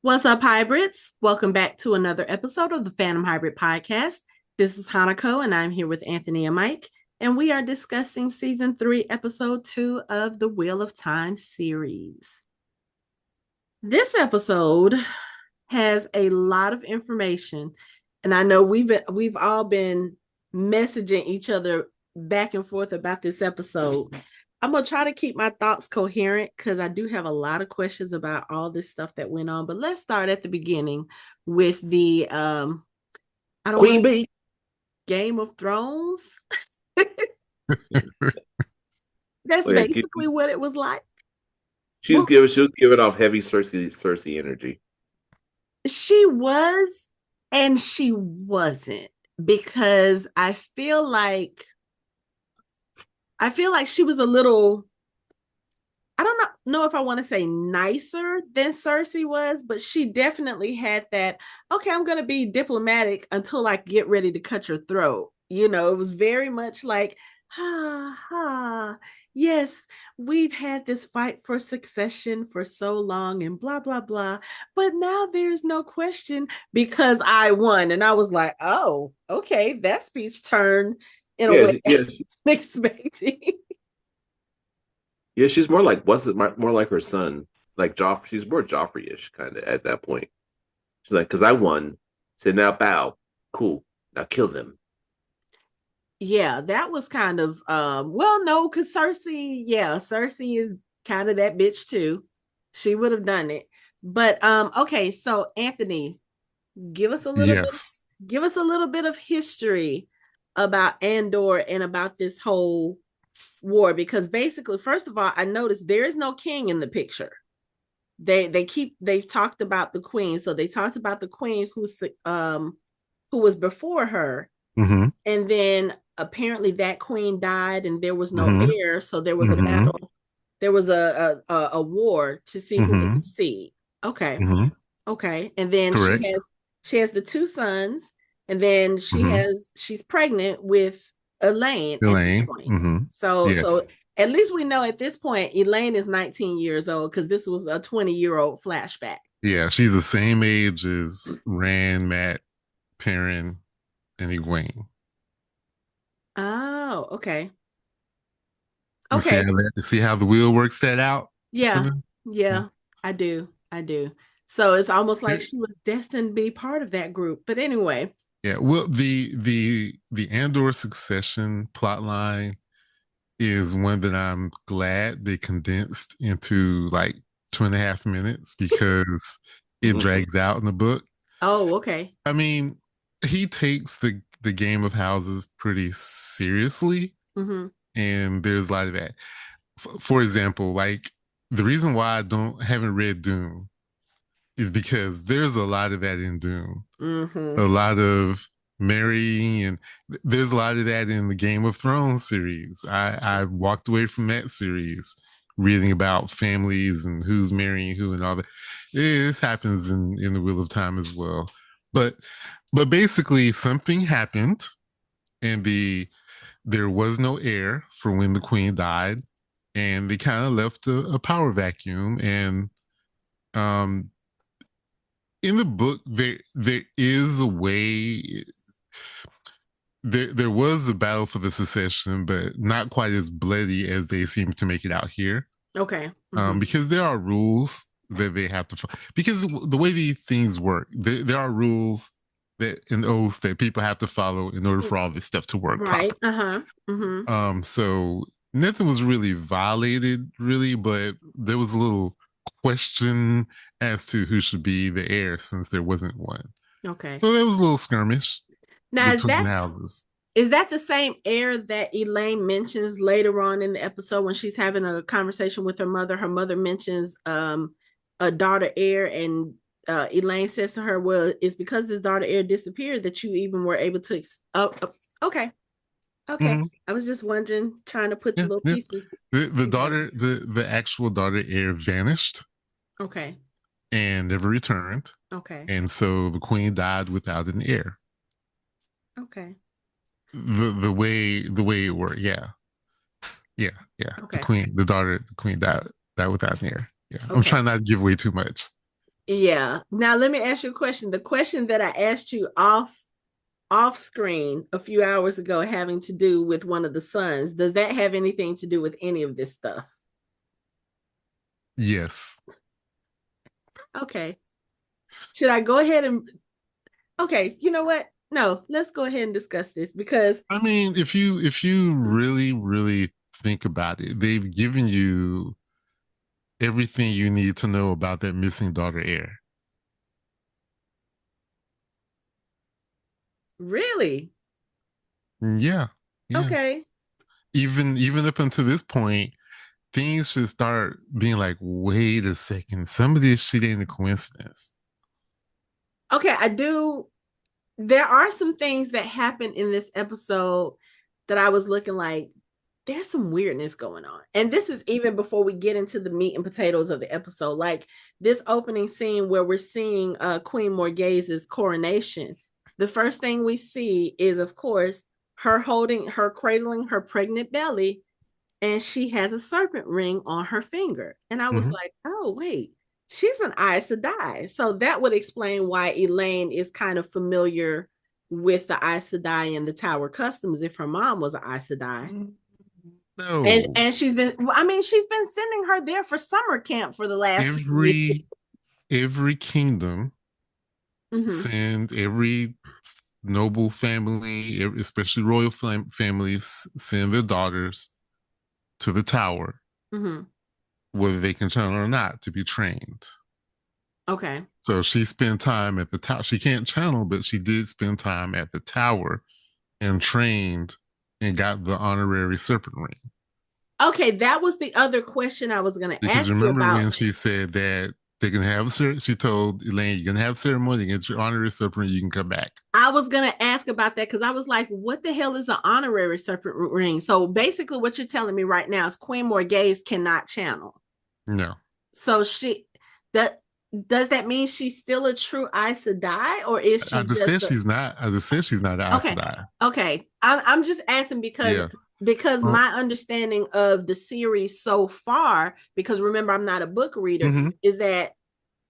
What's up, hybrids? Welcome back to another episode of the Fandom Hybrid Podcast. This is Hanako, and I'm here with Anthony and Mike, and we are discussing season 3, episode 2 of the Wheel of Time series. This episode has a lot of information, and I know we've all been messaging each other back and forth about this episode. I'm gonna try to keep my thoughts coherent because I do have a lot of questions about all this stuff that went on. But let's start at the beginning with the I don't Queen want Bee. Game of Thrones. Oh, That's yeah, basically what it was like. she's Well, giving she was giving off heavy Cersei energy. she was and she wasn't because I feel like she was a little, I don't know if I want to say nicer than Cersei was, but she definitely had that, okay, I'm going to be diplomatic until I get ready to cut your throat. It was very much like, ha, yes, we've had this fight for succession for so long and blah, blah, blah. But now there's no question because I won. And I was like, oh, okay, that speech turned in a Yeah, way I yeah, wasn't expecting. yeah. She's more like more like her son, like Joff. She's more Joffrey-ish kind of at that point. She's like, because I won. Said now bow. Cool. Now kill them. Yeah, that was kind of well, no, because Cersei is kind of that bitch too. She would have done it. But okay, so Anthony, give us a little bit Yes. give us a little bit of history about Andor and about this whole war, because basically, first of all, I noticed there is no king in the picture. They've talked about the queen. So they talked about the queen who was before her, Mm-hmm. and then apparently that queen died and there was no Mm-hmm. heir, so there was a Mm-hmm. battle. There was a war to see who would Mm-hmm. succeed. Okay. Mm-hmm. Okay. And then Correct. she has the two sons, and then Mm-hmm. she's pregnant with Elayne at this Elayne. point. Mm-hmm. So Yes. at least we know at this point Elayne is 19 years old because this was a 20-year-old flashback. Yeah, she's the same age as Rand, Matt, Perrin, and Egwene. Oh, okay. You see Okay. how the wheel works that out for Yeah. them? Yeah. Yeah, I do. I do. So it's almost like she was destined to be part of that group. But anyway, Yeah. Well, the Andor succession plot line is one that I'm glad they condensed into like 2.5 minutes because it drags out in the book. oh, okay. I mean, he takes the game of houses pretty seriously, Mm-hmm. and there's a lot of that. For example, like the reason why I don't haven't read Doom is because there's a lot of that in Doom. A Mm-hmm. lot of marrying, and there's a lot of that in the Game of Thrones series. I walked away from that series reading about families and who's marrying who and all that. This happens in the Wheel of Time as well. But but basically something happened, and there was no heir for when the queen died, and they kind of left a power vacuum. And um in the book there is a way. There was a battle for the secession, but not quite as bloody as they seem to make it out here. Okay. Mm-hmm. Because there are rules that they have to follow. Because the way these things work, there are rules that and oaths that people have to follow in order for all this stuff to work Right. properly. Uh-huh. Mm-hmm. So nothing was really violated, really, but there was a little question as to who should be the heir since there wasn't one. Okay. So there was a little skirmish Now between the houses. is that the same heir that Elayne mentions later on in the episode when she's having a conversation with her mother? Her mother mentions a daughter heir, and Elayne says to her, well, it's because this daughter heir disappeared that you even were able to okay. Okay. Mm-hmm. I was just wondering, trying to put the Yeah, little yeah. pieces The together. daughter, the actual daughter heir vanished Okay. and never returned, Okay. and so the queen died without an heir. Okay. The way it worked, yeah, yeah, yeah. Okay. The queen died without an heir. Yeah, I'm Okay. trying not to give away too much. Yeah. Now let me ask you a question. The question that I asked you off screen a few hours ago having to do with one of the sons, does that have anything to do with any of this stuff? Yes. Okay. Should I go ahead and okay, you know what? No, let's go ahead and discuss this because I mean, if you really, really think about it, they've given you everything you need to know about that missing daughter heir. really, Yeah. Yeah. okay. Even up until this point, things should start being like, wait a second, some of this shit ain't a coincidence. Okay, I do. There are some things that happened in this episode that I was looking like, there's some weirdness going on. And this is even before we get into the meat and potatoes of the episode. Like this opening scene where we're seeing Queen Morghase's coronation. The first thing we see is, of course, her cradling her pregnant belly, and she has a serpent ring on her finger. And I was Mm-hmm. like, oh, wait, she's an Aes Sedai. So that would explain why Elayne is kind of familiar with the Aes Sedai and the Tower customs if her mom was an Aes Sedai. No, And she's been, I mean, she's been sending her there for summer camp for the last few years. every kingdom Mm-hmm. send every noble family, especially royal families, send their daughters to the tower, Mm-hmm. whether they can channel or not, to be trained. Okay. So she spent time at the tower. She can't channel, but she did spend time at the tower and trained and got the honorary serpent ring. Okay, that was the other question I was going to Because ask you remember about. when she said that they can have she told Elayne, you can have ceremony, you get your honorary serpent ring, you can come back. I was gonna ask about that because I was like, what the hell is an honorary serpent ring? So basically, what you're telling me right now is Queen Morgase cannot channel. No. So that does that mean she's still a true Aes Sedai, or is I she just just said she's not. I just said she's not an Aes okay? Sedai. Okay, I'm just asking Yeah. because Oh, my understanding of the series so far, because remember I'm not a book reader, mm-hmm. is that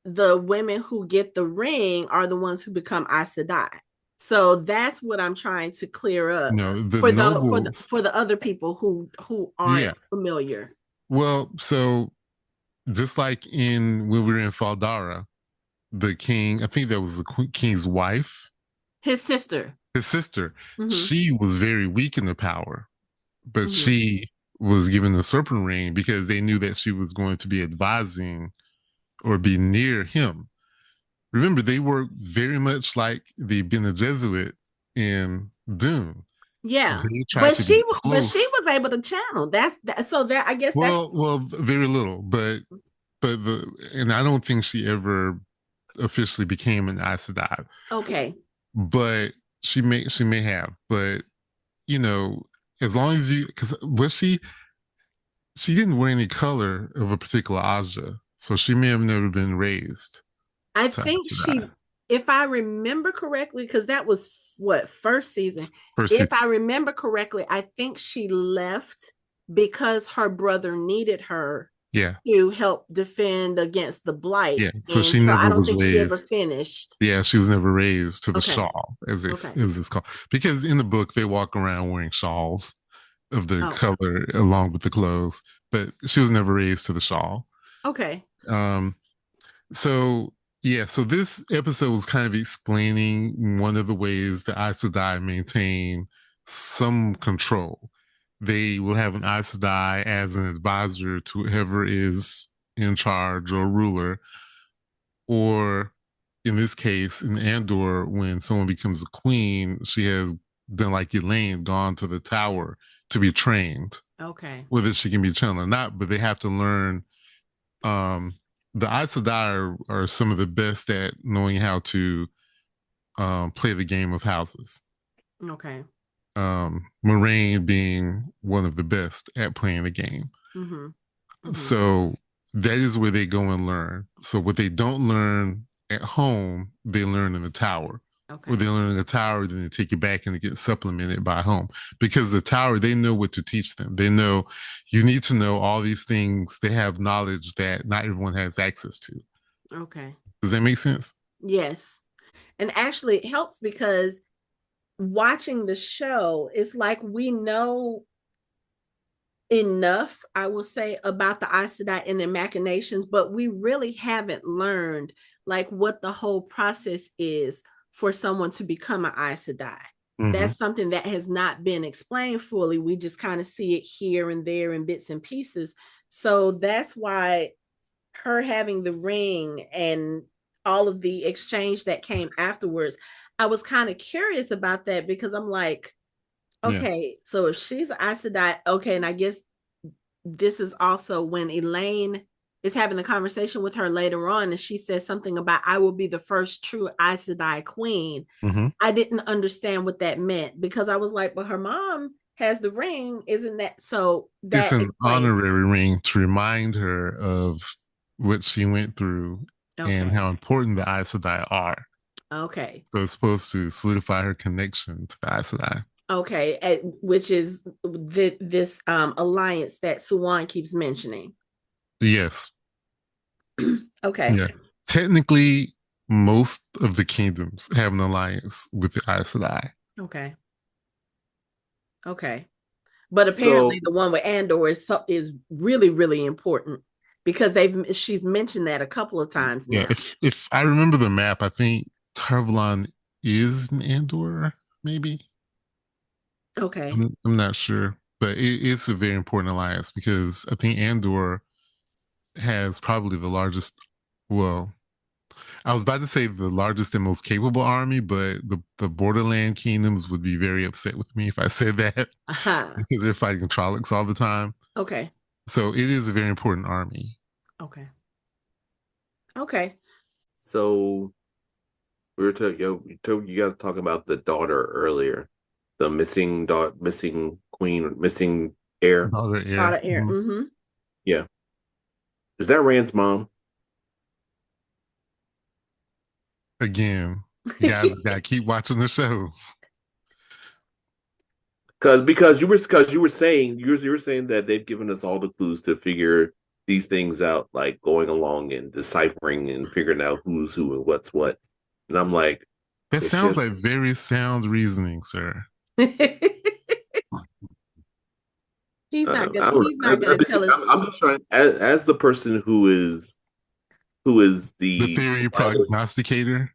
the women who get the ring are the ones who become Aes Sedai. So that's what I'm trying to clear up No, the for the nobles. for the other people who aren't Yeah. familiar. Well, so just like in when we were in Faldara, the king, I think that was the king's wife, His sister. his sister, Mm-hmm. she was very weak in the power, but Mm-hmm. she was given the serpent ring because they knew that she was going to be advising or be near him. Remember, they were very much like the Bene Gesserit in Dune. Yeah, They tried to be but she close. was able to channel. That's that. So that I guess that's Well, very little, but and I don't think she ever officially became an Aes Sedai, okay. but she may have. But you know, as long as you, because was she didn't wear any color of a particular Aja, so she may have never been raised I to think Aes Sedai. if I remember correctly, because that was what first season. First, If I remember correctly, I think she left because her brother needed her yeah, to help defend against the blight, yeah. So and she so I never don't was think she ever raised. finished. Yeah, she was never raised to the Okay, shawl, okay, as it's called, because in the book they walk around wearing shawls of the oh, color along with the clothes, but she was never raised to the shawl. okay, Um, so yeah, so this episode was kind of explaining one of the ways the Aes Sedai maintain some control. They will have an Aes Sedai as an advisor to whoever is in charge or ruler, or in this case, in Andor, when someone becomes a queen, she has done like Elayne, gone to the tower to be trained, okay, whether she can be trained or not, but they have to learn. Um, the Aes Sedai are some of the best at knowing how to play the game of houses. okay. Moiraine being one of the best at playing the game. Mm-hmm. Mm-hmm. So that is where they go and learn. So what they don't learn at home, they learn in the tower. What Okay. they learn in the tower, then they take it back and it gets supplemented by home. Because the tower, they know what to teach them. They know you need to know all these things. They have knowledge that not everyone has access to. Okay. Does that make sense? Yes. And actually, it helps because watching the show, it's like we know enough, I will say, about the Aes Sedai and their machinations, but we really haven't learned like what the whole process is for someone to become an Aes Sedai. That's something that has not been explained fully. We just kind of see it here and there in bits and pieces. So that's why her having the ring and all of the exchange that came afterwards, I was kind of curious about that because I'm like, Yeah. okay, so if she's an Aes Sedai, okay, and I guess this is also when Elayne is having the conversation with her later on, and she says something about I will be the first true Aes Sedai queen. I didn't understand what that meant because I was like, but her mom has the ring, isn't that so? It's That an explains. honorary ring to remind her of what she went through and Okay. how important the Aes Sedai are. Okay. So it's supposed to solidify her connection to the Aes Sedai. Okay, which is this alliance that Suwan keeps mentioning. Yes. Okay. Yeah. Technically, most of the kingdoms have an alliance with the Aes Sedai. Okay. Okay. But So apparently the one with Andor is really, really important because she's mentioned that a couple of times Yeah, now. if I remember the map, I think Tarvalon is in Andor, maybe. Okay. I'm not sure, but it's a very important alliance because I think Andor has probably the largest. Well, I was about to say the largest and most capable army, but the borderland kingdoms would be very upset with me if I said that Aha. because they're fighting Trollocs all the time. Okay. So it is a very important army. Okay. Okay. so we were talking, you guys talking about the daughter earlier, the missing daughter, missing queen, missing heir. Daughter Lot heir. of air. Mm-hmm. Yeah, is that Rand's mom? Again, you guys got to keep watching the show. Because you were saying you were saying that they've given us all the clues to figure these things out, like going along and deciphering and figuring out who's who and what's what. And I'm like, That it's sounds just like very sound reasoning, sir. He's not gonna tell us. I'm just trying as the person who is The the theory writer, prognosticator.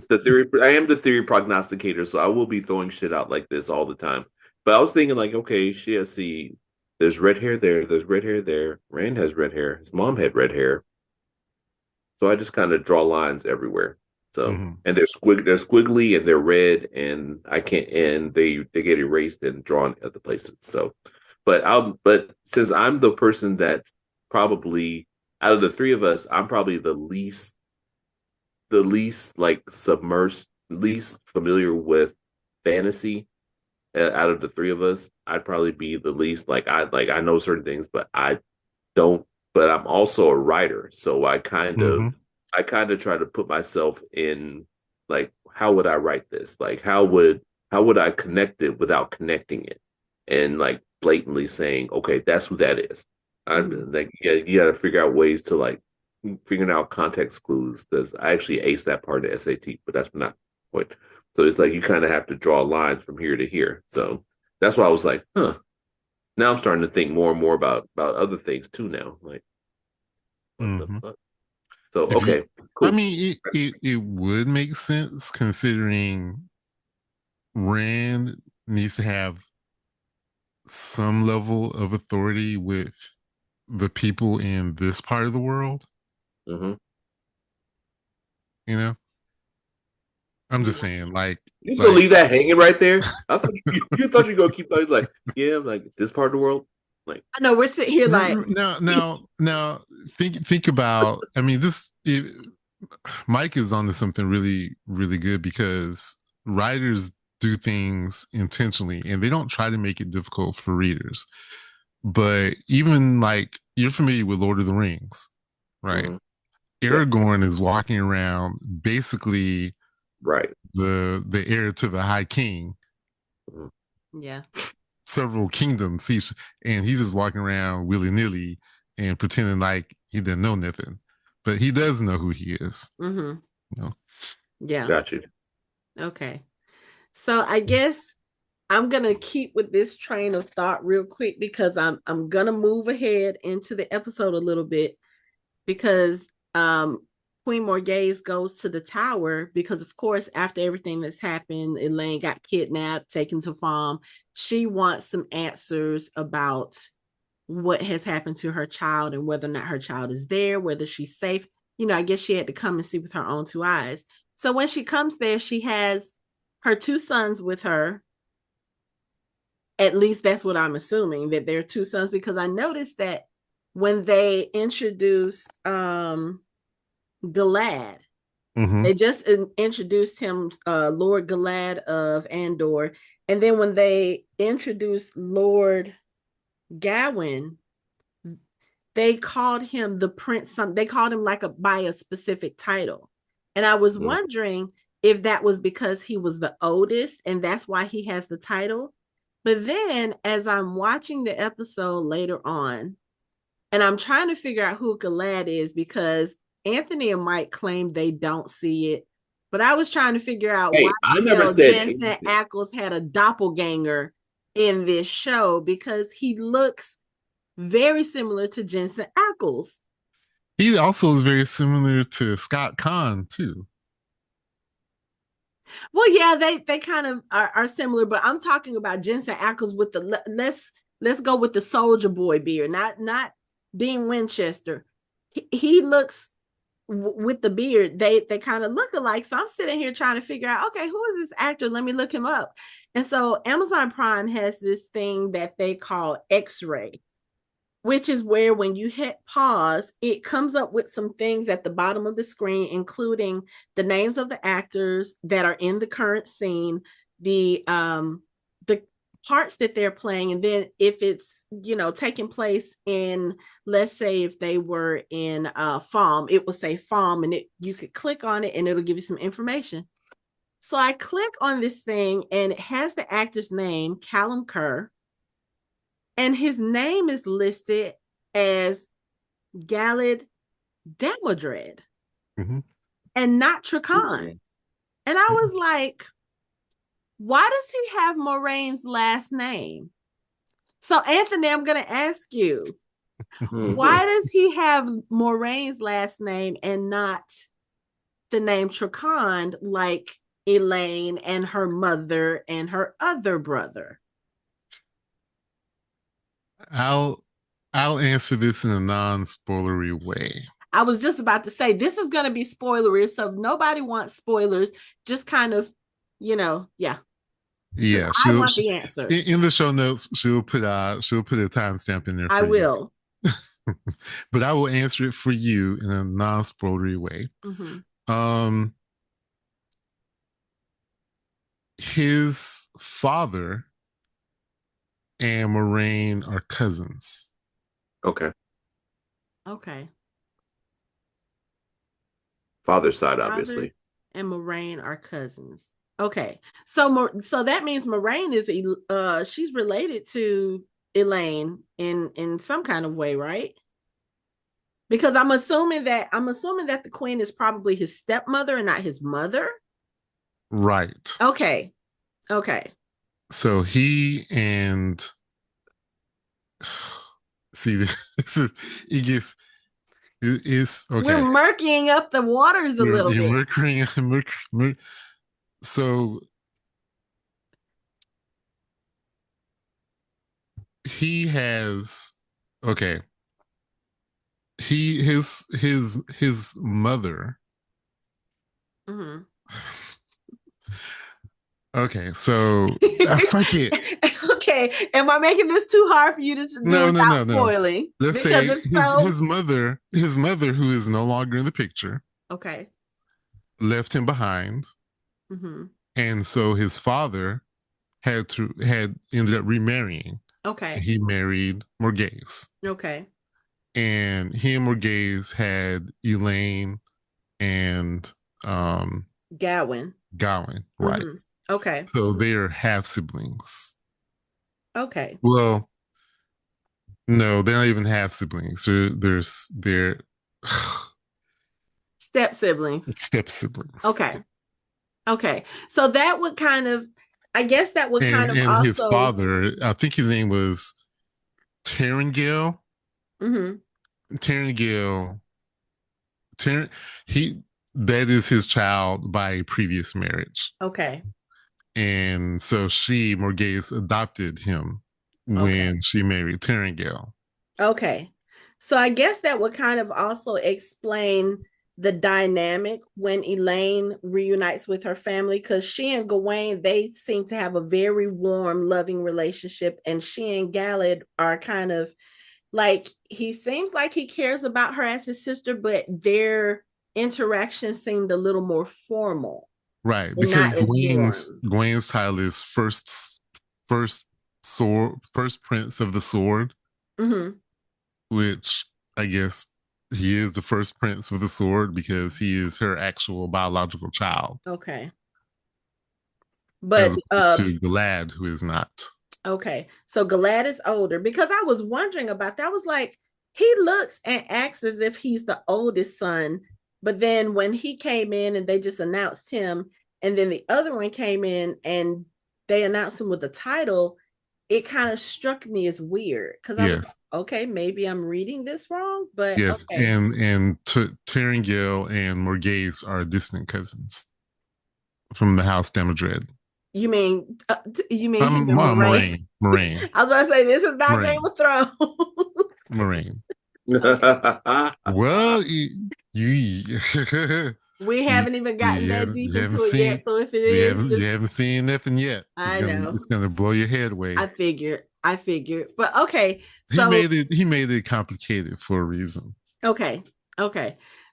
the theory. I am the theory prognosticator, so I will be throwing shit out like this all the time. But I was thinking, like, okay, she see, there's red hair there, there's red hair there. Rand has red hair. His mom had red hair, so I just kind of draw lines everywhere. So, Mm-hmm. and they're squiggly and they're red, and I can't, and they get erased and drawn other places. So, but since I'm the person that's probably out of the three of us, I'm probably the least like submersed, least familiar with fantasy out of the three of us. I'd probably be the least I know certain things, but I don't. But I'm also a writer, so Mm-hmm. I kind of try to put myself in like how would I write this? Like how would I connect it without connecting it, and like blatantly saying, okay, that's who that is. Mhm. Like yeah, you got to figure out ways to like figuring out context clues. Because I actually aced that part of SAT, but that's not the point. So it's like you kind of have to draw lines from here to here. So that's why I was like, huh. Now I'm starting to think more and more about other things too. Now, like, what the Mm-hmm. fuck? So If you, okay, I cool. mean, it would make sense considering Rand needs to have some level of authority with the people in this part of the world. Mm-hmm. You know, I'm just Yeah. saying, You just gonna like leave that hanging right there? I thought you thought you were gonna keep talking like, yeah, like this part of the world, like, I know we're sitting here like now, think about. I mean, Mike is onto something really, really good because writers do things intentionally and they don't try to make it difficult for readers. But even like you're familiar with Lord of the Rings, right? mm-hmm. Yeah, Aragorn is walking around basically right. the heir to the High King, Mm-hmm. yeah. several kingdoms. And he's just walking around willy nilly and pretending like he didn't know nothing. but he does know who he is. Mm-hmm. You know? Yeah. Got you. Okay. So I guess I'm gonna keep with this train of thought real quick because I'm gonna move ahead into the episode a little bit because Queen Morghese goes to the tower because of course after everything that's happened, Elayne got kidnapped, taken to farm. She wants some answers about what has happened to her child and whether or not her child is there, whether she's safe. You know, I guess she had to come and see with her own two eyes. So when she comes there, she has her two sons with her. At least that's what I'm assuming, that they're two sons, because I noticed that when they introduced Galad, they just introduced him, Lord Galad of Andor. And then when they introduced Lord Gawain, they called him the prince. They called him like by a specific title. And I was wondering if that was because he was the oldest and that's why he has the title. But then as I'm watching the episode later on, and I'm trying to figure out who Galad is because Anthony and Mike claim they don't see it. But I was trying to figure out why I never said Jensen Ackles had a doppelganger in this show because he looks very similar to Jensen Ackles. He also is very similar to Scott Conn too. Well, yeah, they kind of are similar, but I'm talking about Jensen Ackles with the let's go with the Soldier Boy beard, not Dean Winchester. He looks with the beard, they kind of look alike. So I'm sitting here trying to figure out, okay, who is this actor? Let me look him up. And so Amazon Prime has this thing that they call X-ray, which is where when you hit pause, it comes up with some things at the bottom of the screen, including the names of the actors that are in the current scene, the parts that they're playing, and then if it's, you know, taking place in, let's say if they were in Farm, it will say Farm, and you could click on it and it'll give you some information. So I click on this thing and it has the actor's name, Callum Kerr, and his name is listed as Galad Damodred and not Trakan. And I was like, why does he have Moiraine's last name? So Anthony, I'm going to ask you, why does he have Moiraine's last name and not the name Trakan like Elayne and her mother and her other brother? I'll answer this in a non-spoilery way. I was just about to say this is going to be spoilery, so if nobody wants spoilers, just kind of, you know, yeah. Yeah, I want the answer. In the show notes, she'll put a timestamp in there. I will. But I will answer it for you in a non-spoilery way. His father and Moiraine are cousins. Okay. Father's side, obviously. And Moiraine are cousins. Okay. So that means Moiraine is she's related to Elayne in some kind of way, right? Because I'm assuming that the queen is probably his stepmother and not his mother. Right. Okay. So he and see, this is it's okay. We're murkying up the waters a little bit. So he has his mother. Okay, so fuck it. Okay, am I making this too hard for you to do without spoiling? Let's say his mother, who is no longer in the picture, left him behind, and so his father had ended up remarrying. He married Morghese. And he and Morghese had Elayne and Gawain, right? So they're half siblings. Well, no, they're not even half siblings. They're Step siblings. Step siblings. Okay. So that would kind of, I guess that would kind of and his also. father, I think his name was Terrangale. Terrangale. That is his child by a previous marriage. Okay. And so Morghese adopted him when she married Terrangale. Okay. So I guess that would kind of also explain the dynamic when Elayne reunites with her family, because she and Gawain, they seem to have a very warm, loving relationship, and she and Galad are kind of like, he seems like he cares about her as his sister, but their interaction seemed a little more formal. Right, because Gawain's title is first prince of the sword, which I guess he is the first prince of the sword because he is her actual biological child. Okay. But to Galad, who is not. Okay. So Galad is older, because I was wondering about that. I was like, he looks and acts as if he's the oldest son. But then when he came in and they just announced him, and then the other one came in and they announced him with the title, it kind of struck me as weird, because I was like, okay, maybe I'm reading this wrong, but yes. Okay. And Terrangale and Morghese are distant cousins from the House Damodred. You mean Moiraine? Moiraine. I was going to say, this is not Game of Thrones. Moiraine. Well, we haven't even gotten that deep into it yet. So if it is, you haven't seen nothing yet. It's gonna blow your head away. I figured. But okay. So he made it complicated for a reason. Okay.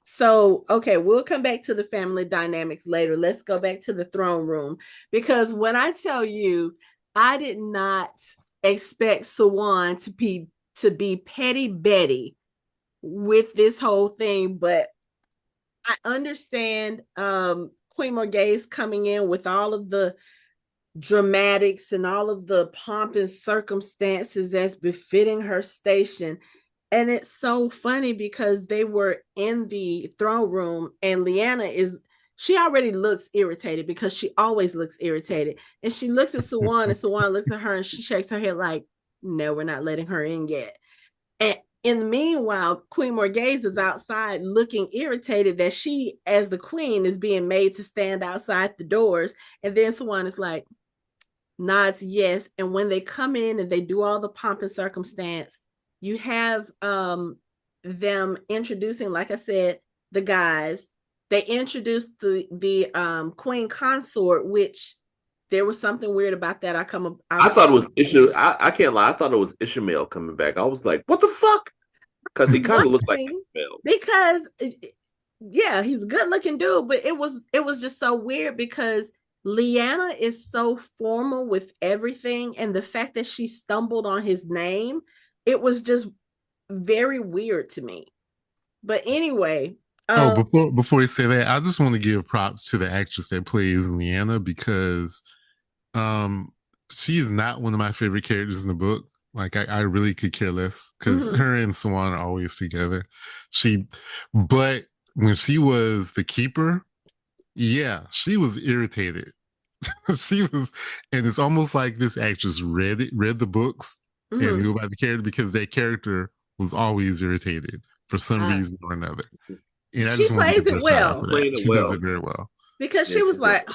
So, we'll come back to the family dynamics later. Let's go back to the throne room, because when I tell you, I did not expect Siuan to be petty Betty with this whole thing, but I understand Queen Morghese coming in with all of the dramatics and all of the pomp and circumstances as befitting her station. And it's so funny because they were in the throne room, and Lyanna she already looks irritated, because she always looks irritated. And she looks at Siuan, and Siuan looks at her and she shakes her head like, no, we're not letting her in yet. And in the meanwhile, Queen Morghese is outside looking irritated that she, as the queen, is being made to stand outside the doors. And then Siuan is like, nods yes. And when they come in and they do all the pomp and circumstance, you have them introducing, like I said, the guys. They introduced the queen consort, which there was something weird about that. I thought it was I can't lie. I thought it was Ishmael coming back. I was like, what the fuck? Because he kind of looked like Ishmael. Because yeah, he's a good looking dude, but it was just so weird because Lyanna is so formal with everything, and the fact that she stumbled on his name, it was just very weird to me. But anyway. Before you say that, I just want to give props to the actress that plays Lyanna, because she is not one of my favorite characters in the book. Like I really could care less, because her and Siuan are always together. But when she was the keeper, yeah, she was irritated. She was, and it's almost like this actress read the books and knew about the character, because that character was always irritated for some reason or another. And she plays it well. She does it very well. Because she was like, oh,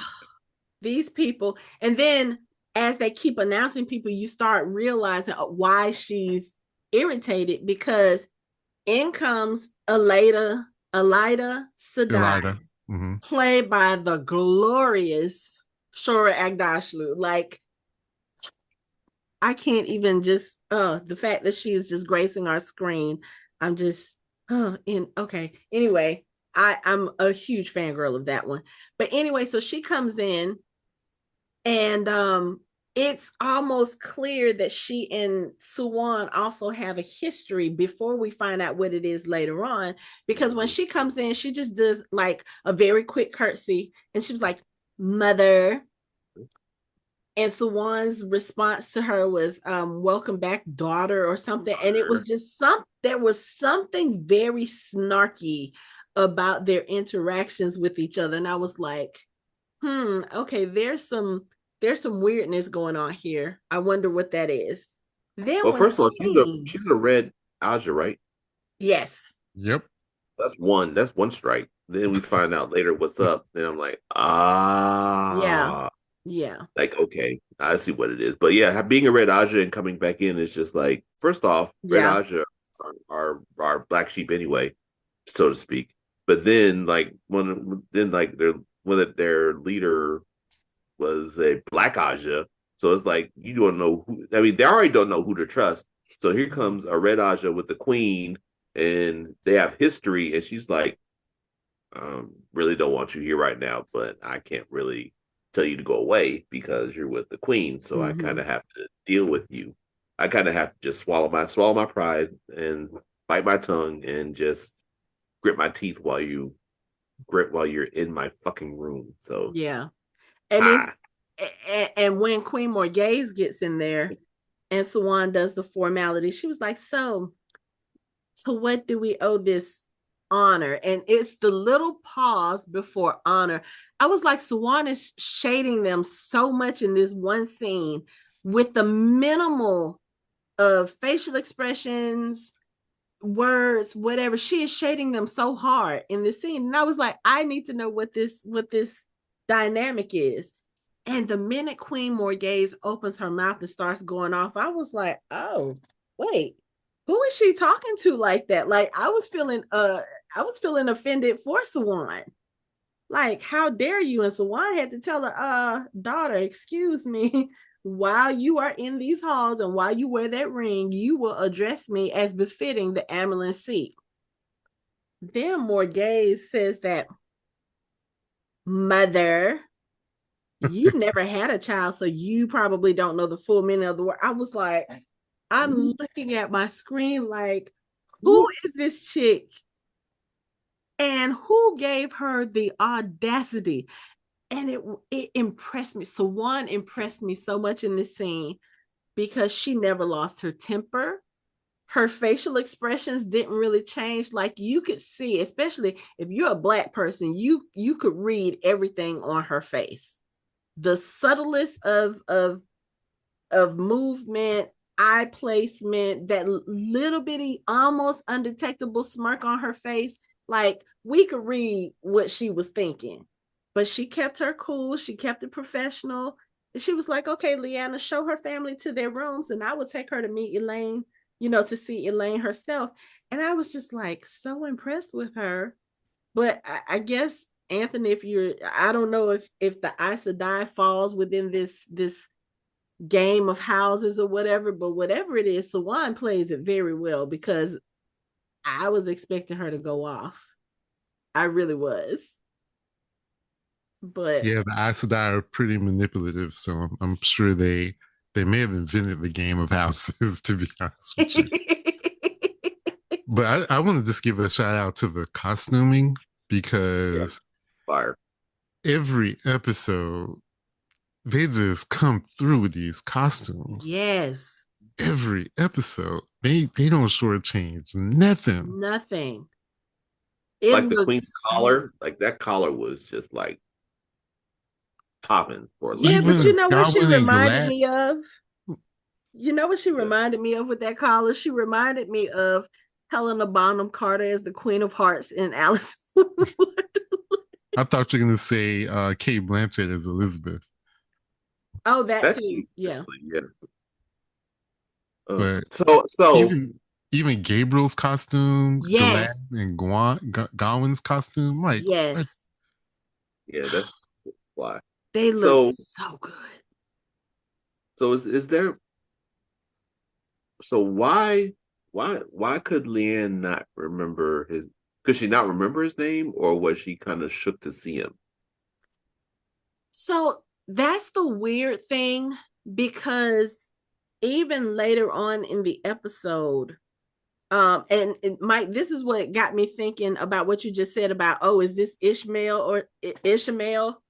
these people. And then as they keep announcing people, you start realizing why she's irritated, because in comes Elaida Sedai, played by the glorious Shora Agdashlu. Like, I can't even just, the fact that she is just gracing our screen, I'm just, anyway, I'm a huge fangirl of that one. But anyway, so she comes in, and it's almost clear that she and Siuan also have a history before we find out what it is later on. Because when she comes in, she just does like a very quick curtsy, and she was like, "Mother." And Siuan's response to her was, welcome back, daughter, or something. And it was just there was something very snarky about their interactions with each other. And I was like, okay, there's some weirdness going on here. I wonder what that is. Then Well, when first of all, Queen, she's a red Aja, right? yes, Yep. That's one strike. Then we find out later what's up. Then I'm like, yeah, ah, yeah, like okay, I see what it is. But yeah, being a red Aja and coming back in is just like, first off, red yeah, Aja are black sheep anyway, so to speak. But then like one of their leader was a black Aja. So it's like you don't know who. I mean, they already don't know who to trust. So here comes a red Aja with the queen, and they have history, and she's like, really don't want you here right now, but I can't really tell you to go away because you're with the queen. So I kind mm-hmm. of have to deal with you. I kind of have to just swallow my pride and bite my tongue and just grit my teeth while you're in my fucking room. So Yeah. And it, ha. and when Queen Morgaze gets in there and Swan does the formality, she was like, so what do we owe this honor? And it's the little pause before honor. I was like, Swan is shading them so much in this one scene with the minimal of facial expressions, words, whatever. She is shading them so hard in this scene. And I was like, I need to know what this dynamic is. And the minute Queen Morgaze opens her mouth and starts going off, I was like, oh, wait, who is she talking to like that? Like I was feeling offended for Swan. Like, how dare you? And Swan had to tell her, daughter, excuse me, while you are in these halls and while you wear that ring, you will address me as befitting the Amelin seat. Then Morgaze says that, mother, you've never had a child, so you probably don't know the full meaning of the word. I was like, I'm looking at my screen like, who is this chick? And who gave her the audacity? And it impressed me. So one impressed me so much in this scene because she never lost her temper. Her facial expressions didn't really change. Like you could see, especially if you're a black person, you could read everything on her face. The subtlest of movement, eye placement, that little bitty, almost undetectable smirk on her face. Like we could read what she was thinking, but she kept her cool. She kept it professional. And she was like, okay, Leanna, show her family to their rooms and I will take her to meet Elayne, to see Elayne herself. And I was just like so impressed with her. But I guess Anthony, I don't know if the Aes Sedai falls within this game of houses or whatever, but whatever it is, Sawan plays it very well because I was expecting her to go off. I really was. But Yeah, the Aes Sedai are pretty manipulative, so I'm sure they may have invented the game of houses, to be honest with you. But I want to just give a shout out to the costuming because fire. Every episode they just come through with these costumes. Yes. Every episode. They don't shortchange nothing. Nothing. It like the queen's collar, like that collar was just like popping for yeah, like, but you know what she reminded Glad. me of? You know what she reminded me of with that collar? She reminded me of Helena Bonham Carter as the Queen of Hearts in Alice. I thought you were going to say Kate Blanchett as Elizabeth. Oh, that too. Yeah. But so even Gabriel's costume, yes, Galad and Gawain's costume, like yes, what? Yeah, that's why they look so good. So is there? So why could Leanne not remember his? Could she not remember his name, or was she kind of shook to see him? So that's the weird thing because even later on in the episode, and Mike, this is what got me thinking about what you just said about, oh, is this Ishmael or Ishmael?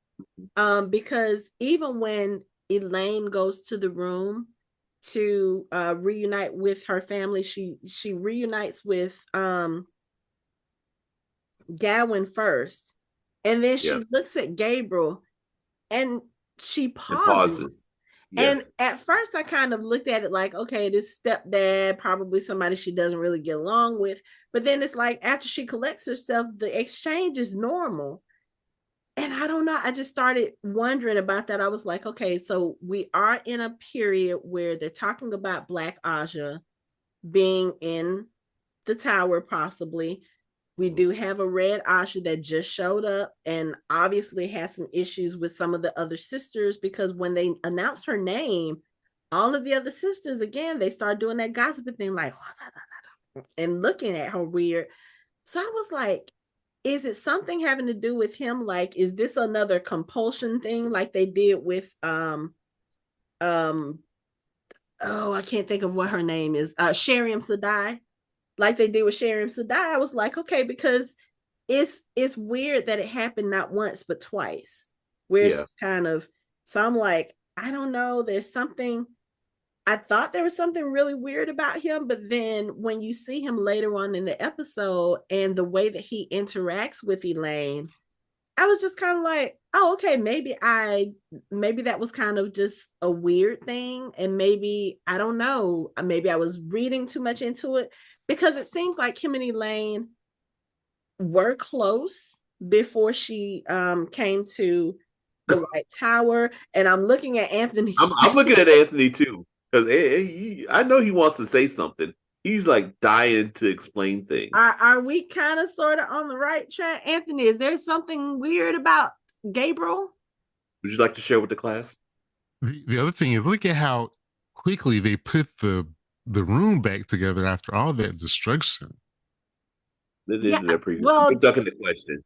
Because even when Elayne goes to the room to reunite with her family, she reunites with Gawain first, and then Yeah. she looks at Gabriel and she And pauses. pauses. Yeah. And at first, I kind of looked at it like, okay, this stepdad, probably somebody she doesn't really get along with. But then it's like after she collects herself, the exchange is normal. And I don't know. I just started wondering about that. I was like, okay, so we are in a period where they're talking about Black Aja being in the tower, possibly. We do have a red Asha that just showed up and obviously has some issues with some of the other sisters, because when they announced her name, all of the other sisters, again, they start doing that gossiping thing, like, and looking at her weird. So I was like, is it something having to do with him? Like, is this another compulsion thing like they did with um oh, I can't think of what her name is. Shariam Sadai, like they did with Shariam Sadai. I was like, okay, because it's weird that it happened not once but twice. Where Yeah. it's kind of, so I'm like, I don't know. There's something. I thought there was something really weird about him, but then when you see him later on in the episode and the way that he interacts with Elayne, I was just kind of like, oh, okay, maybe that was kind of just a weird thing. And maybe, I don't know, maybe I was reading too much into it, because it seems like him and Elayne were close before she came to the White Tower. And I'm looking at Anthony. I'm looking at Anthony too, because I know he wants to say something. He's like dying to explain things. Are we kind of sort of on the right track, Anthony? Is there something weird about Gabriel? Would you like to share with the class? The other thing is, look at how quickly they put the room back together after all that destruction. They did that pretty good. Well, I'm ducking the question.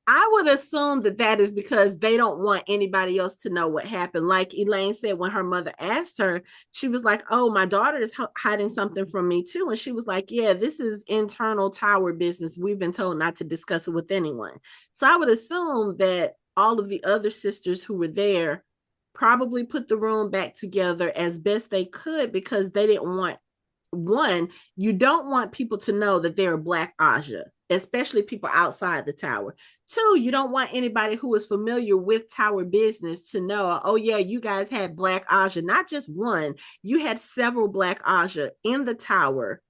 I would assume that is because they don't want anybody else to know what happened. Like Elayne said, when her mother asked her, she was like, oh, my daughter is hiding something from me too. And she was like, yeah, this is internal tower business. We've been told not to discuss it with anyone. So I would assume that all of the other sisters who were there probably put the room back together as best they could, because they didn't want, one, you don't want people to know that they're a Black Aja, especially people outside the tower. Two, you don't want anybody who is familiar with tower business to know, oh yeah, you guys had Black Aja, not just one, you had several Black Aja in the tower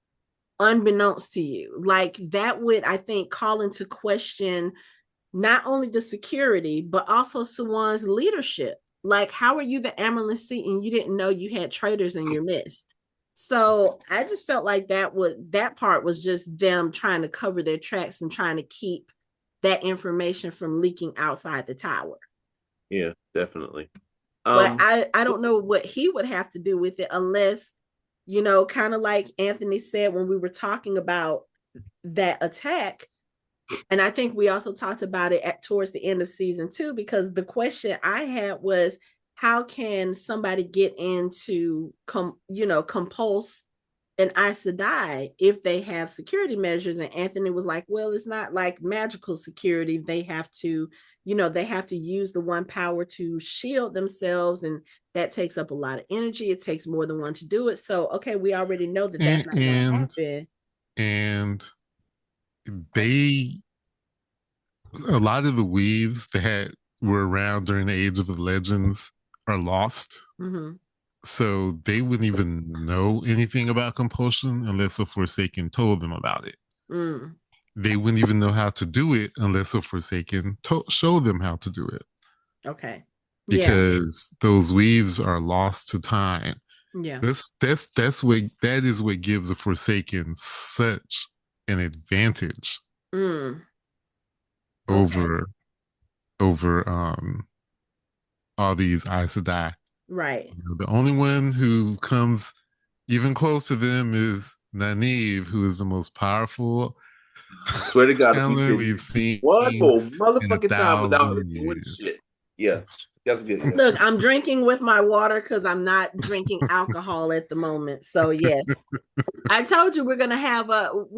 unbeknownst to you. Like that would, I think, call into question not only the security, but also Suwan's leadership. Like, how are you the Amerlin seat and you didn't know you had traitors in your midst? So I just felt like that part was just them trying to cover their tracks and trying to keep that information from leaking outside the tower. Yeah, definitely. But I don't know what he would have to do with it, unless, kind of like Anthony said when we were talking about that attack. And I think we also talked about it towards the end of season 2, because the question I had was, how can somebody get into compulse an Aes Sedai if they have security measures? And Anthony was like, well, it's not like magical security. They have to, they have to use the one power to shield themselves, and that takes up a lot of energy. It takes more than one to do it. So, okay, we already know that that's not going to happen. And a lot of the weaves that were around during the Age of the Legends are lost. Mm-hmm. So they wouldn't even know anything about compulsion unless a Forsaken told them about it. Mm. They wouldn't even know how to do it unless a Forsaken showed them how to do it. Okay. Because those weaves are lost to time. Yeah. That is what gives a Forsaken such an advantage over all these Aes Sedai. Right. The only one who comes even close to them is Nynaeve, who is the most powerful. I swear to God, if we've seen one more motherfucking time without her years. doing shit. Yeah. That's good. Yeah. Look, I'm drinking with my water because I'm not drinking alcohol at the moment. So yes. I told you we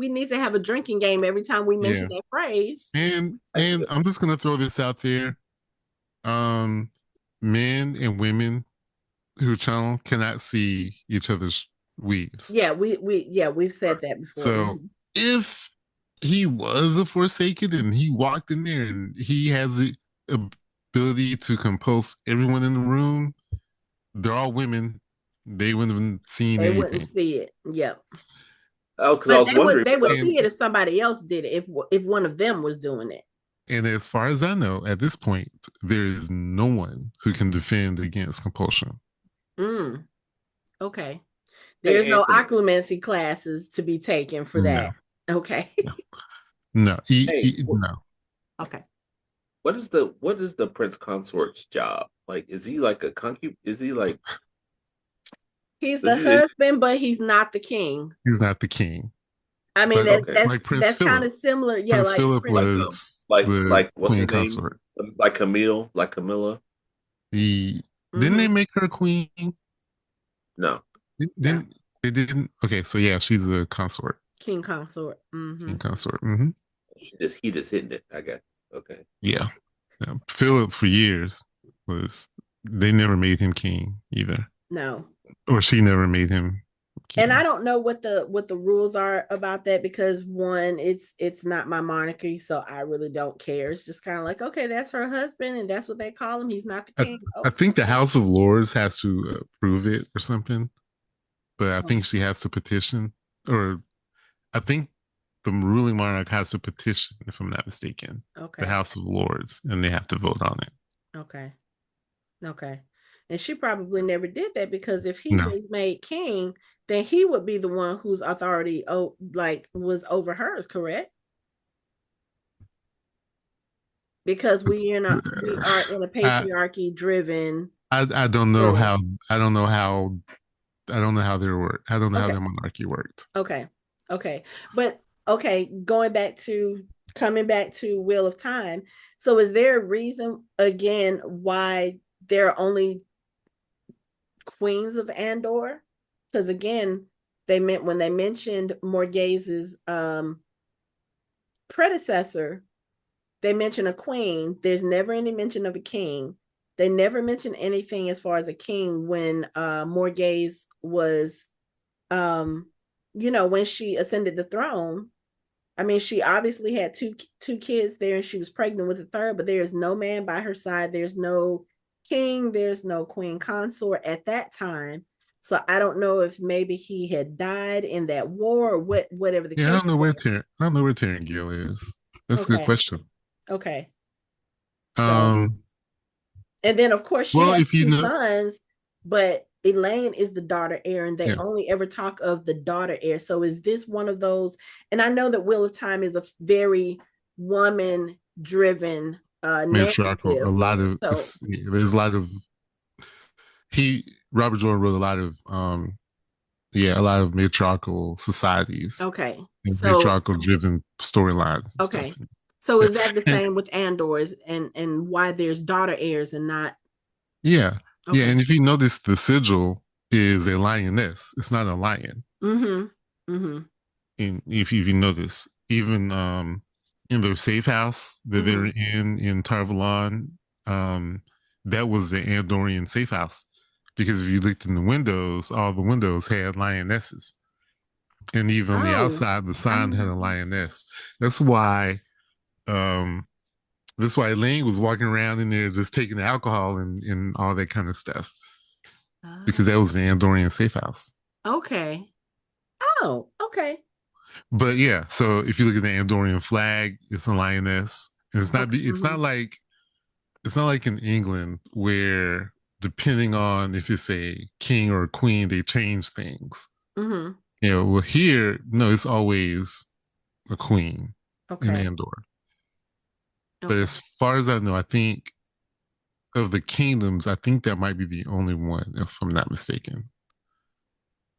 need to have a drinking game every time we mention that phrase. And I'm just gonna throw this out there. Men and women who channel cannot see each other's weaves. Yeah, we've said that before. So if he was a Forsaken, and he walked in there, and he has the ability to compulse everyone in the room. They're all women. They wouldn't have seen They wouldn't anything. see it. Yep. Oh, because I But was wondering. they would And see it if somebody else did it, if one of them was doing it. and as far as I know, at this point, there is no one who can defend against compulsion. Mm, okay. There's Hey, no Anthony. occlumency classes to be taken for No, that. Okay. no, no, Hey, no. Okay. what is the prince consort's job? Like, is he like a concubine? Is he like? He's Is the he? husband, but he's not the king. He's not the king, I mean, but Okay. like Prince that's kind Philip. of similar. Yeah, Prince like Philip Prince. was the What's queen his name? consort. Like Camille, like Camilla? He didn't they Mm-hmm. make her queen? No. No, Didn't they? Didn't. Okay, so yeah, she's a consort, king consort. Mm-hmm. king consort. He just hitting it. I guess. Okay. Yeah. Yeah. Philip for years was. They never made him king either, No. or she never made him And I king. don't know what the rules are about that, because one, it's not my monarchy, so I really don't care. It's just kind of like, okay, that's her husband, and that's what they call him. He's not the I, king. I Oh, think the okay. House of Lords has to approve it or something, but I think she has to petition, or I think the ruling monarch has to petition, if I'm not mistaken, the Okay. House of Lords, and they have to vote on it. Okay. Okay. And she probably never did that, because if he No, was made king, then he would be the one whose authority, like, was over hers, correct? Because we are in a I patriarchy driven I don't know world. how I don't know how I don't know how their work. I don't know how Okay. their monarchy worked. Okay. Okay. But okay, coming back to Wheel of Time. So is there a reason again why there are only queens of Andor? Because again, they meant when they mentioned Morgaze's predecessor, they mention a queen. There's never any mention of a king. They never mention anything as far as a king when Morgaze was um when she ascended the throne. I mean, she obviously had two kids there, and she was pregnant with a third, but there is no man by her side. There's no king, there's no queen consort at that time. So I don't know if maybe he had died in that war, or whatever the Yeah, case was. I don't know where Terran Gill is. That's a good Okay. question. Okay. So, Um, and then of course she well, has if you two know, sons, but Elayne is the daughter heir, and they yeah, only ever talk of the daughter heir. So is this one of those? And I know that Wheel of Time is a very woman driven matriarchal. narrative. A lot of So there's a lot of he Robert Jordan wrote a lot of a lot of matriarchal societies okay. and So matriarchal driven storylines and okay. stuff. So Yeah, is that the and same with Andor's, and why there's daughter heirs and not yeah, yeah, okay. and if you notice, the sigil is a lioness. It's not a lion. Mm-hmm. Mm-hmm. And if you notice, even in their safe house that they're Mm-hmm. in Tarvalon, um, that was the Andorian safe house. Because if you looked in the windows, all the windows had lionesses. And even on the Oh, outside, the I sign had a never. lioness. That's why um that's why Elaine was walking around in there just taking alcohol and all that kind of stuff. Because that was the Andorian safe house. Okay. Oh, okay. But yeah, so if you look at the Andorian flag, it's a lioness. And Okay. it's it's not like in England where depending on if it's a king or a queen, they change things. Mm-hmm. You know, well here, no, it's always a queen in Okay. Andor. But Okay. as far as I know, I think of the kingdoms, I think that might be the only one, if I'm not mistaken.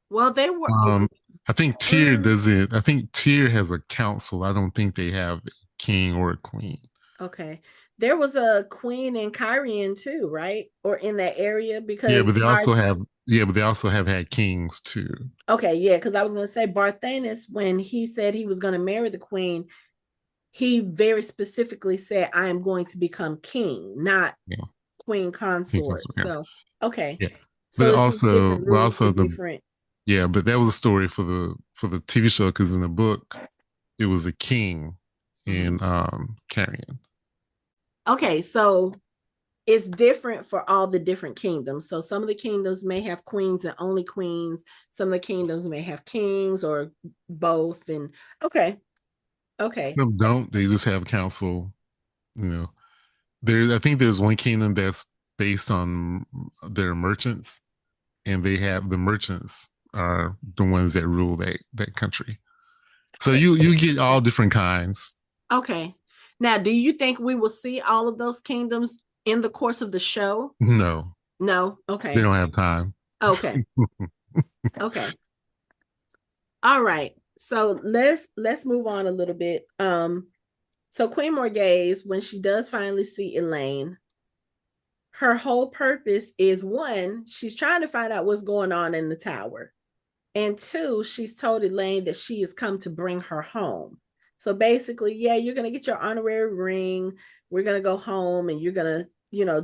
Well, they were. Um, I think Tyr Mm, doesn't. I think Tyr has a council. I don't think they have a king or a queen. okay. There was a queen in Kyrian too, right? Or in that area, Yeah, because but they also have had kings too. okay, yeah, because I was going to say Barthanes, when he said he was going to marry the queen, he very specifically said, "I am going to become king, not Yeah, queen king consort." consort. Yeah, So, okay. yeah. So it's just different But rules for also the different. yeah, but that was a story for the TV show because in the book, it was a king in Carrion. Okay, so it's different for all the different kingdoms. So some of the kingdoms may have queens and only queens. Some of the kingdoms may have kings or both. And okay. Some don't. They just have council. You know, I think there's one kingdom that's based on their merchants, and they have the merchants are the ones that rule that country. So you get all different kinds. Okay. Now, do you think we will see all of those kingdoms in the course of the show? No, No. they Okay. don't have time. Okay. Okay. All right. So let's move on a little bit. So Queen Morghese, when she does finally see Elayne, her whole purpose is one, she's trying to find out what's going on in the tower. And two, she's told Elayne that she has come to bring her home. So basically, yeah, you're going to get your honorary ring. We're going to go home and you're going to,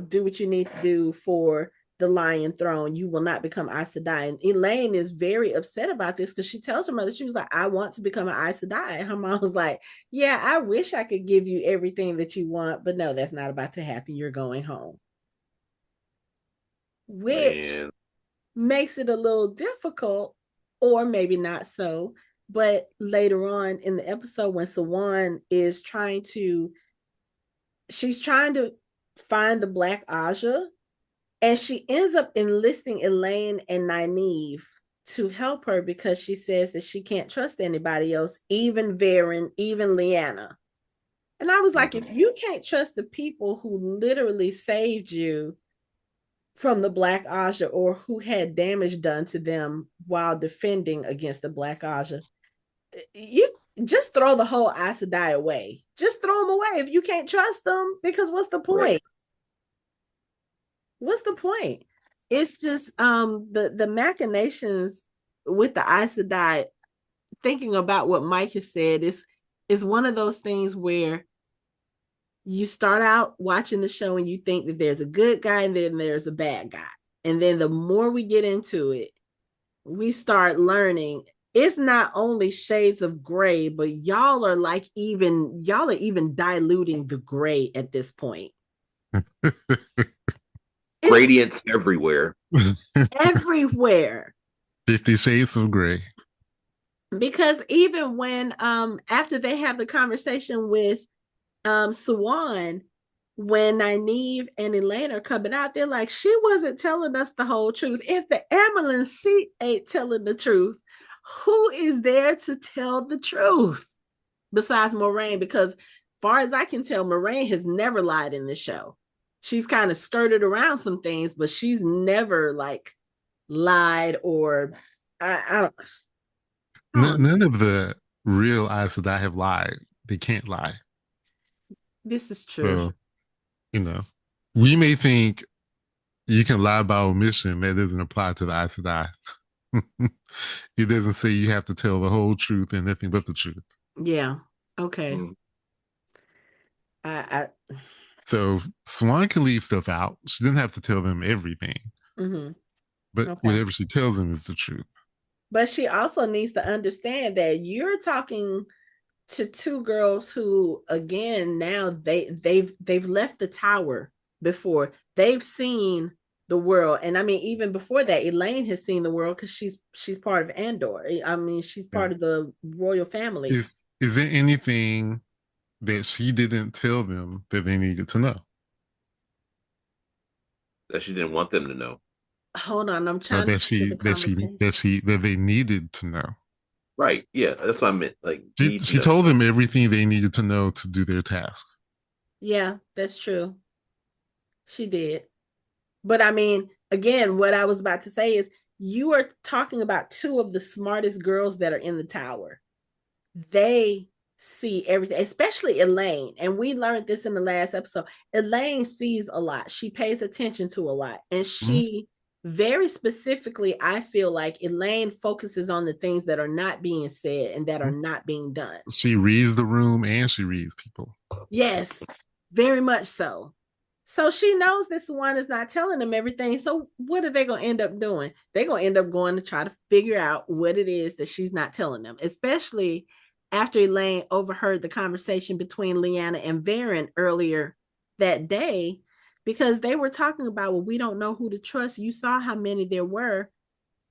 do what you need to do for the Lion Throne. You will not become Aes Sedai. And Elayne is very upset about this because she tells her mother, she was like, I want to become an Aes Sedai. And her mom was like, yeah, I wish I could give you everything that you want, but no, that's not about to happen. You're going home. Which makes it a little difficult, or maybe not so. But later on in the episode, when Siwan is she's trying to find the Black Aja, and she ends up enlisting Elayne and Nynaeve to help her because she says that she can't trust anybody else, even Varen, even Lyanna. And I was like, if you can't trust the people who literally saved you from the Black Aja or who had damage done to them while defending against the Black Aja, you just throw the whole Aes Sedai away. Just throw them away if you can't trust them, because what's the point? Right. What's the point? It's just the machinations with the Aes Sedai, thinking about what Mike has said, is one of those things where you start out watching the show and you think that there's a good guy and then there's a bad guy. And then the more we get into it, we start learning it's not only shades of gray, but y'all are even diluting the gray at this point. Gradients everywhere. Everywhere. 50 Shades of Gray. Because even when after they have the conversation with Siwan, when Nynaeve and Elayne are coming out, they're like, she wasn't telling us the whole truth. If the ambulance seat ain't telling the truth, who is there to tell the truth besides Moiraine? Because far as I can tell, Moiraine has never lied in the show. She's kind of skirted around some things, but she's never lied or I don't None of the real Aes Sedai have lied. They can't lie. This is true. So, we may think you can lie by omission. That doesn't apply to the Aes Sedai. It doesn't say you have to tell the whole truth and nothing but the truth. Yeah. Okay. So Siwan can leave stuff out. She didn't have to tell them everything. But whatever she tells them is the truth. But she also needs to understand that you're talking to two girls who, again, now they've left the tower before. They've seen the world. And I mean, even before that, Elayne has seen the world because she's part of Andor. I mean, she's part of the royal family. Is there anything that she didn't tell them that they needed to know? That she didn't want them to know. Hold on, I'm trying that they needed to know. Right. Yeah, that's what I meant. She told them everything they needed to know to do their task. Yeah, that's true. She did. But I mean, again, what I was about to say is you are talking about two of the smartest girls that are in the tower. They see everything, especially Elayne. And we learned this in the last episode. Elayne sees a lot. She pays attention to a lot. And she very specifically, I feel like Elayne focuses on the things that are not being said and that are not being done. She reads the room and she reads people. Yes, very much so. So she knows this one is not telling them everything. So what are they going to end up doing? They're going to end up going to try to figure out what it is that she's not telling them, especially after Elayne overheard the conversation between Lyanna and Perrin earlier that day, because they were talking about, well, we don't know who to trust. You saw how many there were.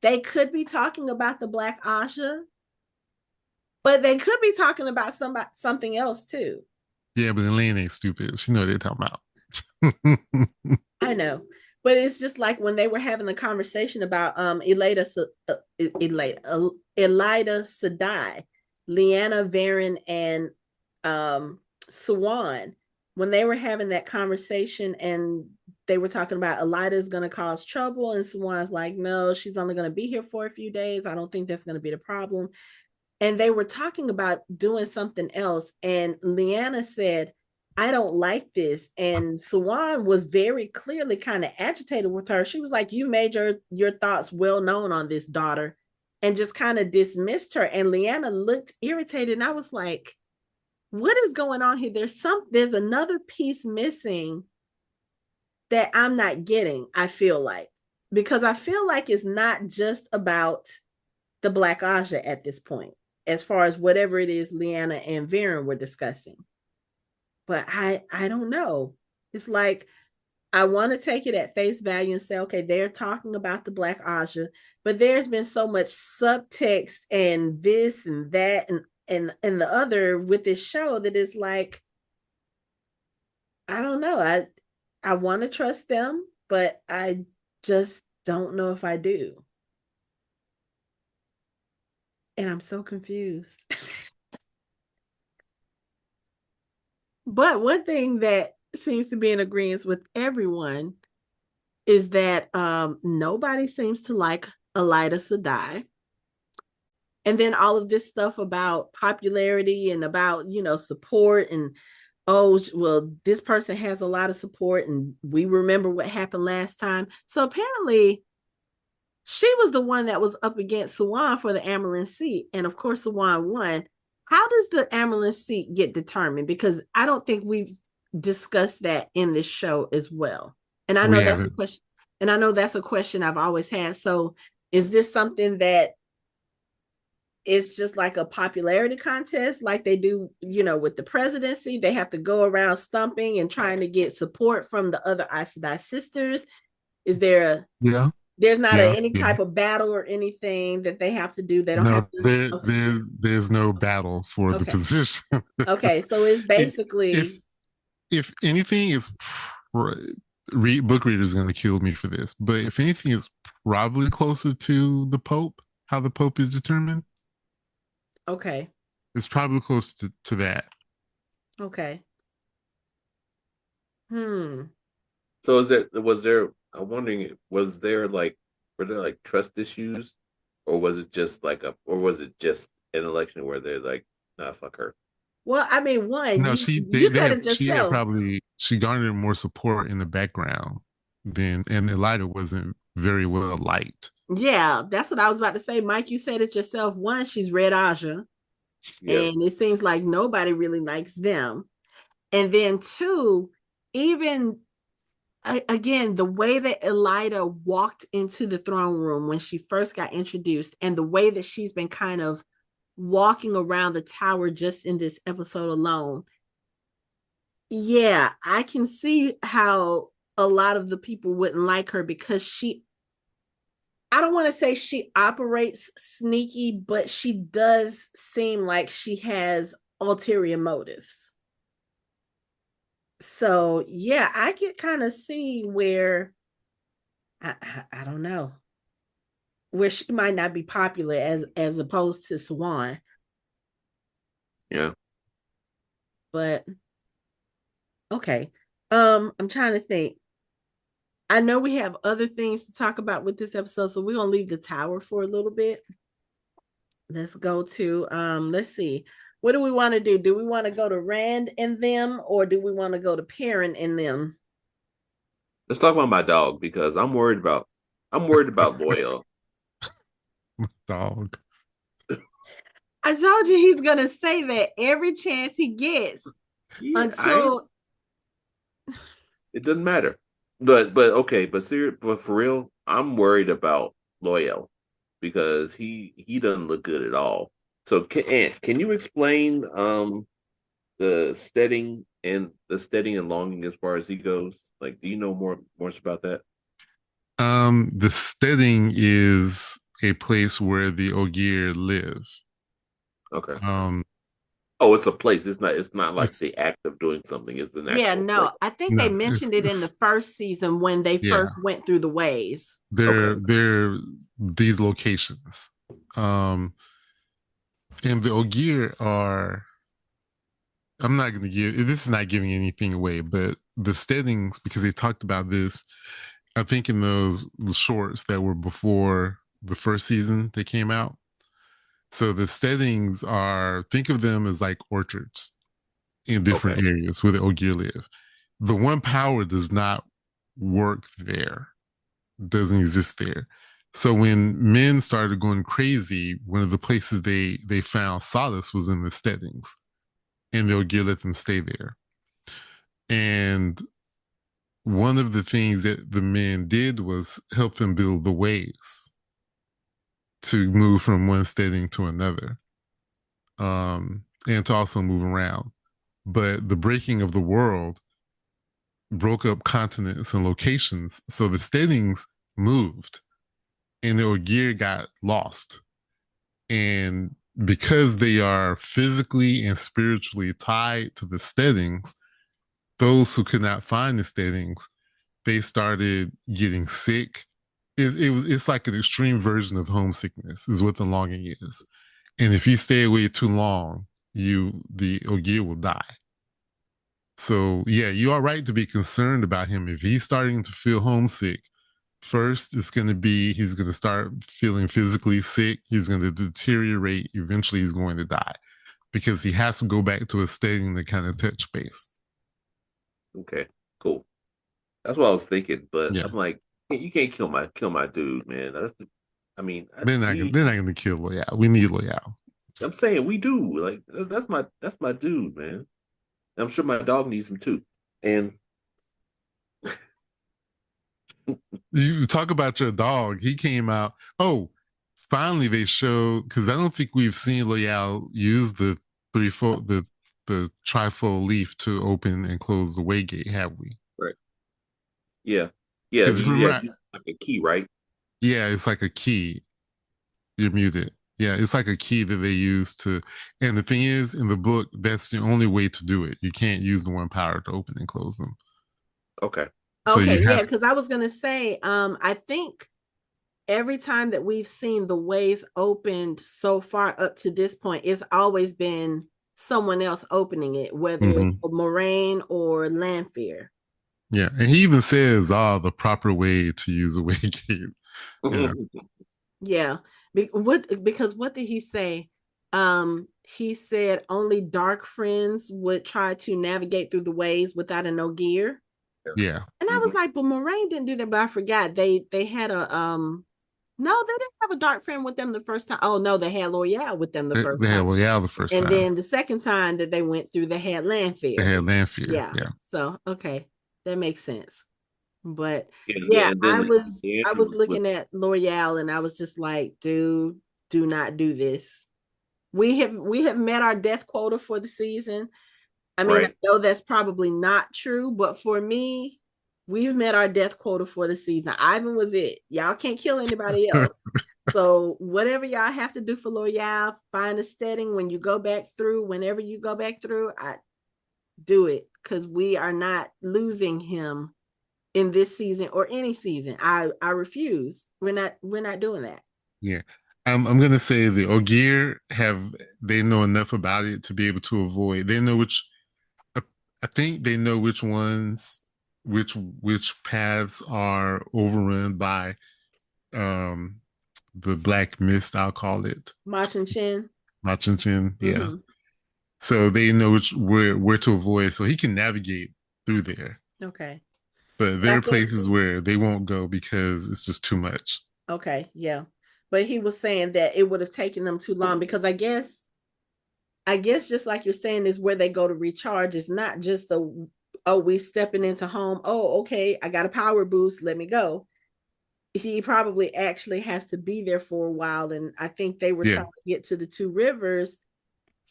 They could be talking about the Black Aja, but they could be talking about something else too. Yeah, but Elayne ain't stupid. She know what they're talking about. I know. But it's just like when they were having the conversation about Elida Sedai, Lyanna, Perrin, and Siuan, when they were having that conversation and they were talking about Elida is going to cause trouble, and Siuan's like, no, she's only going to be here for a few days. I don't think that's going to be the problem. And they were talking about doing something else. And Lyanna said, I don't like this. And Siuan was very clearly kind of agitated with her. She was like, you made your thoughts well known on this, daughter, and just kind of dismissed her. And Lyanna looked irritated. And I was like, what is going on here? There's another piece missing that I'm not getting, I feel like. Because I feel like it's not just about the Black Aja at this point, as far as whatever it is Lyanna and Perrin were discussing. But I don't know. It's like, I want to take it at face value and say, okay, they're talking about the Black Aja, but there's been so much subtext and this and that and the other with this show that is like, I don't know. I want to trust them, but I just don't know if I do. And I'm so confused. But one thing that seems to be in agreement with everyone is that nobody seems to like Elida Sedai. And then all of this stuff about popularity and about, support and, oh, well, this person has a lot of support and we remember what happened last time. So apparently she was the one that was up against Siuan for the Amyrlin seat. And of course, Siuan won. How does the Amyrlin seat get determined? Because I don't think we've discussed that in this show as well. And I know that's a question. And I know that's a question I've always had. So is this something that is just like a popularity contest, like they do, with the presidency? They have to go around stumping and trying to get support from the other Aes Sedai sisters. Is there There's not any type of battle or anything that they have to do. They don't have to. There's no battle for the position. Okay, so it's basically. If anything, is book readers are going to kill me for this, but if anything, is probably closer to the Pope. How the Pope is determined. Okay. It's probably close to that. Okay. So I'm wondering, were there like trust issues, or was it just an election where they're like, nah, fuck her? Well, I mean, you said it yourself. She garnered more support in the background and Elida wasn't very well liked. Yeah, that's what I was about to say. Mike, you said it yourself. One, she's Red Aja, and it seems like nobody really likes them. And then two, even again, the way that Elida walked into the throne room when she first got introduced, and the way that she's been kind of walking around the tower just in this episode alone. Yeah, I can see how a lot of the people wouldn't like her, because I don't want to say she operates sneaky, but she does seem like she has ulterior motives. So yeah, I could kind of see where I don't know, where she might not be popular as opposed to Siuan. Yeah. But okay. I'm trying to think. I know we have other things to talk about with this episode, so we're gonna leave the tower for a little bit. Let's go to let's see. What do we want to do? Do we want to go to Rand and them, or do we want to go to Perrin and them? Let's talk about my dog, because I'm worried about Loyal. Dog. I told you he's gonna say that every chance he gets. Until it doesn't matter. But for real, I'm worried about Loyal, because he doesn't look good at all. So can you explain the steading and longing as far as he goes? Like, do you know more about that? The steading is a place where the Ogier live. Okay. Um, Oh, it's a place. It's not like it's the act of doing something. It's an Yeah, actual place. no, I think they no, mentioned it in the it's first season when they yeah. first went through the ways. Okay. They're these locations. Um, and the Ogier are. I'm not going to give. This is not giving anything away, but the steadings, because they talked about this, I think in those shorts that were before the first season they came out. So the steadings are, think of them as like orchards in Okay. different areas where the Ogier live. The one power does not work there, doesn't exist there. So when men started going crazy, one of the places they found solace was in the steadings, and the Ogier let them stay there. And one of the things that the men did was help them build the ways to move from one steading to another, and to also move around. But the breaking of the world broke up continents and locations, so the steadings moved, and the Ogier got lost. And because they are physically and spiritually tied to the steadings, those who could not find the steadings, they started getting sick. It's like an extreme version of homesickness, is what the longing is. And if you stay away too long, the Ogier will die. So yeah, you are right to be concerned about him. If he's starting to feel homesick, first it's going to be he's going to start feeling physically sick. He's going to deteriorate. Eventually, he's going to die because he has to go back to a steading to kind of touch base. Okay. Cool. That's what I was thinking, but Yeah, I'm like, you can't kill my dude, man. I mean, they're not going to kill Loyal. We need Loyal. I'm saying we do. Like that's my dude, man. I'm sure my dog needs him too. And You talk about your dog. He came out. Oh, finally they showed, because I don't think we've seen Loyal use the threefold the trifold leaf to open and close the way gate, have we? right, yeah, yeah, Because if you remember, like a key, right? yeah, it's like a key. You're muted. Yeah, it's like a key that they use to. And the thing is, in the book, that's the only way to do it. You can't use the one power to open and close them. Okay, So Okay, you yeah, have. because I was gonna say, I think every time that we've seen the ways opened so far up to this point, it's always been someone else opening it, whether it's Mhm. Moraine or Lanfear. Yeah, and he even says, "Ah, the proper way to use a way gate." Yeah, Yeah. Because what did he say? He said only dark friends would try to navigate through the ways without a no gear. yeah. And I was Mhm. like, but Moraine didn't do that, but I forgot. They had a no, they didn't have a dark friend with them the first time. Oh no, they had L'Oreal with them the first They had time. Loyal the first And time. then the second time that they went through, they had They Lanfear. had Lanfear. Yeah. Yeah, So okay, that makes sense. But Yeah, yeah, and I then was I Andrew was was with looking at L'Oreal and I was just like, dude, do not do this. We have met our death quota for the season. I mean, I right. know that's probably not true, but for me, we've met our death quota for the season. Ivan was it. Y'all can't kill anybody else. So whatever y'all have to do for L'Oreal, find a setting when you go back through, whenever you go back through, I do it because we are not losing him in this season or any season. I refuse. We're not doing that. yeah. I'm gonna say the Ogier have they know enough about it to be able to avoid. They know which. I I think they know which ones, which paths are overrun by um the black mist. I'll call it Mach and Chin. Machinton. Yeah. Mm-hmm. So they know which where to avoid, so he can navigate through there. Okay. But But there I are think places where they won't go because it's just too much. okay, yeah. But he was saying that it would have taken them too long because I guess just like you're saying is where they go to recharge. It's not just the oh, we stepping into home. Oh, okay, I got a power boost. Let me go. he probably actually has to be there for a while. And I think they were Yeah. trying to get to the two rivers.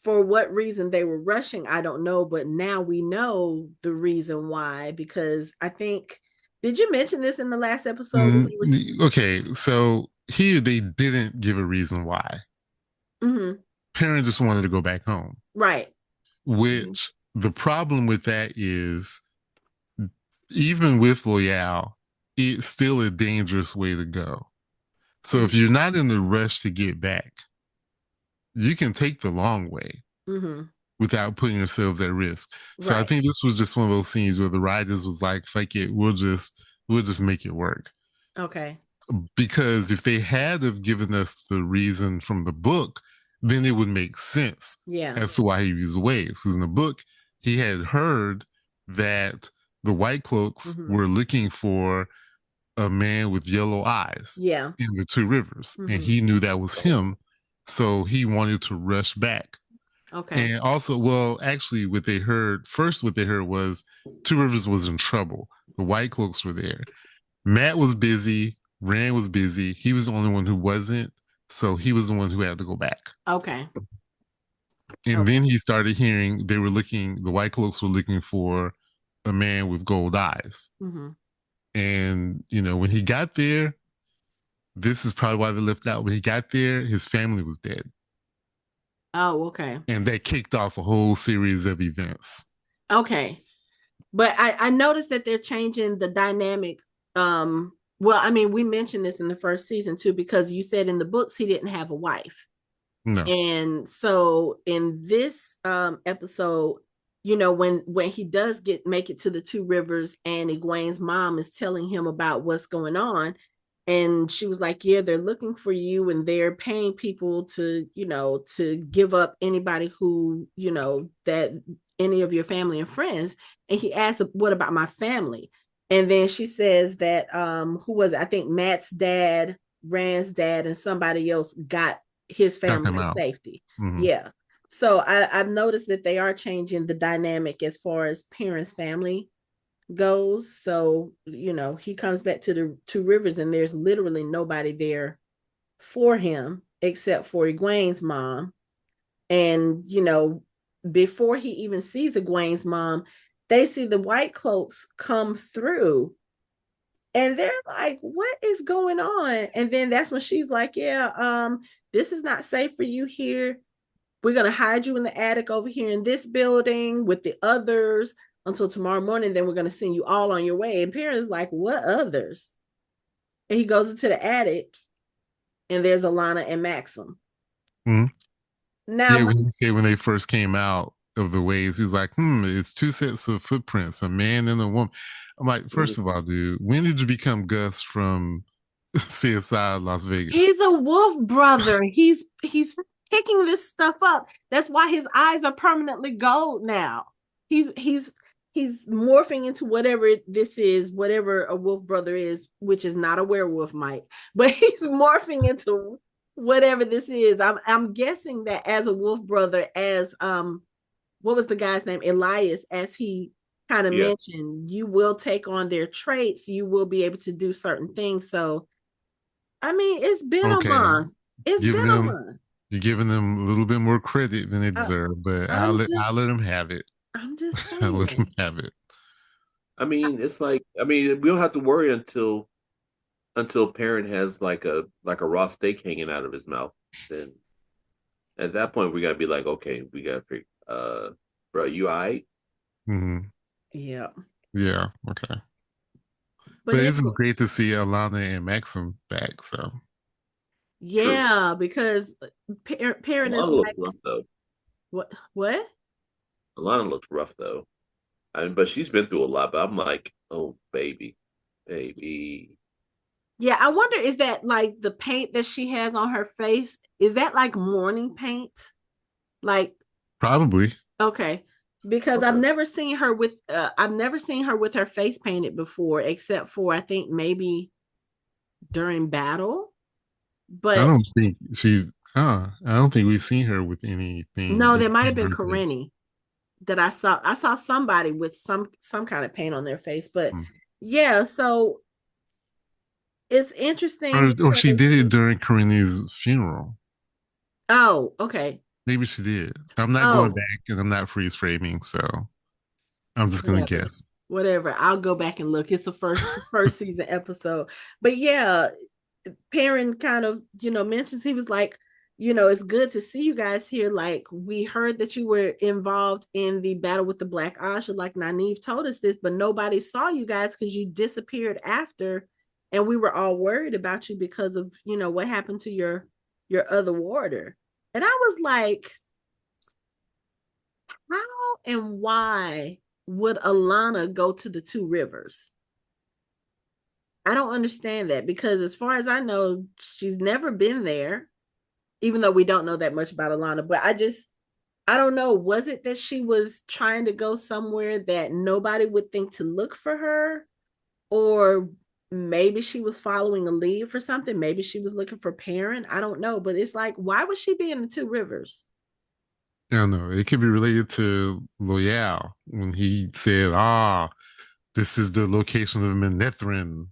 For what reason they were rushing, I don't know. But now we know the reason why, because I think, did you mention this in the last episode when Okay, so here they didn't give a reason why. Mm-hmm. Perrin just wanted to go back home. Right. Which the problem with that is, even with Loyal, it's still a dangerous way to go. So if you're not in the rush to get back, you can take the long way without putting yourselves at risk. So I think this was just one of those scenes where the writers was like, "Fuck it, we'll just make it work." Okay. Because if they had have given us the reason from the book, then it would make sense as to why he was away. Because in the book, he had heard that the White Cloaks were looking for a man with yellow eyes in the two rivers, and he knew that was him, so he wanted to rush back. Okay. And also, well, actually, what they heard was Two Rivers was in trouble. The White Cloaks were there. Matt was busy. Rand was busy. He was the only one who wasn't. So he was the one who had to go back. Okay. And then he started hearing the White Cloaks were looking for a man with gold eyes. And, when he got there, this is probably why they left out. When he got there, his family was dead. Oh, okay. And that kicked off a whole series of events. Okay. But I noticed that they're changing the dynamic. Well, I mean, we mentioned this in the first season too, because you said in the books he didn't have a wife. No. And so in this episode, when he does make it to the two rivers and Egwene's mom is telling him about what's going on, and she was like, yeah, they're looking for you and they're paying people to give up anybody who, that any of your family and friends. And he asked, what about my family? And then she says that who was it? I think Matt's dad, Rand's dad, and somebody else got his family to safety. Yeah. So I've noticed that they are changing the dynamic as far as Perrin's family goes. So, he comes back to the two rivers and there's literally nobody there for him except for Egwene's mom. And, before he even sees Egwene's mom, they see the White Cloaks come through and they're like, what is going on? And then that's when she's like, yeah, this is not safe for you here. We're going to hide you in the attic over here in this building with the others until tomorrow morning. Then we're going to send you all on your way. And Perrin's like, what others? And he goes into the attic and there's Alana and Maxim. Now, when they first came out of the waves, he's like, it's two sets of footprints, a man and a woman. I'm like, first of all, dude, when did you become Gus from CSI Las Vegas? He's a wolf brother. He's picking this stuff up. That's why his eyes are permanently gold now. He's morphing into whatever this is, whatever a wolf brother is, which is not a werewolf, Mike, but he's morphing into whatever this is. I'm guessing that as a wolf brother, as what was the guy's name? Elias, as he kind of mentioned, you will take on their traits, you will be able to do certain things. So I mean, it's been a month. You're giving them a little bit more credit than they deserve, but I'll let them have it. I'm just saying. I'll let them have it. I mean, it's like, we don't have to worry until Perrin has like a raw steak hanging out of his mouth. Then at that point we gotta be like, okay, we gotta figure, bro, you all right? Yeah. Yeah. Okay. But this is great to see Alana and Maxim back. So yeah, because Perrin is looks rough though. What? Alana looks rough though. But she's been through a lot. But I'm like, oh baby. Yeah, I wonder, is that like the paint that she has on her face? Is that like morning paint? Like probably. Okay. Because I've never seen her with her face painted before, except for I think maybe during battle. But I don't think we've seen her with anything. No, there might have been Karenni that I saw. I saw somebody with some kind of paint on their face. But yeah, so it's interesting Or she because did it during Karini's funeral. oh, okay. Maybe she did. I'm not going Oh, back and I'm not freeze framing, so I'm just gonna whatever. guess. Whatever. I'll go back and look. It's the first season episode. But yeah, Perrin kind of, mentions he was like, it's good to see you guys here. Like, we heard that you were involved in the battle with the Black Asha. Like, Nynaeve told us this, but nobody saw you guys because you disappeared after. And we were all worried about you because of, what happened to your other warder. And I was like, how and why would Alana go to the Two Rivers? I don't understand that because as far as I know, she's never been there, even though we don't know that much about Alana. But I don't know. Was it that she was trying to go somewhere that nobody would think to look for her? Or maybe she was following a lead for something. Maybe she was looking for Perrin. I don't know. But it's like, why would she be in the Two Rivers? I don't know. It could be related to Loyal when he said, this is the location of Menethrin,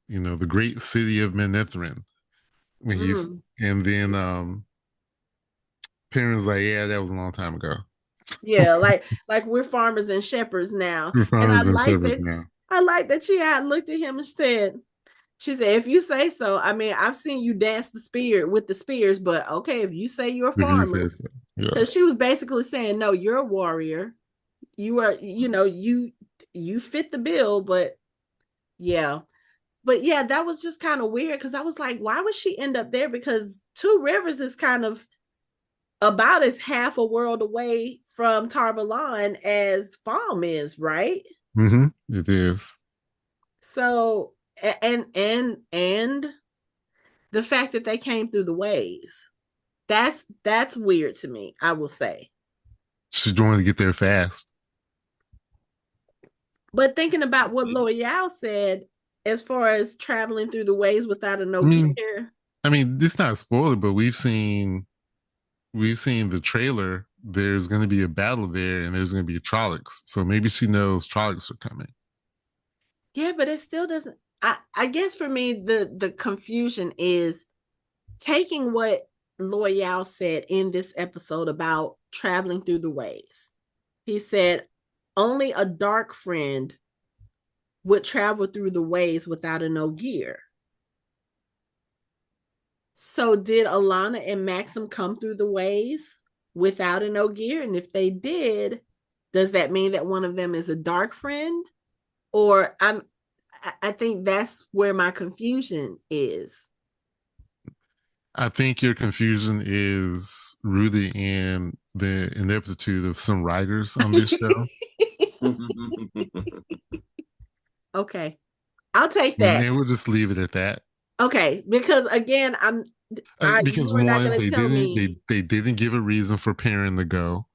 the great city of Menethrin. When he Mm. and then Perrin was like, yeah, that was a long time ago. Yeah, like we're farmers and shepherds now. We're And farmers and servers now. I like that she had looked at him and she said, if you say so. I mean, I've seen you dance the spear with the spears, but okay, if you say you're a If you say farmer, so. Yeah. because she was basically saying, no, you're a warrior. You are, you fit the bill, but yeah. But yeah, that was just kind of weird because I was like, why would she end up there? Because Two Rivers is kind of about as half a world away from Tarvalon as Falm is, right? Mm-hmm. It is. So and the fact that they came through the ways, that's weird to me, I will say. She wanted to get there fast. But thinking about what Loyal said as far as traveling through the ways without a I no mean, gear. this is not a spoiler, but we've seen the trailer. There's going to be a battle there, and there's going to be a Trollocs. So maybe she knows Trollocs are coming. Yeah, but it still doesn't. I guess for me, the confusion is taking what Loyal said in this episode about traveling through the ways. He said only a dark friend would travel through the ways without a no gear. So did Alana and Maxim come through the ways without a no gear? And if they did, does that mean that one of them is a dark friend? Or I think that's where my confusion is. I think your confusion is rooted in the ineptitude of some writers on this show. Okay. I'll take And that. we'll just leave it at that. Okay, because again, Because you are not one, going to they tell didn't me. they didn't give a reason for Perrin to go,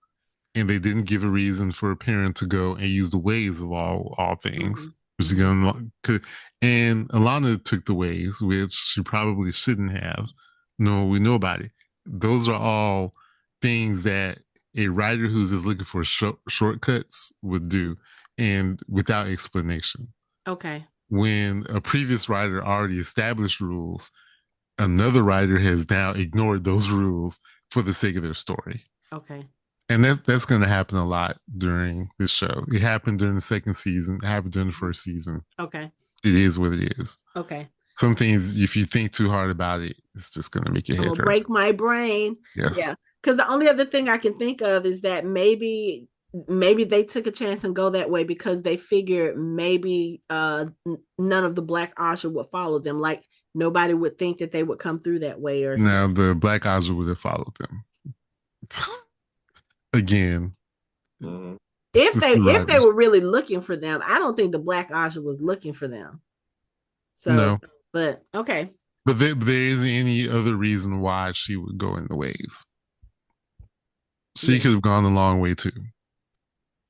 and they didn't give a reason for Perrin to go and use the ways of all things. Mhm, Which is mhm. going and Alana took the ways, which she probably shouldn't have. No, we know about it. Those are all things that a writer who's just looking for shortcuts would do, and without explanation. Okay. When a previous writer already established rules, another writer has now ignored those rules for the sake of their story. Okay. And that's going to happen a lot during this show. It happened during the second season. It happened during the first season. Okay. It is what it is. Okay. Some things, if you think too hard about it, it's just going to make your I'm head gonna hurt. break my brain. Yes. Yeah. Because the only other thing I can think of is that maybe they took a chance and go that way because they figured maybe none of the Black Asha would follow them. Like nobody would think that they would come through that way or Now something. the Black Asha would have followed them. Again, If they were really looking for them, I don't think the Black Asha was looking for them. So, no, but okay. but there isn't any other reason why she would go in the ways. She Yeah. could have gone a long way too.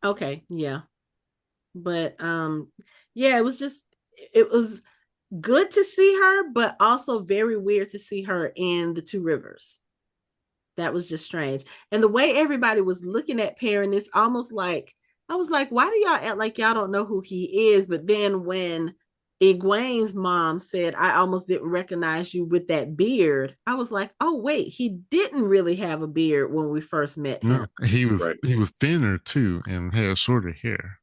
Okay, yeah. But yeah, it was good to see her, but also very weird to see her in the Two Rivers. That was just strange. And the way everybody was looking at Perrin, it's almost like I was like, why do y'all act like y'all don't know who he is? But then when Egwene's mom said, I almost didn't recognize you with that beard. I was like, oh, wait, he didn't really have a beard when we first met him. No, he was thinner too and had shorter hair,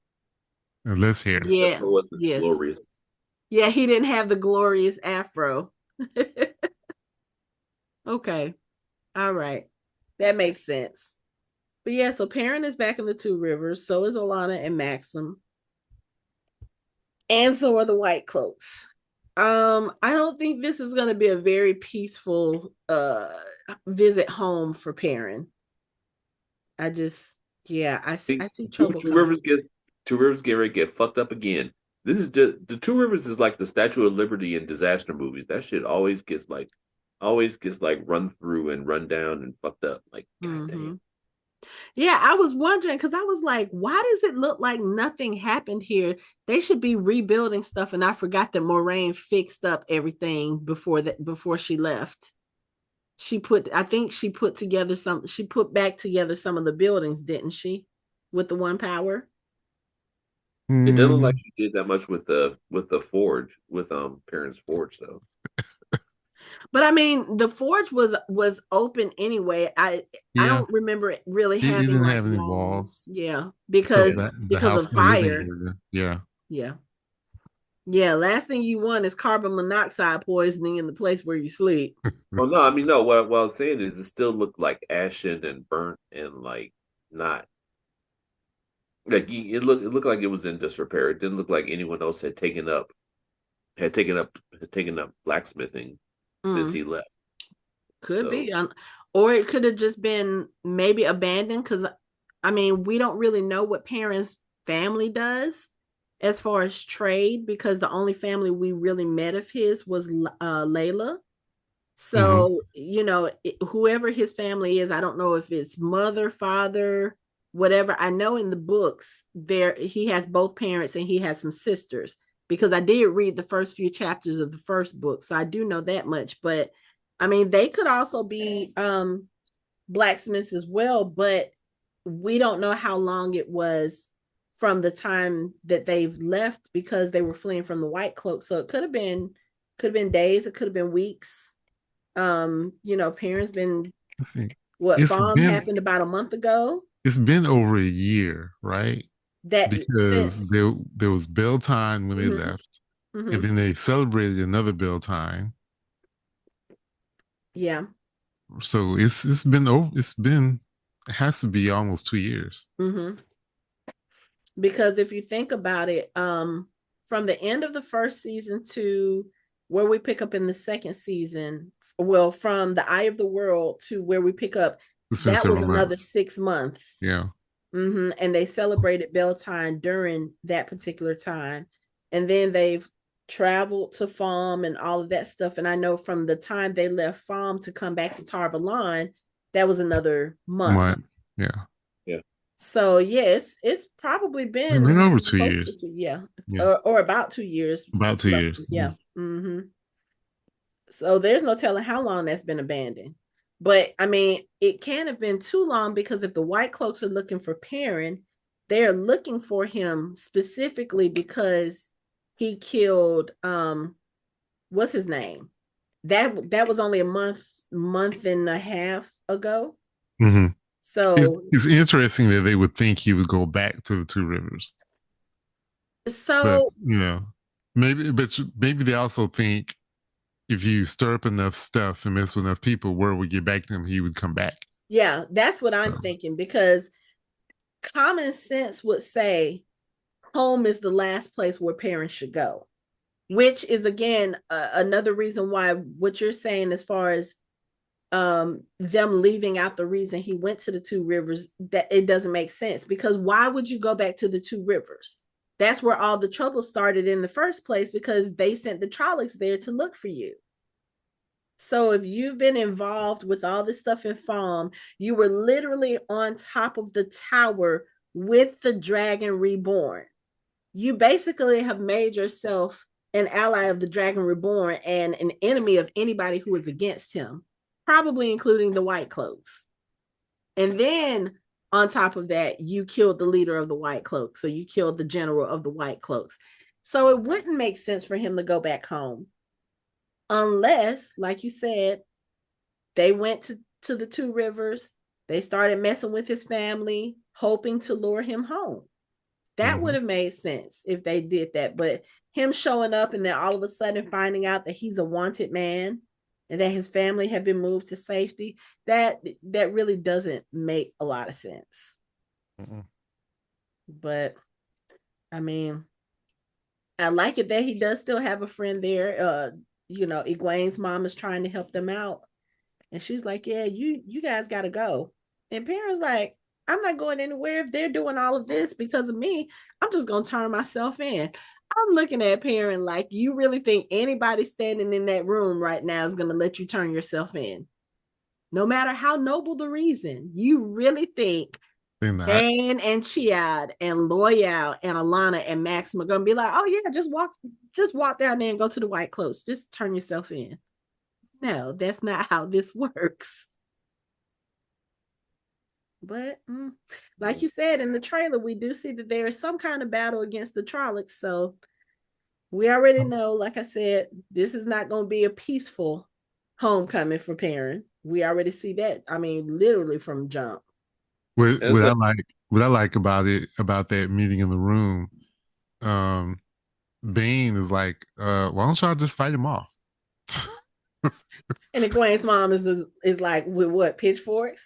and less hair. Yeah. It wasn't Yes. glorious. Yeah, he didn't have the glorious afro. Okay. All right. That makes sense. But yeah, so Perrin is back in the Two Rivers. So is Alanna and Maxim. And so are the White Cloaks. I don't think this is going to be a very peaceful visit home for Perrin. I see trouble. Two Rivers get ready to get fucked up again. This is just the Two Rivers is like the Statue of Liberty in disaster movies. That shit always gets run through and run down and fucked up. Like, goddamn. Yeah, I was wondering because I was like, why does it look like nothing happened here? They should be rebuilding stuff, and I forgot that Moiraine fixed up everything before she left. She put back together some of the buildings, didn't she? With the one power. It doesn't look like she did that much with the forge, with Perrin's forge though. But I mean, the forge was open anyway. I don't remember it really having didn't have any walls. Yeah, because of fire. Yeah. Last thing you want is carbon monoxide poisoning in the place where you sleep. Well, no, I mean, no. What I'm saying is, it still looked like ashen and burnt and like not like it looked like it was in disrepair. It didn't look like anyone else had taken up blacksmithing since he left. Could be, or it could have just been maybe abandoned. Because I mean, we don't really know what Perrin's family does as far as trade, because the only family we really met of his was Layla. So whoever his family is, I don't know if it's mother, father, whatever. I know in the books he has both parents and he has some sisters, because I did read the first few chapters of the first book, so I do know that much. But I mean, they could also be blacksmiths as well, but we don't know how long it was from the time that they've left, because they were fleeing from the White Cloak. So it could have been days, it could have been weeks. Perrin's been Farm happened about a month ago. It's been over a year, right? Because there was Beltane when they left, and then they celebrated another Beltane. Yeah. So it has to be almost 2 years. Because if you think about it, from the end of the first season to where we pick up in the second season, well, from the Eye of the World to where we pick up, that was another 6 months. Yeah. And they celebrated Beltane during that particular time. And then they've traveled to Farm and all of that stuff. And I know from the time they left Farm to come back to Tar Valon, that was another month. Yeah. So yes, it's probably been over 2 years. Or about 2 years. About 2 years. Yeah. So there's no telling how long that's been abandoned. But I mean, it can't have been too long, because if the White Cloaks are looking for Perrin, they're looking for him specifically because he killed what's his name? That was only a month and a half ago. So it's interesting that they would think he would go back to the Two Rivers. So but, maybe they also think if you stir up enough stuff and mess with enough people, word would get back to him, he would come back. Yeah, that's what I'm thinking, because common sense would say home is the last place where parents should go, which is again another reason why what you're saying as far as them leaving out the reason he went to the Two Rivers, that it doesn't make sense, because why would you go back to the Two Rivers? That's where all the trouble started in the first place, because they sent the Trollocs there to look for you. So if you've been involved with all this stuff in Farm, you were literally on top of the tower with the Dragon Reborn. You basically have made yourself an ally of the Dragon Reborn and an enemy of anybody who is against him, probably including the White Cloaks. And then on top of that, you killed the leader of the White Cloaks. So you killed the general of the White Cloaks. So it wouldn't make sense for him to go back home unless, like you said, they went to the Two Rivers. They started messing with his family, hoping to lure him home. That would have made sense if they did that. But him showing up and then all of a sudden finding out that he's a wanted man and that his family have been moved to safety, that really doesn't make a lot of sense. But I mean, I like it that he does still have a friend there. Egwene's mom is trying to help them out. And she's like, yeah, you guys got to go. And Perrin's like, I'm not going anywhere. If they're doing all of this because of me, I'm just going to turn myself in. I'm looking at Perrin like, you really think anybody standing in that room right now is going to let you turn yourself in? No matter how noble the reason, you really think Jane and Chiad and Loyal and Alana and Maxim are going to be like, oh yeah, just walk down there and go to the White Close. Just turn yourself in. No, that's not how this works. But like you said in the trailer, we do see that there is some kind of battle against the Trollocs. So we already know, like I said, this is not going to be a peaceful homecoming for Perrin. We already see that. I mean, literally from jump. What I like about that meeting in the room, Bane is like, why don't y'all just fight him off? And Egwene's mom is like, with what, pitchforks?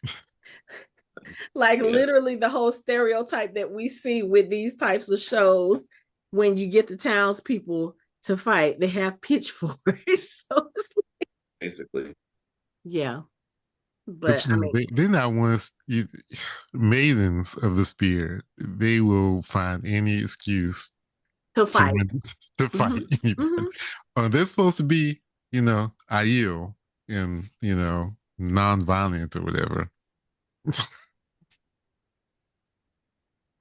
Like literally the whole stereotype that we see with these types of shows, when you get the townspeople to fight, they have pitchforks. So it's like, basically, yeah. But I mean, they're not once maidens of the spear. They will find any excuse to fight. To fight anybody. They're supposed to be, Aiel and non-violent or whatever.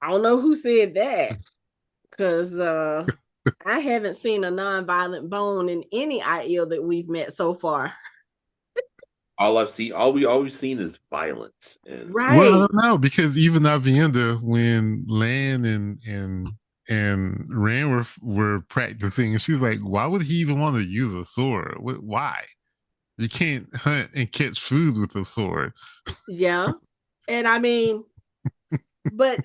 I don't know who said that, because I haven't seen a non-violent bone in any Aiel that we've met so far. All we always seen is violence. Right. Well, I don't know, because even Avienda, when Lan and Rand were practicing, and she's like, why would he even want to use a sword? Why? You can't hunt and catch food with a sword. Yeah. And I mean, but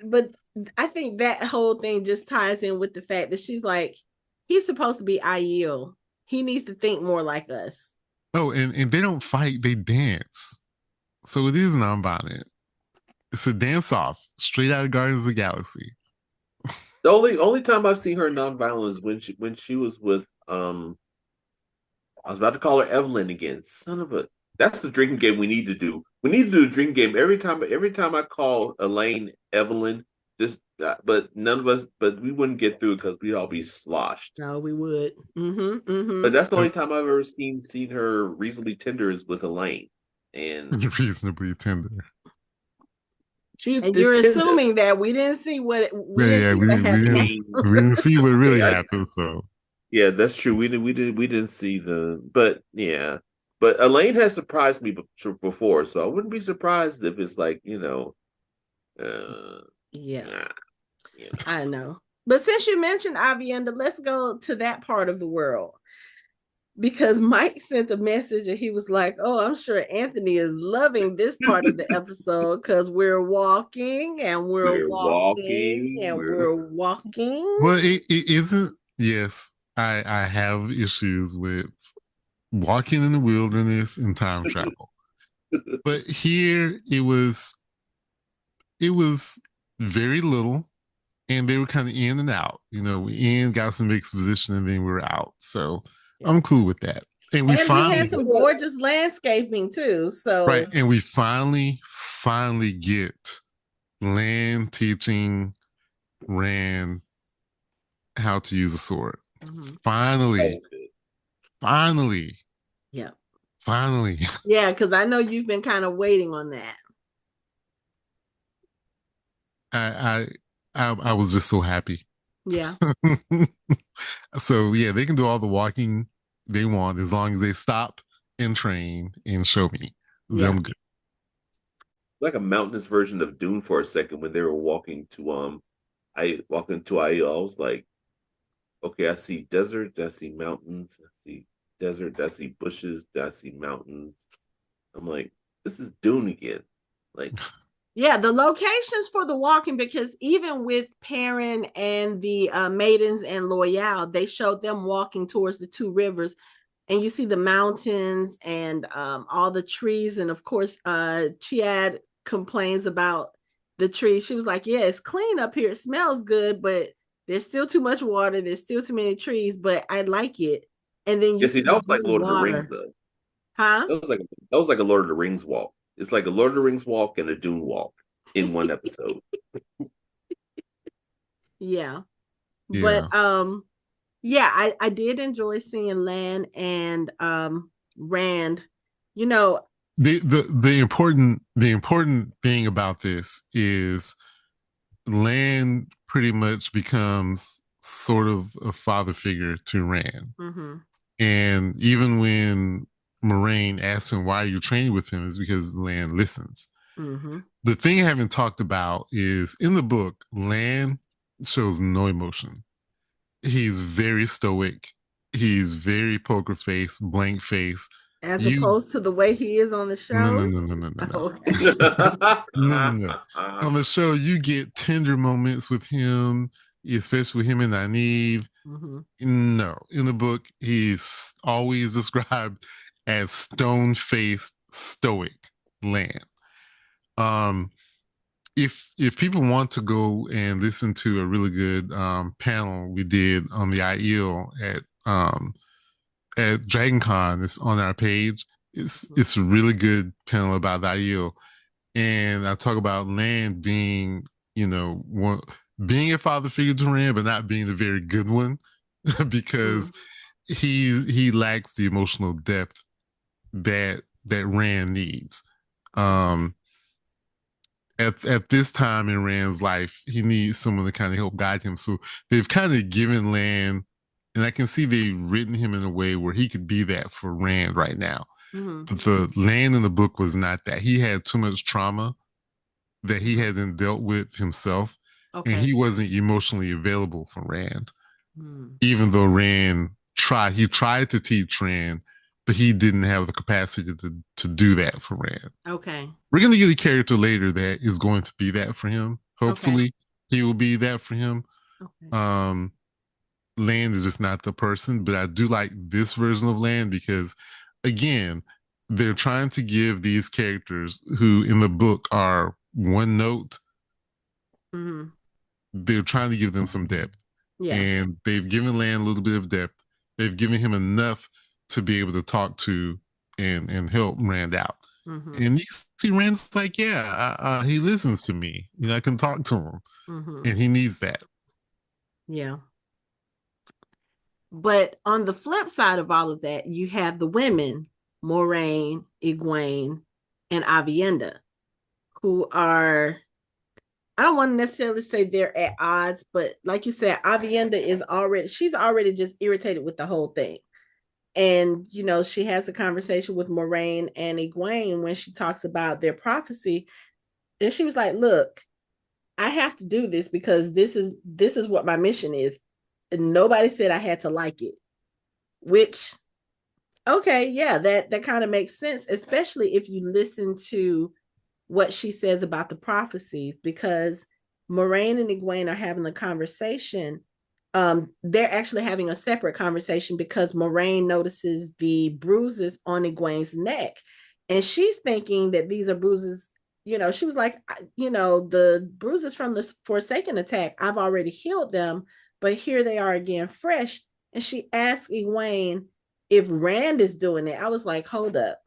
I think that whole thing just ties in with the fact that she's like, he's supposed to be Aiel. He needs to think more like us. Oh, and they don't fight, they dance. So it is nonviolent. It's a dance off, straight out of Guardians of the Galaxy. The only time I've seen her nonviolent is when she was with I was about to call her Evelyn again. Son of a, that's the drinking game we need to do. We need to do a drinking game every time I call Elayne Evelyn. Just but none of us, but we wouldn't get through it because we'd all be sloshed. No, we would. But that's the only time I've ever seen her reasonably tender is with Elayne, and reasonably tender. And you're assuming that we didn't see what we didn't see what really happened. So yeah, that's true. We didn't see but yeah. But Elayne has surprised me before, so I wouldn't be surprised if it's like, I know. But since you mentioned Avienda, let's go to that part of the world. Because Mike sent a message and he was like, oh, I'm sure Anthony is loving this part of the episode because we're walking and we're walking and we're walking. Well, it isn't. Yes, I have issues with walking in the wilderness and time travel. But here it was very little, and they were kind of in and out. We got some exposition and then we were out. So I'm cool with that. And we had some gorgeous landscaping too. So right, and we finally get Lan teaching Rand how to use a sword. Finally. Yeah. Finally. Yeah, because I know you've been kind of waiting on that. I was just so happy. Yeah. So yeah, they can do all the walking they want as long as they stop and train and show me. Them good. Like a mountainous version of Dune for a second when they were walking to Aiel. I was like, okay, I see desert, I see mountains, I see desert, I see bushes, I see mountains. I'm like, this is Dune again. Like, Yeah, the locations for the walking, because even with Perrin and the maidens and Loyal, they showed them walking towards the two rivers, and you see the mountains and all the trees. And of course, Chiad complains about the trees. She was like, yeah, it's clean up here. It smells good, but there's still too much water. There's still too many trees, but I like it. And then you yeah, see, see that the was like blue Lord of the Rings, water. though. Huh? That was like a Lord of the Rings walk. It's like a Lord of the Rings walk and a Dune walk in one episode. Yeah. But Yeah. yeah, I did enjoy seeing Lan and Rand. You know, The important thing about this is Land pretty much becomes sort of a father figure to Rand. mm-hmm, And even when Moiraine asks him why you're training with him, is because Land listens. mm-hmm, The thing I haven't talked about is in the book, Land shows no emotion. He's very stoic. He's very poker face, blank face. as You opposed to the way he is on the no no show. no no no no no. Okay. No, no, no. On the show, you get tender moments with him, especially with him and Nynaeve. mm-hmm, No, in the book, he's always described as stone-faced, stoic Land. Um, if people want to go and listen to a really good panel we did on the Aiel at DragonCon, it's on our page. It's a really good panel about the Aiel, and I talk about Land being, being a father figure to Rand, but not being a very good one because he lacks the emotional depth that Rand needs. Um, at this time in Rand's life, he needs someone to kind of help guide him. So they've kind of given Land, and I can see they've written him in a way where he could be that for Rand right now. mm-hmm. But the Land in the book was not that. He had too much trauma that he hadn't dealt with himself, and Okay. he wasn't emotionally available for Rand. Mm. Even though Rand tried to teach Rand, but he didn't have the capacity to do that for Rand. Okay. We're gonna get a character later that is going to be that for him. Okay. Hopefully, he will be that for him. Okay. Land is just not the person, but I do like this version of Land because, again, they're trying to give these characters who in the book are one note. Mm-hmm. They're trying to give them some depth, Yeah. and they've given Land a little bit of depth. They've given him enough to be able to talk to and help Rand out. Mm-hmm. And you see Rand's like, yeah, he listens to me. I can talk to him, Mm-hmm. and he needs that. Yeah. But on the flip side of all of that, you have the women, Moiraine, Egwene, and Avienda, who are, I don't want to necessarily say they're at odds, but like you said, Avienda she's already just irritated with the whole thing. And, she has the conversation with Moiraine and Egwene when she talks about their prophecy. And she was like, look, I have to do this because this is what my mission is. And nobody said I had to like it, which, okay, yeah, that kind of makes sense, especially if you listen to what she says about the prophecies, because Moiraine and Egwene are having a conversation. They're actually having a separate conversation because Moiraine notices the bruises on Egwene's neck, and she's thinking that these are bruises. She was like, the bruises from the Forsaken attack, I've already healed them, but here they are again, fresh. And she asked Egwene if Rand is doing it. I was like, hold up.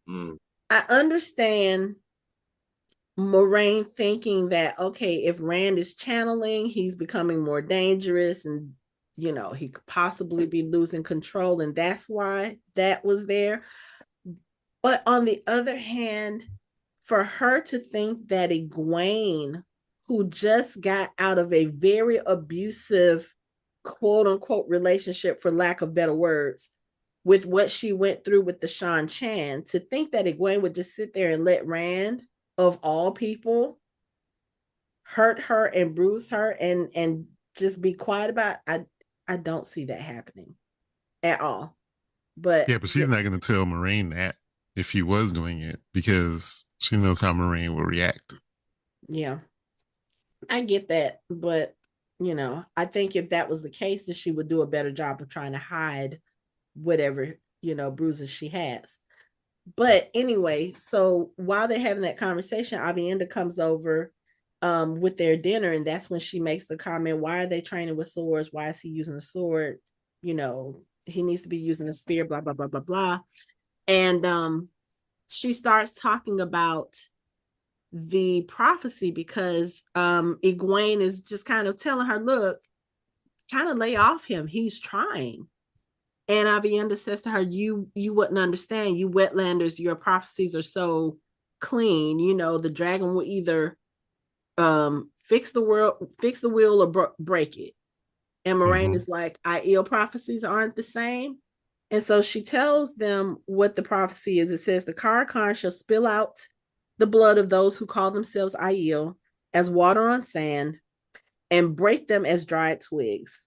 I understand Moiraine thinking that, okay, if Rand is channeling, he's becoming more dangerous and, he could possibly be losing control. And that's why that was there. But on the other hand, for her to think that Egwene, who just got out of a very abusive, quote unquote, relationship, for lack of better words, with what she went through with the Shan Chan, to think that Egwene would just sit there and let Rand, of all people, hurt her and bruise her and just be quiet about it, I don't see that happening at all. But Yeah, but she's not going to tell Moiraine that if he was doing it because she knows how Moiraine will react. yeah, I get that. But, I think if that was the case, then she would do a better job of trying to hide whatever, bruises she has. But anyway, so while they're having that conversation, Avienda comes over with their dinner, and that's when she makes the comment, why are they training with swords? Why is he using a sword? He needs to be using a spear, blah, blah, blah, blah, blah. And she starts talking about the prophecy because Egwene is just kind of telling her, look, kind of lay off him. He's trying. And Avienda says to her, you wouldn't understand. You wetlanders, your prophecies are so clean. The dragon will either fix the wheel or break it. And Moiraine is like, Aiel prophecies aren't the same. And so she tells them what the prophecy is. It says, the Karakan shall spill out the blood of those who call themselves Aiel as water on sand and break them as dried twigs.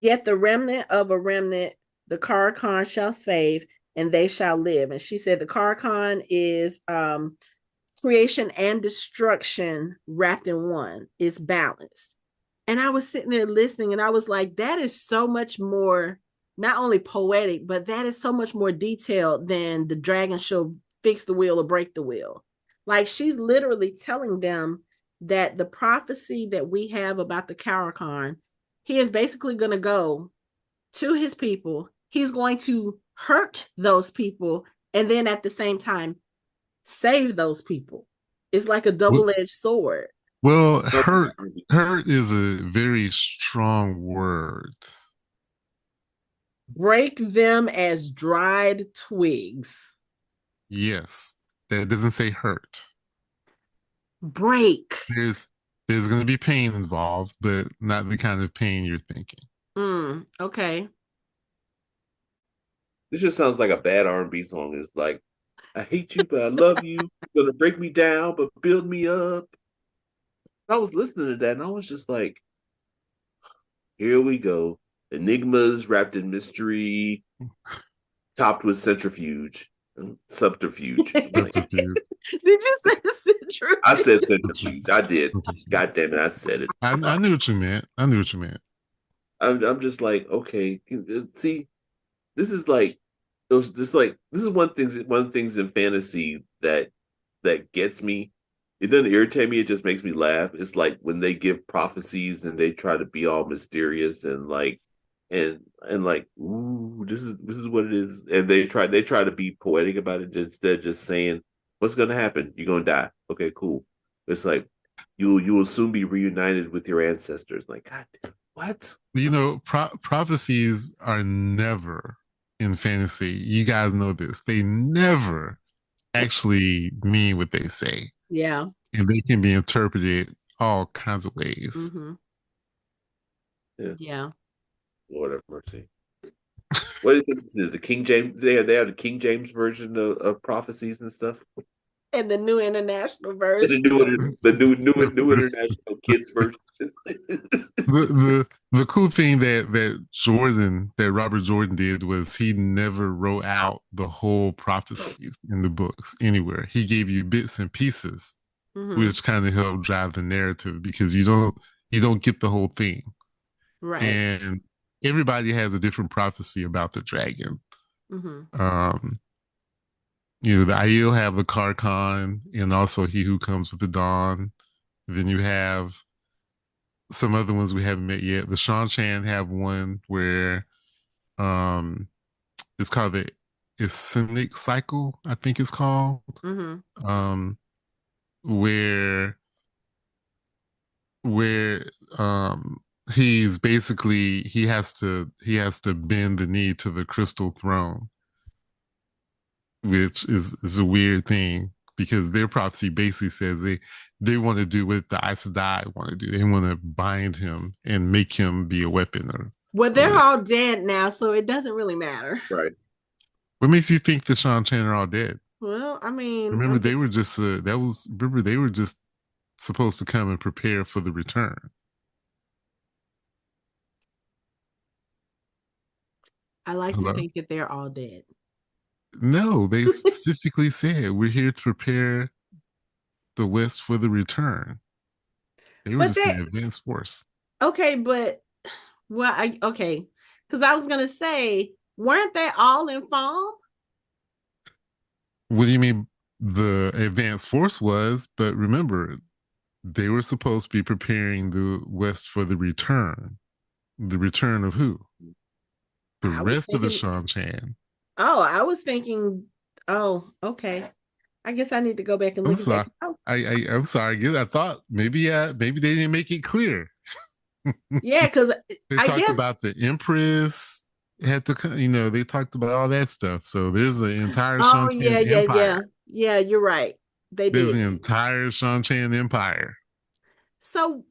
Yet the remnant of a remnant the Karakan shall save, and they shall live. And she said the Karakan is creation and destruction wrapped in one. It's balanced. And I was sitting there listening, and I was like, that is so much more, not only poetic, but that is so much more detailed than the dragon shall fix the wheel or break the wheel. Like, she's literally telling them that the prophecy that we have about the Karakan, he is basically going to go to his people. He's going to hurt those people, and then at the same time save those people. It's like a double-edged sword. Well, hurt is a very strong word. Break them as dried twigs. Yes, that doesn't say hurt. Break. There's going to be pain involved, but not the kind of pain you're thinking. Okay. This just sounds like a bad R&B song. It's like, I hate you, but I love you. You're gonna break me down, but build me up. I was listening to that, and I was just like, here we go. Enigmas wrapped in mystery, topped with subterfuge. Subterfuge. Did you say centrifuge? I said centrifuge. I did. God damn it, I said it. I knew what you meant. I'm just like, okay, see, this is like those. This is one of the things in fantasy that gets me. It doesn't irritate me. It just makes me laugh. It's like when they give prophecies and they try to be all mysterious and like, and like, ooh, this is what it is. And they try to be poetic about it instead of just saying, what's going to happen? You're going to die. Okay, cool. It's like, you will soon be reunited with your ancestors. Like, God, what? Prophecies are never in fantasy. You guys know this. They never actually mean what they say. Yeah. And they can be interpreted all kinds of ways. Mm-hmm. Yeah. Lord have mercy. What do you think this is? The King James? They have the King James version of prophecies and stuff. And the new international version. The new international kids version. The cool thing that Robert Jordan did was he never wrote out the whole prophecies in the books anywhere. He gave you bits and pieces, which kind of helped drive the narrative because you don't get the whole thing. Right. And everybody has a different prophecy about the dragon. The Aiel have the Karkan and also He Who Comes with the Dawn. Then you have some other ones we haven't met yet. The Shan-Chan have one where it's called the Isinic Cycle, I think it's called. Where he's basically he has to bend the knee to the crystal throne, which is a weird thing because their prophecy basically says they want to do what the Aes Sedai want to do. They want to bind him and make him be a weapon. Well, they're all dead now, so it doesn't really matter. Right. What makes you think the Shan-Chan are all dead? Well, I mean, remember they were just supposed to come and prepare for the return. I like to Hello? think that they're all dead. No, they specifically said we're here to prepare the West for the return. They were But just they an advanced force. okay, but well, okay, because I was gonna say, weren't they all in Farm? What do you mean the advanced force was? But remember, they were supposed to be preparing the West for the return. The return of who? The I was rest of the thinking. Shan Chan. Oh, I was thinking. Oh, okay. I guess I need to go back and I'm look at that. sorry. Oh, I'm sorry. I thought maybe they didn't make it clear. yeah, because They I talked guess. about the Empress had to, they talked about all that stuff. So there's the entire Oh, Shan yeah, Chan yeah, yeah, Empire. yeah. You're right. They There's did. the entire Shan Chan Empire. So,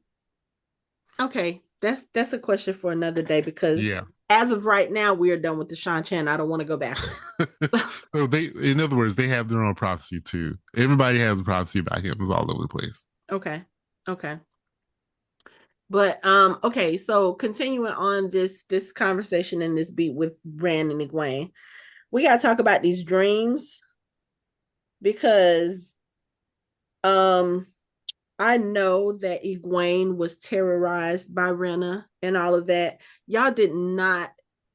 okay, that's a question for another day because Yeah. as of right now, we are done with the Shan Chan. I don't want to go backwards. So, So in other words, they have their own prophecy too. Everybody has a prophecy about him. It's all over the place. okay, okay. But okay, so continuing on this conversation and this beat with Rand and Egwene, we gotta talk about these dreams because um I know that Egwene was terrorized by Rena and all of that. Y'all did not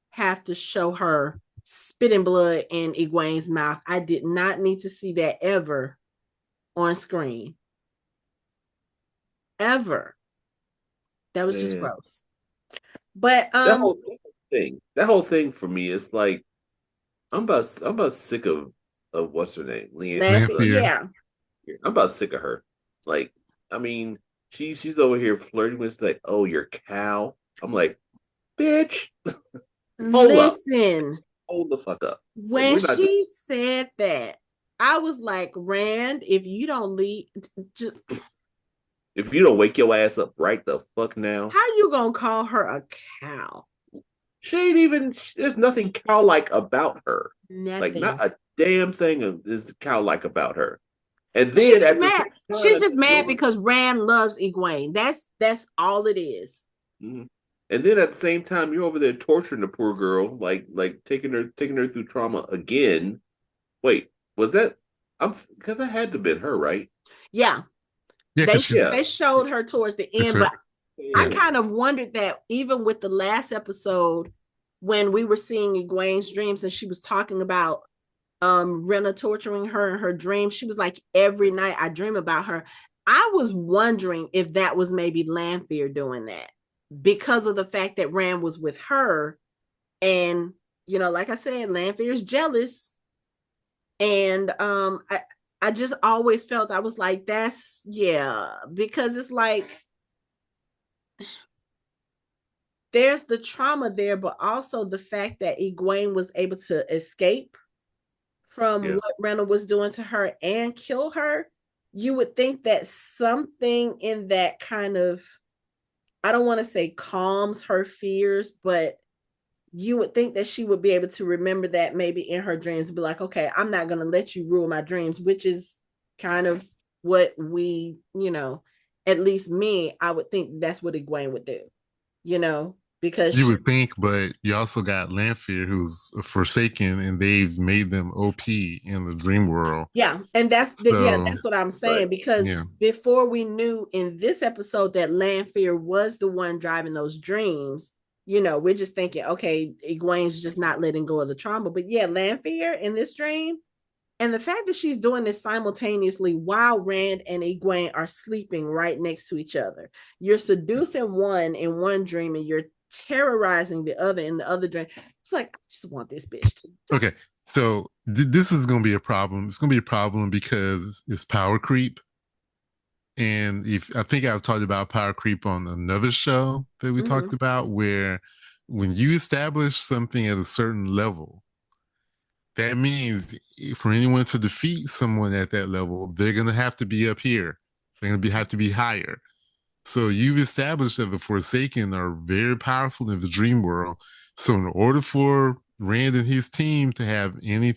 have to show her spitting blood in Egwene's mouth. I did not need to see that ever on screen. Ever. That was just Man, gross. But that whole thing for me is like I'm about sick of what's her name, Leanne. Lanfear. yeah. I'm about sick of her. Like, I mean, she's over here flirting with like, oh, your cow. I'm like, bitch, hold up, Listen, hold the fuck up. Like, when we're not. she said that, I was like, Rand, if you don't leave, just If you don't wake your ass up right the fuck now, how you gonna call her a cow? she ain't even. There's nothing cow like about her. Like, not Nothing. a damn thing is cow like about her. And But she's then just at the mad. same She's time, just mad because Rand loves Egwene. That's all it is. mhm. And then at the same time, you're over there torturing the poor girl, like taking her through trauma again. Wait, was that? I'm because that had to have been her, right? Yeah, Yeah, because she. Yeah, they showed her towards the It's end, her. but I Yeah. yeah, kind of wondered that even with the last episode when we were seeing Egwene's dreams and she was talking about Rena torturing her in her dreams, she was like, every night I dream about her. I was wondering if that was maybe Lanfear doing that because of the fact that Rand was with her. And, like I said, Lanfear's jealous. And I just always felt I was like, that's yeah, because it's like there's the trauma there, but also the fact that Egwene was able to escape from yeah. what Randall was doing to her and kill her. You would think that something in that kind of, I don't want to say calms her fears, but you would think that she would be able to remember that maybe in her dreams and be like, okay, I'm not going to let you rule my dreams, which is kind of what we, at least me, I would think that's what Egwene would do, because You would think, but you also got Lanfear, who's Forsaken, and they've made them OP in the dream world. yeah, and So, that's what I'm Right. saying, because yeah, before we knew in this episode that Lanfear was the one driving those dreams, we're just thinking, okay, Egwene's just not letting go of the trauma. But yeah, Lanfear in this dream, and the fact that she's doing this simultaneously while Rand and Egwene are sleeping right next to each other. You're seducing one in one dream and you're terrorizing the other in the other dream. It's like, I just want this bitch to. okay. So this is going to be a problem. It's going to be a problem because it's power creep. And if I think I've talked about power creep on another show that we Mm-hmm. talked about, where when you establish something at a certain level, that means for anyone to defeat someone at that level, they're going to have to be up here. They're going to have to be higher. So you've established that the Forsaken are very powerful in the dream world. So in order for Rand and his team to have any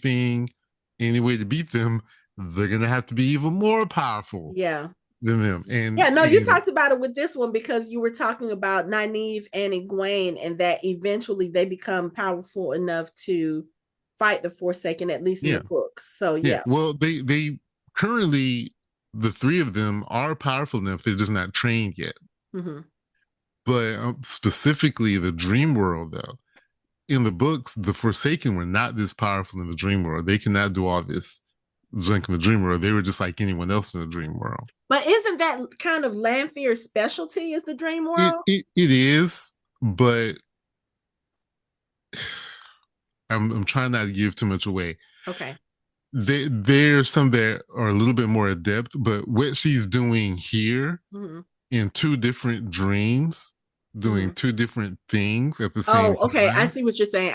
way to beat them, they're going to have to be even more powerful. Yeah. than them. And yeah, no, you talked about it with this one because you were talking about Nynaeve and Egwene, and that eventually they become powerful enough to fight the Forsaken, at least in the books. So yeah. Well, they currently, the three of them are powerful enough. They're just not trained yet. Mm-hmm. But specifically the dream world, though, in the books, the Forsaken were not this powerful in the dream world. They cannot do all this junk in the dream world. They were just like anyone else in the dream world. But isn't that kind of Lanfear's specialty, is the dream world? It is, but I'm trying not to give too much away. Okay. There's some that are a little bit more adept, but what she's doing here in two different dreams, doing two different things at the same time. Oh, okay. I see what you're saying.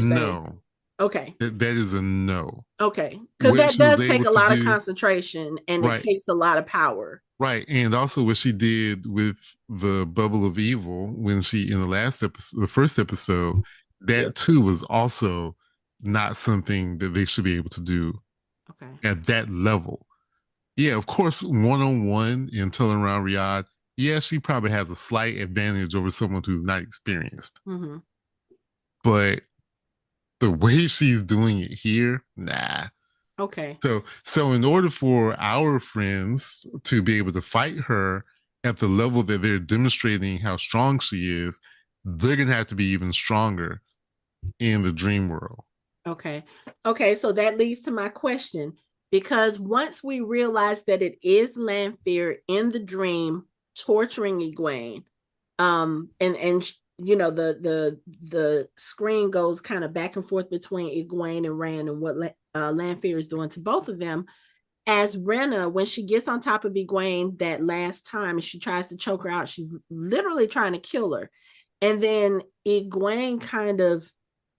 No. Okay. That is a no. Okay. Because that does take a lot of concentration and right. It takes a lot of power. Right. And also what she did with the bubble of evil when she, in the last episode, the first episode, that too was also not something that they should be able to do at that level. Yeah, of course, one-on-one in telling around Riyadh, yeah, she probably has a slight advantage over someone who's not experienced. Mm-hmm. But the way she's doing it here, nah. Okay. So in order for our friends to be able to fight her at the level that they're demonstrating how strong she is, they're going to have to be even stronger in the dream world. Okay. Okay, so that leads to my question. Because once we realize that it is Lanfear in the dream torturing Egwene, and you know, the screen goes kind of back and forth between Egwene and Rand and what Lanfear is doing to both of them. As Rhaena, when she gets on top of Egwene that last time and she tries to choke her out, she's literally trying to kill her. And then Egwene kind of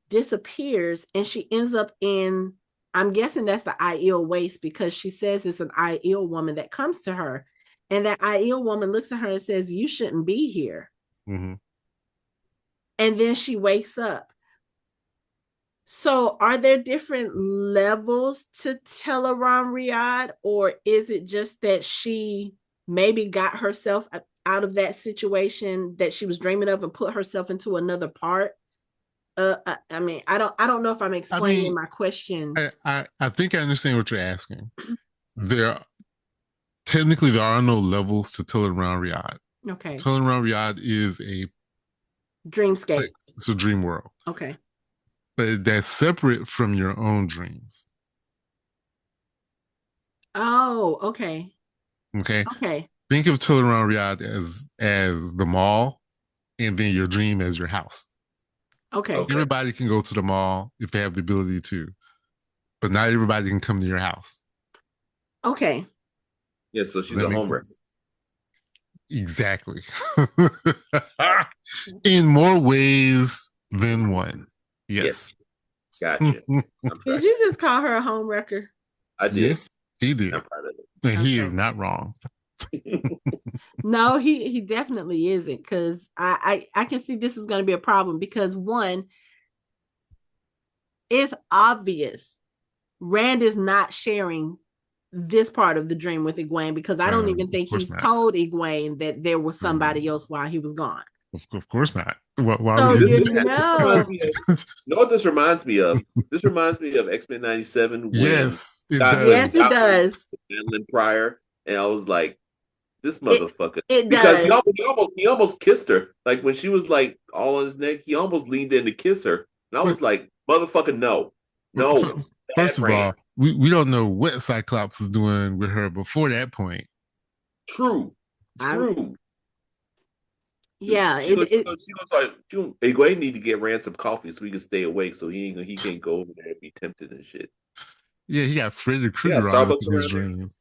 disappears and she ends up in, I'm guessing that's the Aiel Waste, because she says it's an Aiel woman that comes to her. And that Aiel woman looks at her and says, you shouldn't be here. Mm-hmm. And then she wakes up. So are there different levels to Teleron Riyadh, or is it just that she maybe got herself out of that situation that she was dreaming of and put herself into another part? I mean, I don't know if I'm explaining my question. I think I understand what you're asking. Technically there are no levels to Teleron Riyadh. Okay. Teleron Riyadh is a dreamscape. It's a dream world. Okay. But that's separate from your own dreams. Oh, okay. Okay. Okay. Think of Teleron Riyadh as the mall, and then your dream as your house. Okay. Everybody can go to the mall if they have the ability to, but not everybody can come to your house. Okay. Yeah, so she's a homer. Exactly. In more ways than one. Yes. Gotcha. Did you just call her a home wrecker? I did. Yes, he did. I'm proud of it. And he is not wrong. No, he definitely isn't, because I can see this is going to be a problem, because one, it's obvious Rand is not sharing this part of the dream with Egwene, because I don't even think he's told Egwene that there was somebody else while he was gone. Of course not. Why so would you know what this reminds me of? This reminds me of X-Men 97. Yes, it does. Yes, it does. Madeline Pryor, and I was like, this motherfucker. It because does. He almost kissed her. Like when she was like all on his neck, he almost leaned in to kiss her. And I was like, motherfucker, no. First of all, we don't know what Cyclops is doing with her before that point. True. Yeah, she looks like Egwene need to get Rand some coffee so he can stay awake, so he can't go over there and be tempted and shit. Yeah, he got Freddy Krueger on in his dreams.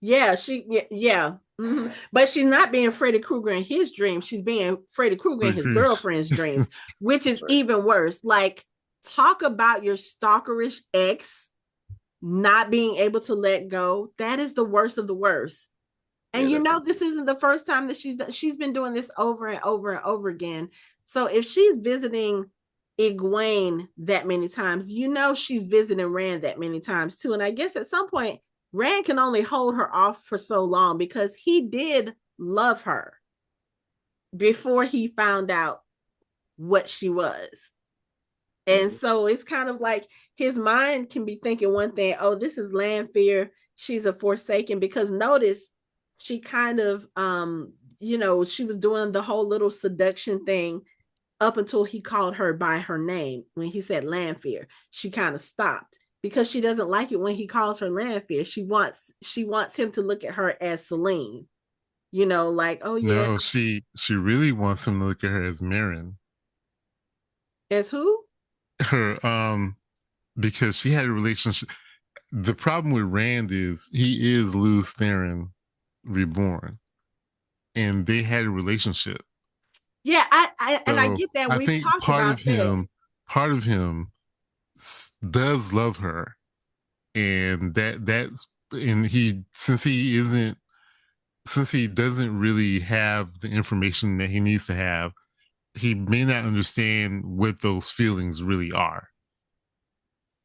Yeah, mm-hmm. But she's not being Freddy Krueger in his dreams. She's being Freddy Krueger in his girlfriend's dreams, which is even worse. Like, talk about your stalkerish ex not being able to let go. That is the worst of the worst. And this isn't the first time that she's been doing this over and over and over again. So if she's visiting Egwene that many times, she's visiting Rand that many times too. And I guess at some point Rand can only hold her off for so long because he did love her before he found out what she was. And so it's kind of like his mind can be thinking one thing, oh, this is Lanfear, she's a Forsaken, because notice she kind of she was doing the whole little seduction thing up until he called her by her name. When he said Lanfear, she kind of stopped because she doesn't like it when he calls her Lanfear. She wants him to look at her as Selene. Like, oh yeah. No, she really wants him to look at her as Meryn. As who? Her because she had a relationship. The problem with Rand is he is Lews Therin reborn, and they had a relationship. Yeah, I get that. I We've think talked about that. part of him does love her, and he since he doesn't really have the information that he needs to have, he may not understand what those feelings really are.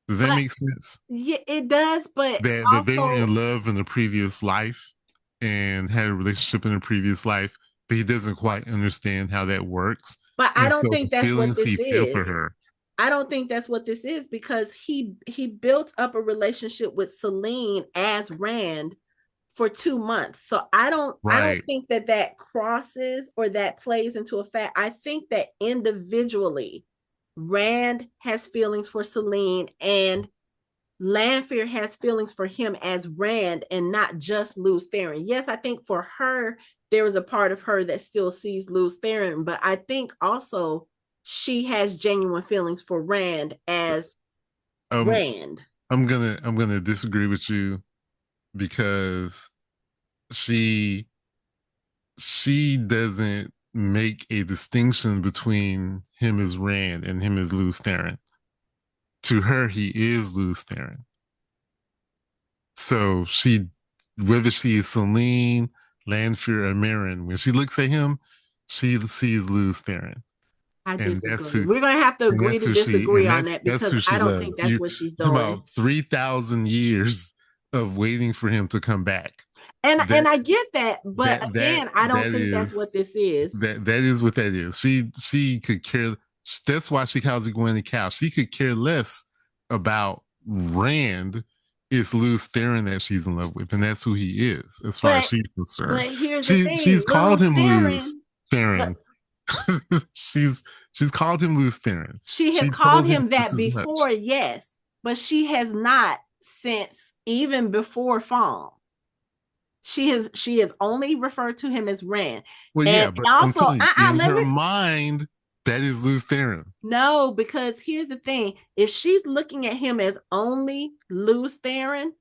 Does that make sense? Yeah, it does, but That they were in love in a previous life and had a relationship in a previous life, but he doesn't quite understand how that works. But I don't think that's what this he feel for is. her. I don't think that's what this is because he built up a relationship with Selene as Rand for 2 months. So I don't think that crosses or that plays into a fact. I think that individually Rand has feelings for Selene and Lanfear has feelings for him as Rand and not just Lews Therin. Yes, I think for her, there is a part of her that still sees Lews Therin, but I think also she has genuine feelings for Rand as Rand. I'm gonna disagree with you because she doesn't make a distinction between him as Rand and him as Lews Therin. To her, he is Lews Therin. So whether she is Selene, Lanfear, or Meryn, when she looks at him, she sees Lews Therin. I disagree. We're going to have to agree to disagree on that because I don't think that's what she's doing. About 3,000 years of waiting for him to come back. And I get that, but again, I don't think that's what this is. That is what that is. She could care. That's why she calls it Egwene Cow. She could care less about Rand. It's Lews Therin that she's in love with, and that's who he is, as far as she's concerned. But here's the thing. She's called him Lews Therin. She's called him Lews Therin. She has called him that before, yes, but she has not since even before Fall. She has only referred to him as Rand. Well, and yeah, but also in her mind, that is Lews Therin. No, because here's the thing: if she's looking at him as only Lews Therin,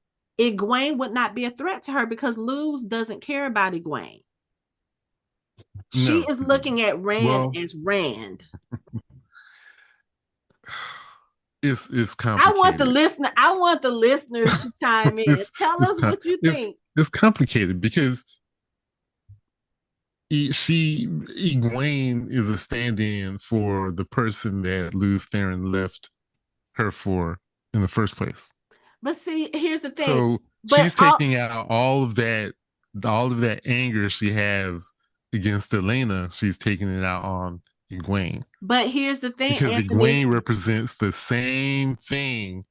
Egwene would not be a threat to her because Lews doesn't care about Egwene. She is looking at Rand as Rand. It's complicated. I want the listeners to chime in. Tell us what you think. It's complicated because Egwene is a stand-in for the person that Lews Therin left her for in the first place. But see, here's the thing. So she's taking out all of that anger she has against Elena. She's taking it out on Egwene. But here's the thing, because Anthony, Egwene represents the same thing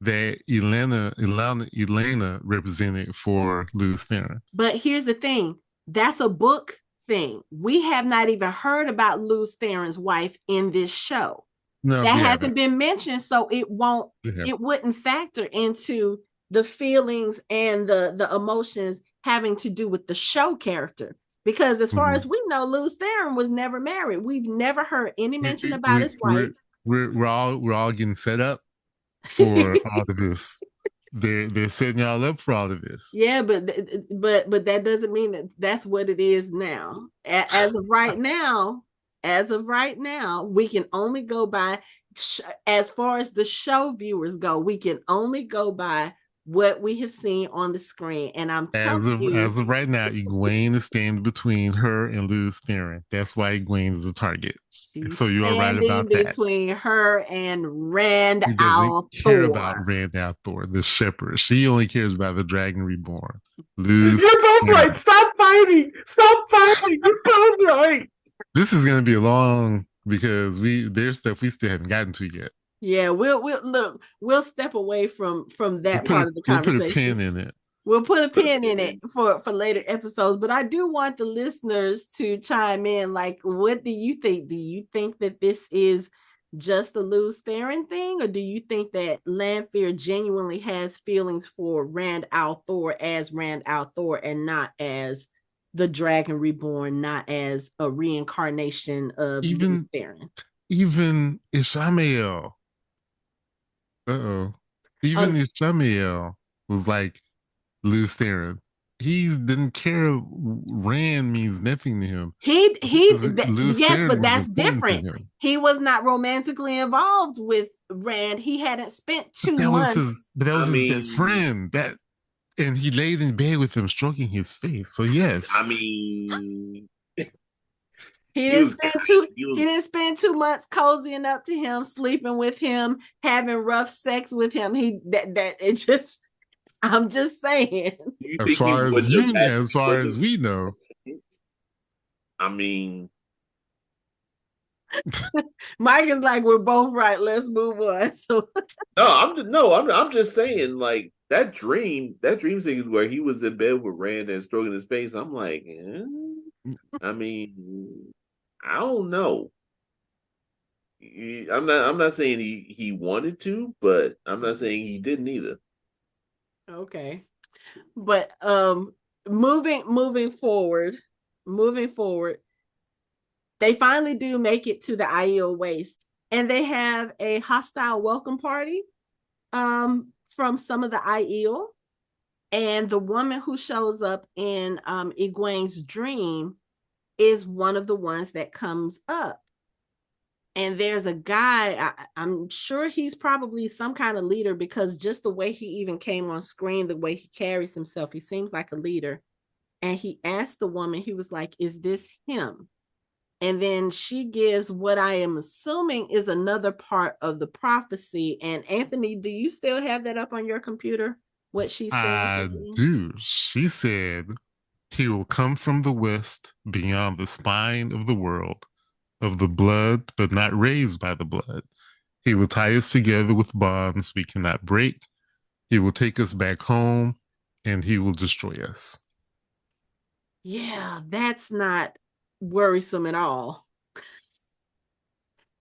that Elena represented for Lews Therin. But here's the thing, that's a book thing. We have not even heard about Lews Therin's wife in this show. No, that hasn't been mentioned, so it wouldn't factor into the feelings and the emotions having to do with the show character. Because as far as we know, Lews Therin was never married. We've never heard any mention about his wife. We're all getting set up for all of this. They're setting y'all up for all of this. Yeah, but that doesn't mean that's what it is now. As of right now, we can only go by, as far as the show viewers go, we can only go by what we have seen on the screen. And I'm As telling of you, as of right now, Egwene is standing between her and Luz Theron. That's why Egwene is a target. she's So you are right standing about that. between her and Rand She doesn't care about al'Thor. Rand al'Thor, the shepherd. She only cares about the Dragon Reborn. You're Luz both Theron. right. Stop fighting. Stop fighting. You're both right. This is going to be a long because there's stuff we still haven't gotten to yet. Yeah, we'll step away from that part of the We'll put a conversation. pin in it. We'll put a pin in it for later episodes, but I do want the listeners to chime in. Like, what do you think? Do you think that this is just the Luz Theron thing, or do you think that Lanfear genuinely has feelings for Rand al'Thor as Rand al'Thor and not as the Dragon Reborn, not as a reincarnation of Luz Theron? Even Ishamael, even Ishamael was like Luz Theron. He didn't care. Rand means nothing to him. Yes, but that's different. Him. He was not romantically involved with Rand. He hadn't spent 2 months. That was his best friend. And he laid in bed with him, stroking his face. So yes, I mean, he didn't spend 2 months cozying up to him, sleeping with him, having rough sex with him. I'm just saying. As far as we know. I mean, Mike is like, we're both right. Let's move on. So I'm just saying, like that dream sequence where he was in bed with Rand and stroking his face. I'm like, I mean, I don't know. I'm not saying he wanted to, but I'm not saying he didn't either. Okay. But moving forward, they finally do make it to the Aiel Waste, and they have a hostile welcome party from some of the Aiel, and the woman who shows up in Egwene's dream is one of the ones that comes up. And there's a guy, I'm sure he's probably some kind of leader, because just the way he even came on screen, the way he carries himself, he seems like a leader. And he asked the woman, he was like, is this him? And then she gives what I am assuming is another part of the prophecy. And Anthony, do you still have that up on your computer? What she said? I do. She said, he will come from the west, beyond the spine of the world, of the blood, but not raised by the blood. He will tie us together with bonds we cannot break. He will take us back home, and he will destroy us. Yeah, that's not worrisome at all.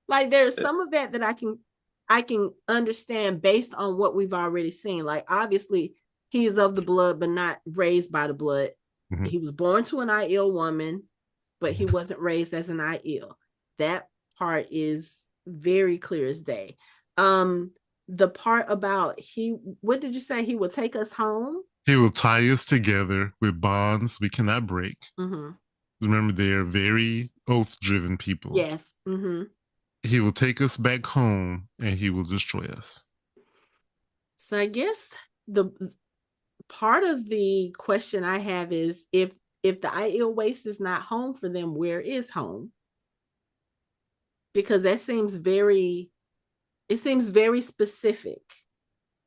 Like, there's some of that I can understand based on what we've already seen. Like, obviously, he is of the blood, but not raised by the blood. Mm-hmm. He was born to an Aiel woman, but he wasn't raised as an Aiel. That part is very clear as day. The part about what did you say? He will take us home? He will tie us together with bonds we cannot break. Mm-hmm. Remember, they are very oath-driven people. Yes. Mm-hmm. He will take us back home, and he will destroy us. So I guess the part of the question I have is, if the Aiel Waste is not home for them, where is home? Because that seems very specific.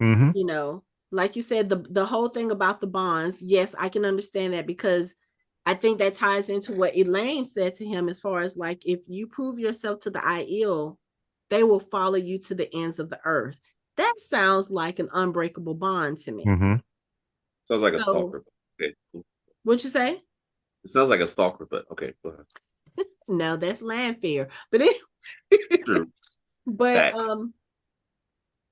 Mm-hmm. You know, like you said, the whole thing about the bonds. Yes, I can understand that, because I think that ties into what Elayne said to him, as far as like, if you prove yourself to the Aiel, they will follow you to the ends of the earth. That sounds like an unbreakable bond to me. Mm-hmm. Sounds like a stalker. Okay. What'd you say? It sounds like a stalker, but okay, go ahead. No, that's Lanfear. But anyway. True. But Facts.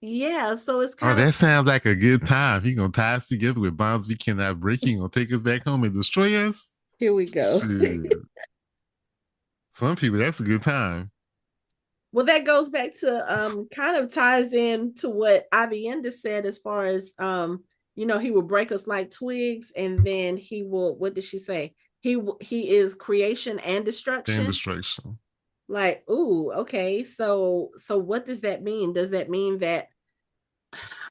Yeah, so it's kind of. That sounds like a good time. He gonna tie us together with bonds we cannot break. He gonna take us back home and destroy us. Here we go. Some people, that's a good time. Well, that goes back to kind of ties in to what Avienda said, as far as he will break us like twigs, and then he will, what did she say? He is creation and destruction. Like, ooh, okay. So what does that mean? Does that mean that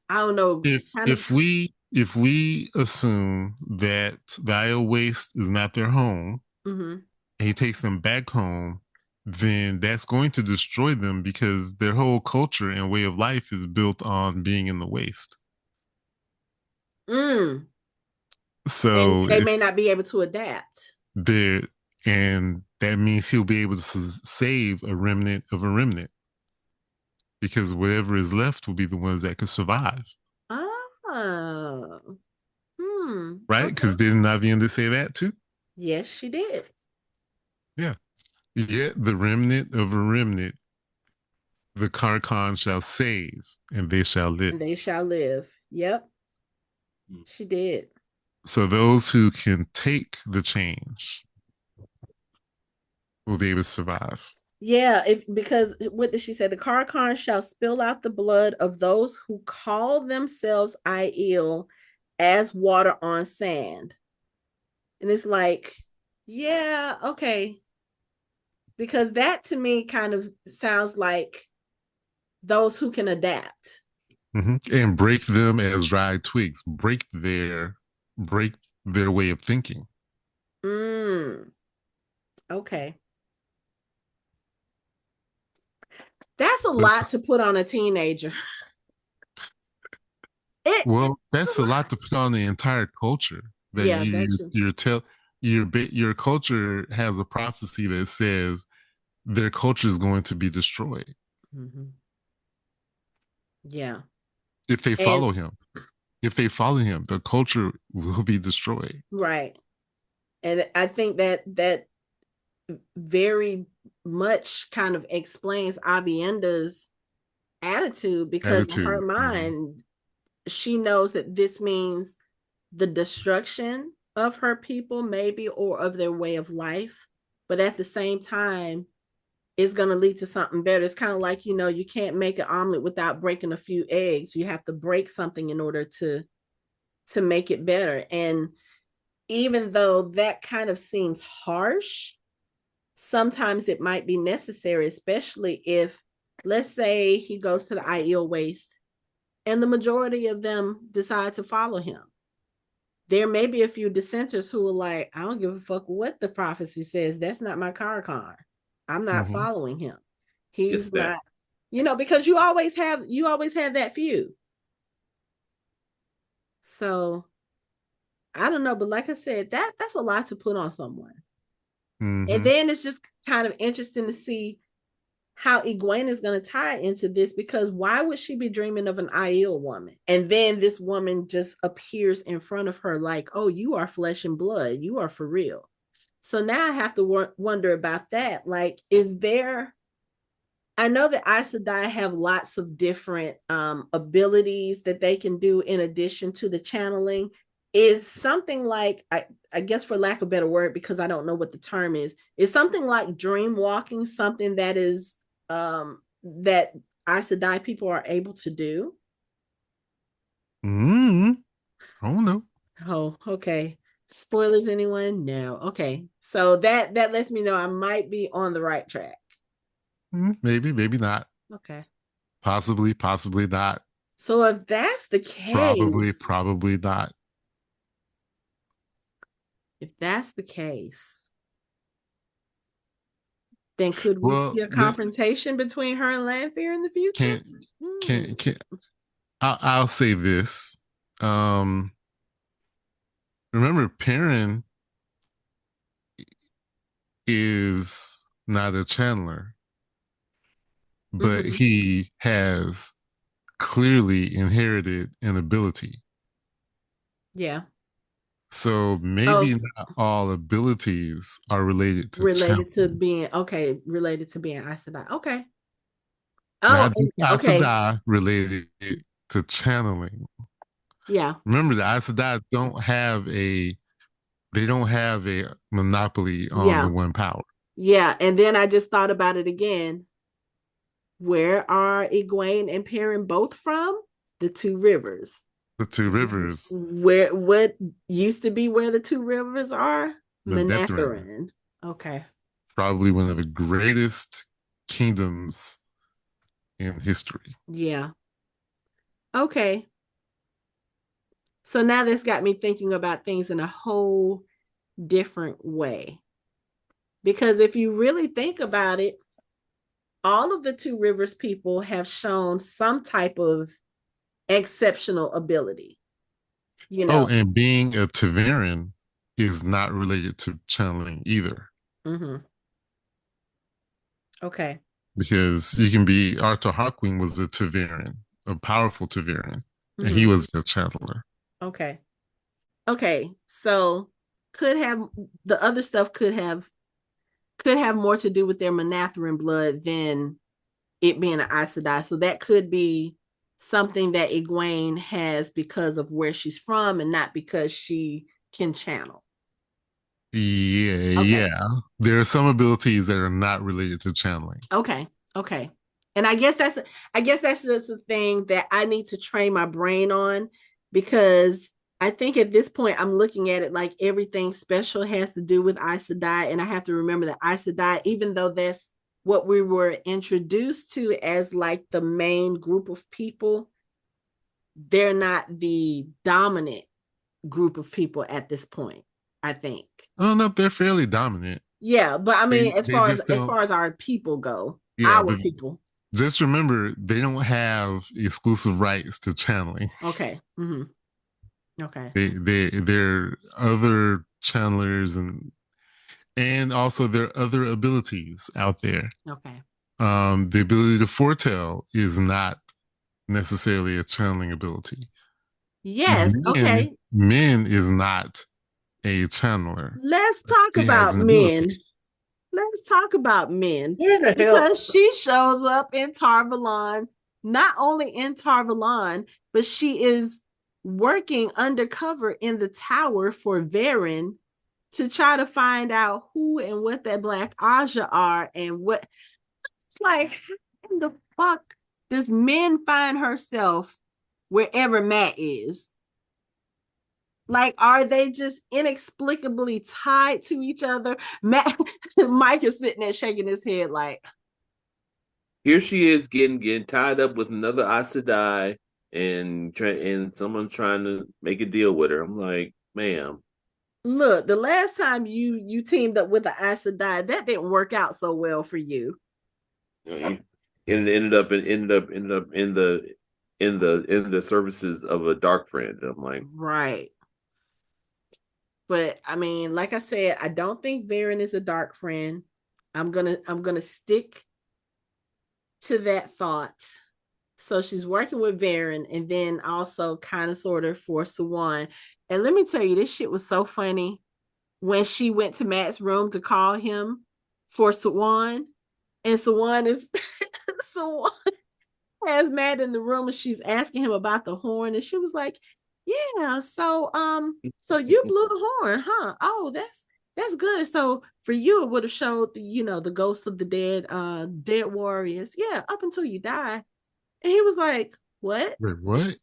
I don't know, If kind of. if we if we assume that the Aiel Waste is not their home, Mm-hmm. and he takes them back home, then that's going to destroy them because their whole culture and way of life is built on being in the waste. Mm. And So they may if not be able to adapt. there, and that means he'll be able to save a remnant of a remnant because whatever is left will be the ones that could survive, Oh. Hmm. right? Okay. Because didn't Navienda say that too? Yes, she did. Yeah. Yet the remnant of a remnant, the Karkon shall save, and they shall live. And they shall live. Yep, she did. So those who can take the change will be able to survive. Yeah, if because what did she say? The Carcon shall spill out the blood of those who call themselves Aiel as water on sand. And it's like, yeah, okay. Because that to me kind of sounds like those who can adapt. And break them as dry twigs. Break their way of thinking. Mm, okay. That's a But, lot to put on a teenager. well, It's that's a a lot. lot to put on the entire culture. That Yeah, that's true. your culture has a prophecy that says their culture is going to be destroyed Mm-hmm. Yeah. if they And follow him. If they follow him, the culture will be destroyed. right. And I think that very much kind of explains Abienda's attitude because in her Attitude. mind, she knows that this means the destruction of her people, maybe, or of their way of life. But at the same time, it's going to lead to something better. It's kind of like, you can't make an omelet without breaking a few eggs. You have to break something in order to make it better. And even though that kind of seems harsh, sometimes it might be necessary, especially if, let's say, he goes to the Aiel Waste and the majority of them decide to follow him. There may be a few dissenters who are like, I don't give a fuck what the prophecy says. That's not my Carcon. I'm not Mm-hmm. following him. It's He's that. not, because you always have that few. So I don't know, but like I said, that's a lot to put on someone. And Mm-hmm. then it's just kind of interesting to see how Egwene is going to tie into this, because why would she be dreaming of an Aiel woman? And then this woman just appears in front of her like, oh, you are flesh and blood. You are for real. So now I have to wonder about that. Like, I know that Aes Sedai have lots of different abilities that they can do in addition to the channeling. Is something like, I guess for lack of a better word, because I don't know what the term is something like dream walking something that Aes Sedai people are able to do? Mm-hmm. I don't know. Oh, okay. Spoilers, anyone? No. Okay. So that lets me know I might be on the right track. Maybe, maybe not. Okay. Possibly, possibly not. So if that's the Probably, case, probably not. if that's the case, then could we Well, see a confrontation between her and Lanfear in the future? can Hmm. can I'll say this. Um, remember, Perrin is not a channeler, but Mm-hmm. he has clearly inherited an ability. Yeah. So Oh, maybe not all abilities are related to related to channeling. being okay, related to being Aes Sedai. Okay. Oh, Not just Aes okay. Sedai related to channeling. Yeah. Remember, the Aes Sedai don't have a monopoly on the Yeah. one power. Yeah. And then I just thought about it again. Where are Egwene and Perrin both from? The two rivers. The two rivers, Where what used to be where the two rivers are? the Netherine, Manetheren. Okay. probably one of the greatest kingdoms in history. Yeah. Okay. So now this got me thinking about things in a whole different way. Because if you really think about it, all of the Two Rivers people have shown some type of exceptional ability, you Oh, know. and being a Taveran is not related to channeling either. Mm-hmm. Okay. Because you can be Arthur Hawkwing was a Taveran, a powerful Taveran, and he Mm-hmm. was a channeler. Okay. Okay. So could have the other stuff could have more to do with their Manatharan blood than it being an Aes Sedai. So that could be something that Egwene has because of where she's from and not because she can channel. Yeah, Okay. yeah. There are some abilities that are not related to channeling. Okay. Okay. And I guess that's just the thing that I need to train my brain on, because I think at this point I'm looking at it like everything special has to do with Aes Sedai, and I have to remember that Aes Sedai, even though that's what we were introduced to as like the main group of people, they're not the dominant group of people at this point, I think. Oh no, they're fairly dominant. Yeah, but I mean, They just as don't. far as our people go, Yeah, our but people. just remember they don't have exclusive rights to channeling. Okay. Mm-hmm. Okay. They're other channelers and also there are other abilities out there. Okay. The ability to foretell is not necessarily a channeling ability. Yes. Okay. Men is not a channeler. Let's talk It has about an ability. men. Let's talk about men. Where the hell? Because she shows up in Tarvalon, not only in Tarvalon, but she is working undercover in the tower for Varen to try to find out who and what that Black Aja are, and what it's like, how in the fuck does men find herself wherever Matt is? Like, are they just inexplicably tied to each other? Mike is sitting there shaking his head like, Here she is getting tied up with another Aes Sedai, and someone's trying to make a deal with her. I'm like, ma'am. look, the last time you teamed up with the Aes Sedai, that didn't work out so well for you. It ended up in the services of a dark friend. I'm like, Right. But I mean, like I said, I don't think Varen is a dark friend. I'm gonna stick to that thought. So she's working with Varen, and then also kind of sort of for Sawan. And let me tell you, this shit was so funny when she went to Matt's room to call him for Sawan. And Sawan is Sawan has Matt in the room, and she's asking him about the horn. And she was like, yeah, so you blew the horn, huh? Oh, that's good. So for you, it would have showed the ghosts of the dead warriors. Yeah, up until you die. And he was like, what? Wait, what? She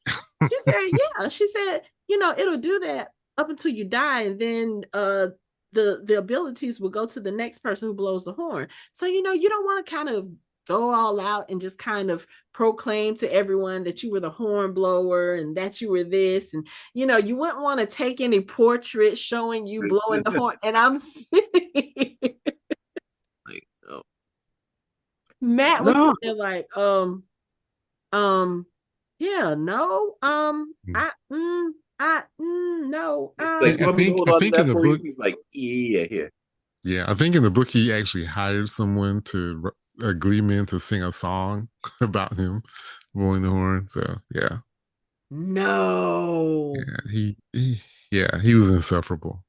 said, yeah. She said, it'll do that up until you die, and then the abilities will go to the next person who blows the horn. So you don't want to kind of go all out and just kind of proclaim to everyone that you were the horn blower and that you were this, and you wouldn't want to take any portraits showing you blowing the horn. And I'm sitting like, no. Matt was sitting there like, yeah, no, no, Like, you want me to hold I on to think in that the for you? book, He's like, yeah, here. yeah, I think in the book he actually hired someone to a gleeman to sing a song about him blowing the horn. So yeah, no. he was insufferable.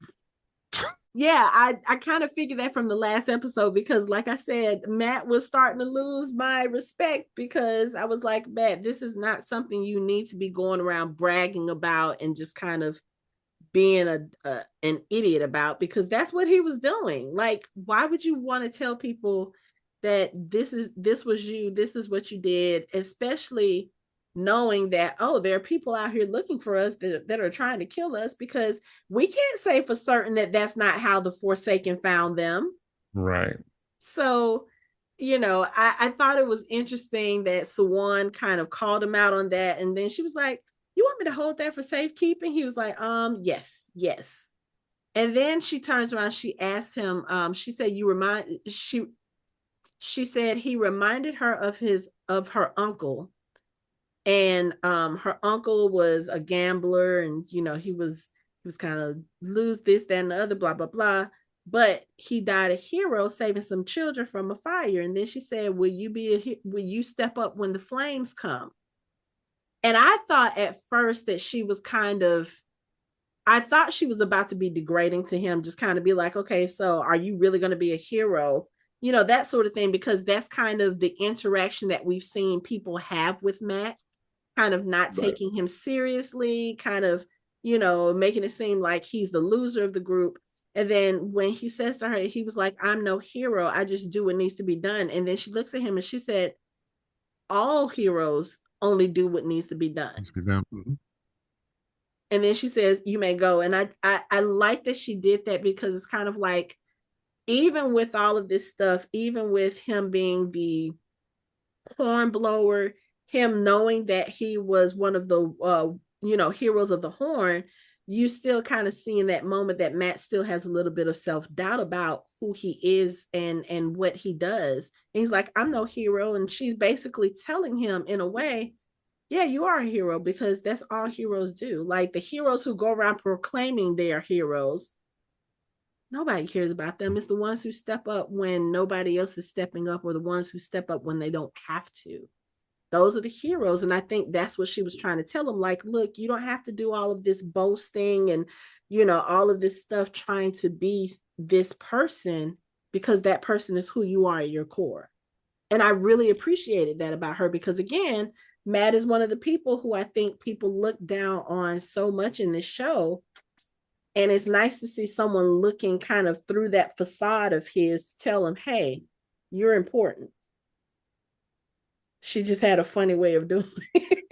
Yeah, I kind of figured that from the last episode, because like I said, Matt was starting to lose my respect, because I was like, Matt, this is not something you need to be going around bragging about and just kind of being an idiot about, because that's what he was doing. Like, why would you want to tell people that this was you, this is what you did, especially knowing that, oh, there are people out here looking for us that are trying to kill us, because we can't say for certain that that's not how the Forsaken found them. Right. So I thought it was interesting that Sawan kind of called him out on that. And then she was like, you want me to hold that for safekeeping? He was like, yes, yes. And then she turns around, she asked him, she said, she said he reminded her of her uncle. And her uncle was a gambler, and he was kind of lose this, that, and the other, blah, blah, blah. But he died a hero saving some children from a fire. And then she said, will you step up when the flames come? And I thought at first that I thought she was about to be degrading to him, just kind of be like, okay, so are you really going to be a hero? That sort of thing, because that's kind of the interaction that we've seen people have with Matt, kind of not taking him seriously, kind of, making it seem like he's the loser of the group. And then when he says to her, he was like, I'm no hero. I just do what needs to be done. And then she looks at him and she said, all heroes only do what needs to be done. Mm-hmm. And then she says, you may go. And I like that she did that, because it's kind of like, even with all of this stuff, even with him being the hornblower, him knowing that he was one of the heroes of the horn, you still kind of see in that moment that Matt still has a little bit of self-doubt about who he is and what he does. And he's like, I'm no hero. And she's basically telling him in a way, yeah, you are a hero, because that's all heroes do. Like the heroes who go around proclaiming they are heroes, nobody cares about them. It's the ones who step up when nobody else is stepping up, or the ones who step up when they don't have to. Those are the heroes. And I think that's what she was trying to tell him. Like, look, you don't have to do all of this boasting and, all of this stuff trying to be this person, because that person is who you are at your core. And I really appreciated that about her, because again, Matt is one of the people who I think people look down on so much in this show. And it's nice to see someone looking kind of through that facade of his to tell him, hey, you're important. She just had a funny way of doing it.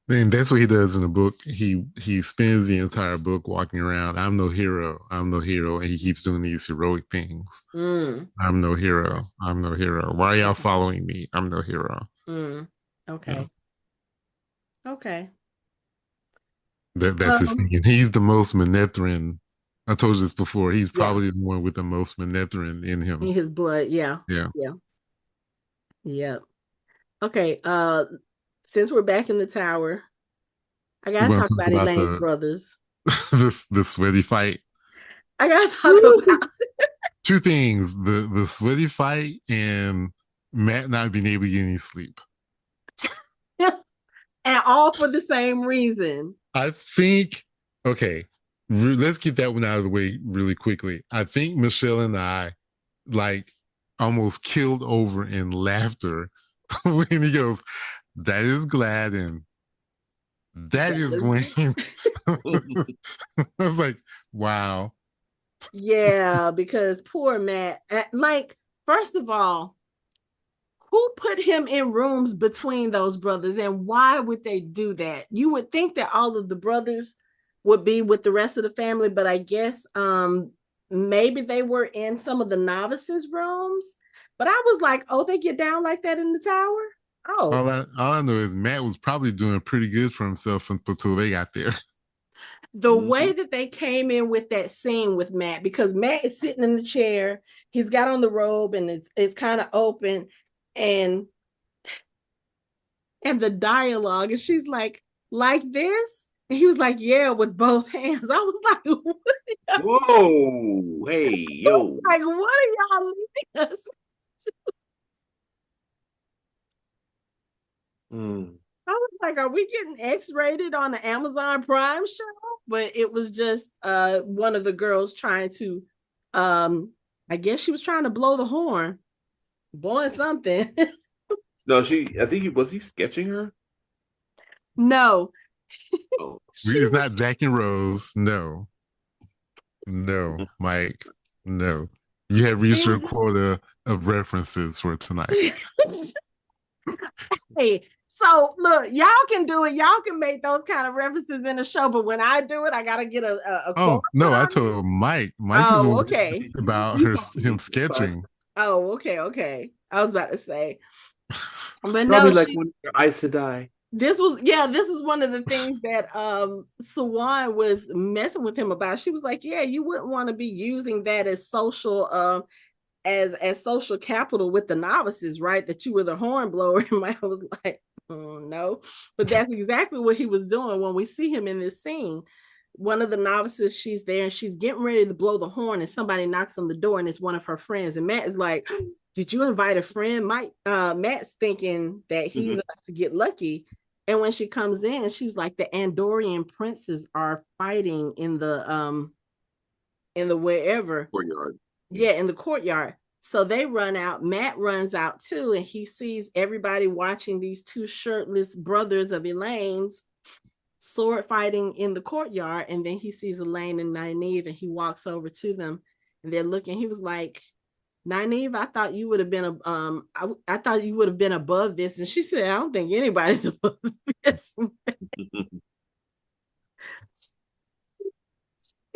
And that's what he does in the book. He spends the entire book walking around, I'm no hero, I'm no hero. And he keeps doing these heroic things. I'm no hero, I'm no hero. Why are y'all following me? I'm no hero. Okay. Yeah. Okay. That's his thing. And he's the most Manetheren. I told you this before. He's probably the one with the most Manetheren in him. In his blood, yeah. Yeah. Yeah. Yeah. Okay. Since we're back in the tower, I gotta talk about Elayne's brothers. the sweaty fight. I gotta talk about two things: the sweaty fight and Matt not being able to get any sleep. And all for the same reason. I think, okay, let's get that one out of the way really quickly. I think Michelle and I almost killed over in laughter when he goes, that is Gladden. That is Gwen. I was like, wow. Yeah, because poor Matt. Mike, first of all, who put him in rooms between those brothers, and why would they do that? You would think that all of the brothers would be with the rest of the family, but I guess maybe they were in some of the novices' rooms. But I was like, oh, they get down like that in the tower? Oh. All I know is Matt was probably doing pretty good for himself until they got there. The way that they came in with that scene with Matt, because Matt is sitting in the chair, he's got on the robe and it's kind of open, and the dialogue, and she's like this, and he was like, yeah, with both hands. I was like, what? Whoa, hey, yo. Like, what are y'all leaving us? I was like, are we getting X-rated on the Amazon Prime show? But it was just one of the girls trying to, I guess she was trying to blow the horn, blowing something. No, I think was he sketching her? No. Oh. It's not Jack and Rose. No, Mike. No. You have reached your quota of references for tonight. Hey, so look, y'all can do it. Y'all can make those kind of references in the show, but when I do it, I gotta get a oh no, I told Mike. Mike is okay about him sketching. Oh, okay. I was about to say, but Probably no, like when Aes Sedai. this is one of the things that Sawan was messing with him about. She was like, yeah, you wouldn't want to be using that as social as social capital with the novices, right? That you were the horn blower. And Maya was like, no. But that's exactly what he was doing when we see him in this scene. One of the novices, she's there and she's getting ready to blow the horn, and somebody knocks on the door, and it's one of her friends. And Matt is like, did you invite a friend? Matt's thinking that he's about to get lucky. And when she comes in, she's like, the Andorian princes are fighting in the wherever Courtyard. yeah, in the courtyard. So they run out. Matt runs out too, and he sees everybody watching these two shirtless brothers of Elayne's sword fighting in the courtyard. And then he sees Elayne and Nynaeve, and he walks over to them, and they're looking. He was like, Nynaeve, I thought you would have been I thought you would have been above this. And she said, I don't think anybody's above this.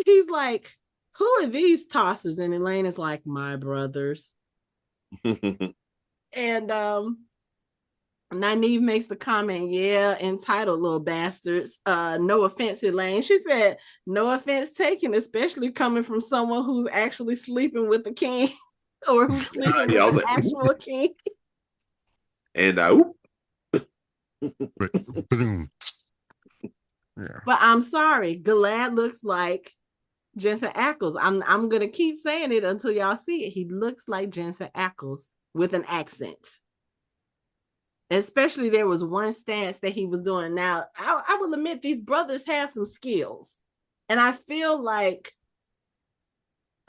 He's like, who are these tossers? And Elayne is like, my brothers. And Nynaeve makes the comment, yeah, entitled little bastards. No offense, Elayne. She said, no offense taken, especially coming from someone who's actually sleeping with the king or who's sleeping with the actual king. And But I'm sorry, Galad looks like Jensen Ackles. I'm gonna keep saying it until y'all see it. He looks like Jensen Ackles with an accent. Especially there was one stance that he was doing. Now, I will admit these brothers have some skills. And I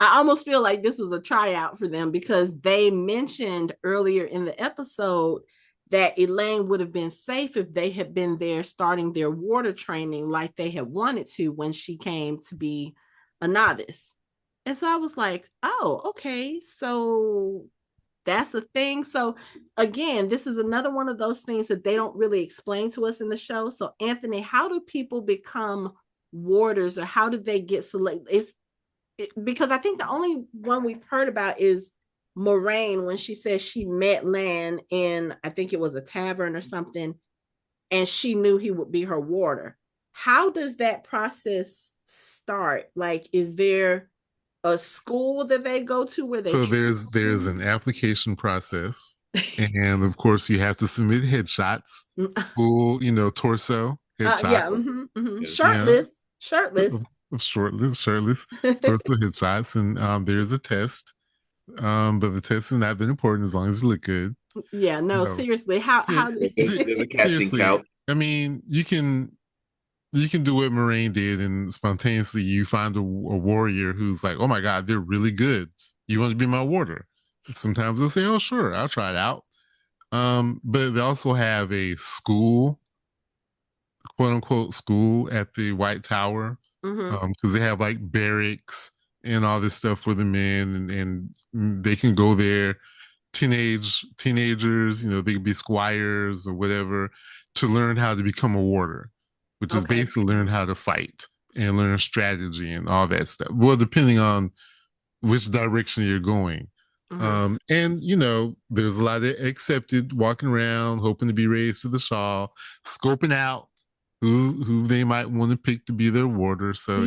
almost feel like this was a tryout for them, because they mentioned earlier in the episode that Elayne would have been safe if they had been there starting their water training like they had wanted to when she came to be a novice. And so I was like, oh, okay, so that's a thing. So again, this is another one of those things that they don't really explain to us in the show. So Anthony, how do people become warders, or how do they get selected? Because I think the only one we've heard about is Moiraine, when she says she met Lan in, I think it was a tavern or something, and she knew he would be her warder. How does that process start? Like, is there a school that they go to where they so there's an application process, and of course you have to submit headshots, full torso headshots. Shirtless shirtless torso headshots, and there's a test, but the test is not that important as long as you look good. Seriously, how there's a casting couch. I mean, you can do what Moiraine did, and spontaneously you find a warrior who's like, oh my God, they're really good. You want to be my warder? Sometimes they'll say, oh, sure, I'll try it out. But they also have a school, quote unquote school, at the White Tower, because they have like barracks and all this stuff for the men, and they can go there. Teenagers, they could be squires or whatever, to learn how to become a warder, which is basically learn how to fight and learn strategy and all that stuff. Well, depending on which direction you're going. And there's a lot of accepted walking around, hoping to be raised to the shawl, scoping out who they might want to pick to be their warder. So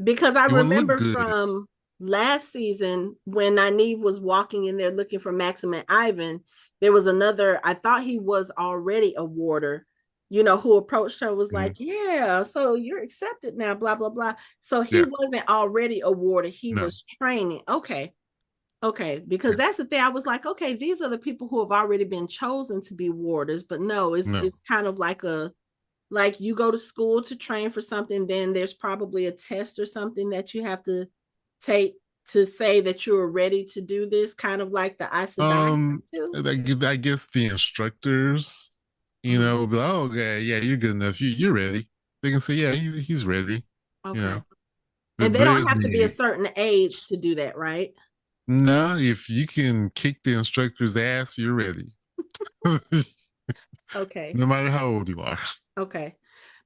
because I remember from last season when Nynaeve was walking in there looking for Maxim and Ivan, there was another, I thought he was already a warder, who approached her, was like, yeah, so you're accepted now, blah, blah, blah. So he wasn't already a warder. He was training. Okay. Because that's the thing. I was like, okay, these are the people who have already been chosen to be warders, but it's kind of like you go to school to train for something, then there's probably a test or something that you have to take to say that you're ready to do this, kind of like the Aes Sedai. I guess the instructors, will be like, oh, okay, yeah, you're good enough. You're ready. They can say, yeah, he's ready. Okay. And they don't have to be a certain age to do that, right? No, if you can kick the instructor's ass, you're ready. Okay. No matter how old you are. Okay.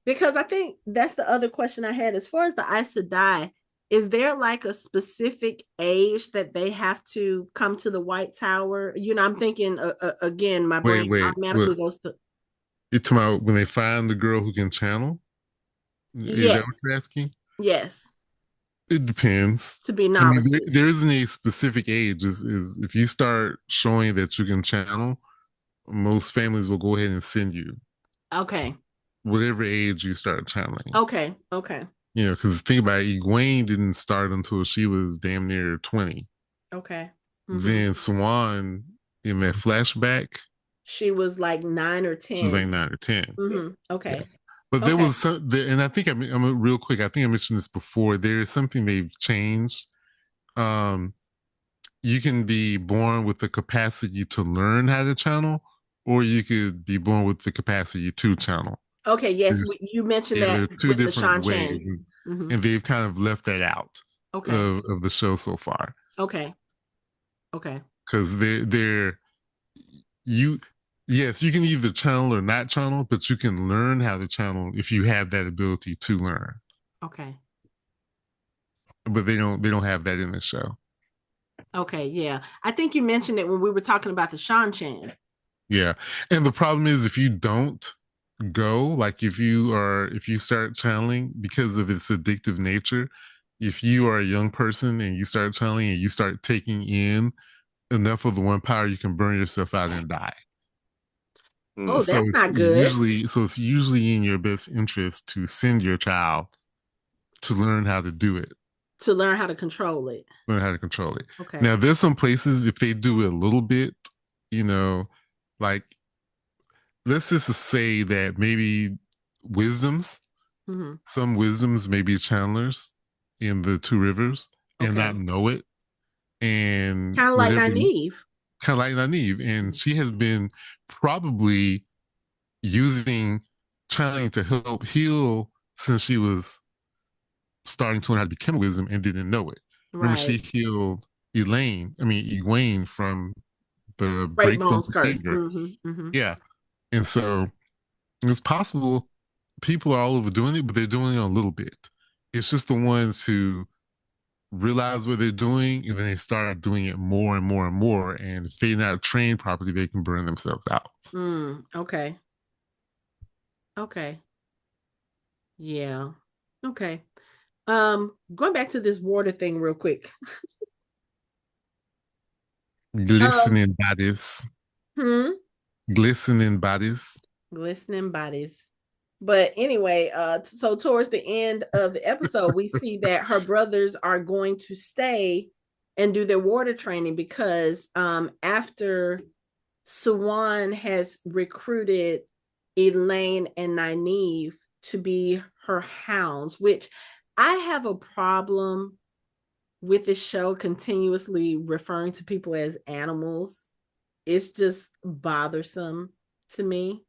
Because I think that's the other question I had. As far as the Aes Sedai, is there like a specific age that they have to come to the White Tower? I'm thinking again, my brain Wait. automatically goes to You're talking about when they find the girl who can channel? Is that what yes, you're asking? yes, It depends. to be I mean, novices. there isn't a specific age. Is if you start showing that you can channel, most families will go ahead and send you Okay, whatever age you start channeling. okay, okay, Because think about it, Egwene didn't start until she was damn near 20. okay. Mm-hmm. Then Swan, in that flashback, She was like 9 or she was 10. like 9 or 10. Mm-hmm. Yeah. Okay, But there okay, was some, and I think I'm real quick. I think I mentioned this before. There is something they've changed. Um, you can be born with the capacity to learn how to channel, or you could be born with the capacity to channel. okay. Yes, There's, you mentioned yeah, that there are two with the different Shan Chan. ways, and, Mm-hmm. and they've kind of left that out Okay, of the show so far okay, okay, because they're you. Yes, you can either channel or not channel, but you can learn how to channel if you have that ability to learn. okay. But they don't have that in the show. Okay, yeah. I think you mentioned it when we were talking about the Shan Chan. Yeah. And the problem is if you don't go, like if you start channeling because of its addictive nature, if you are a young person and you start channeling and you start taking in enough of the one power, you can burn yourself out and die. Oh, So that's not good. it's usually in your best interest to send your child to learn how to do it, To learn how to control it. learn how to control it. Okay. Now there's some places if they do it a little bit, you know, like let's just say that maybe wisdoms, Mm-hmm. some wisdoms may be channelers in the two rivers and Okay. not know it. And Kind of like whatever, Nynaeve. kind of like Nynaeve. And she has been probably using channeling to help heal since she was starting to learn how to become wisdom and didn't know it. Remember, she Right. healed Egwene from the Great break on Bones the curse. finger. Mm-hmm. Mm-hmm. Yeah. And so it's possible people are all over doing it, but they're doing it a little bit. It's just the ones who realize what they're doing and then they start doing it more and more and more. And if they're not trained properly, they can burn themselves out. Okay. Okay. Yeah. Okay. Going back to this water thing real quick. Um, Glistening bodies, hmm. glistening bodies. Glistening bodies. But anyway, so towards the end of the episode, we see that her brothers are going to stay and do their water training because after Swan has recruited Elayne and Nynaeve to be her hounds, which I have a problem with this show continuously referring to people as animals. It's just bothersome to me.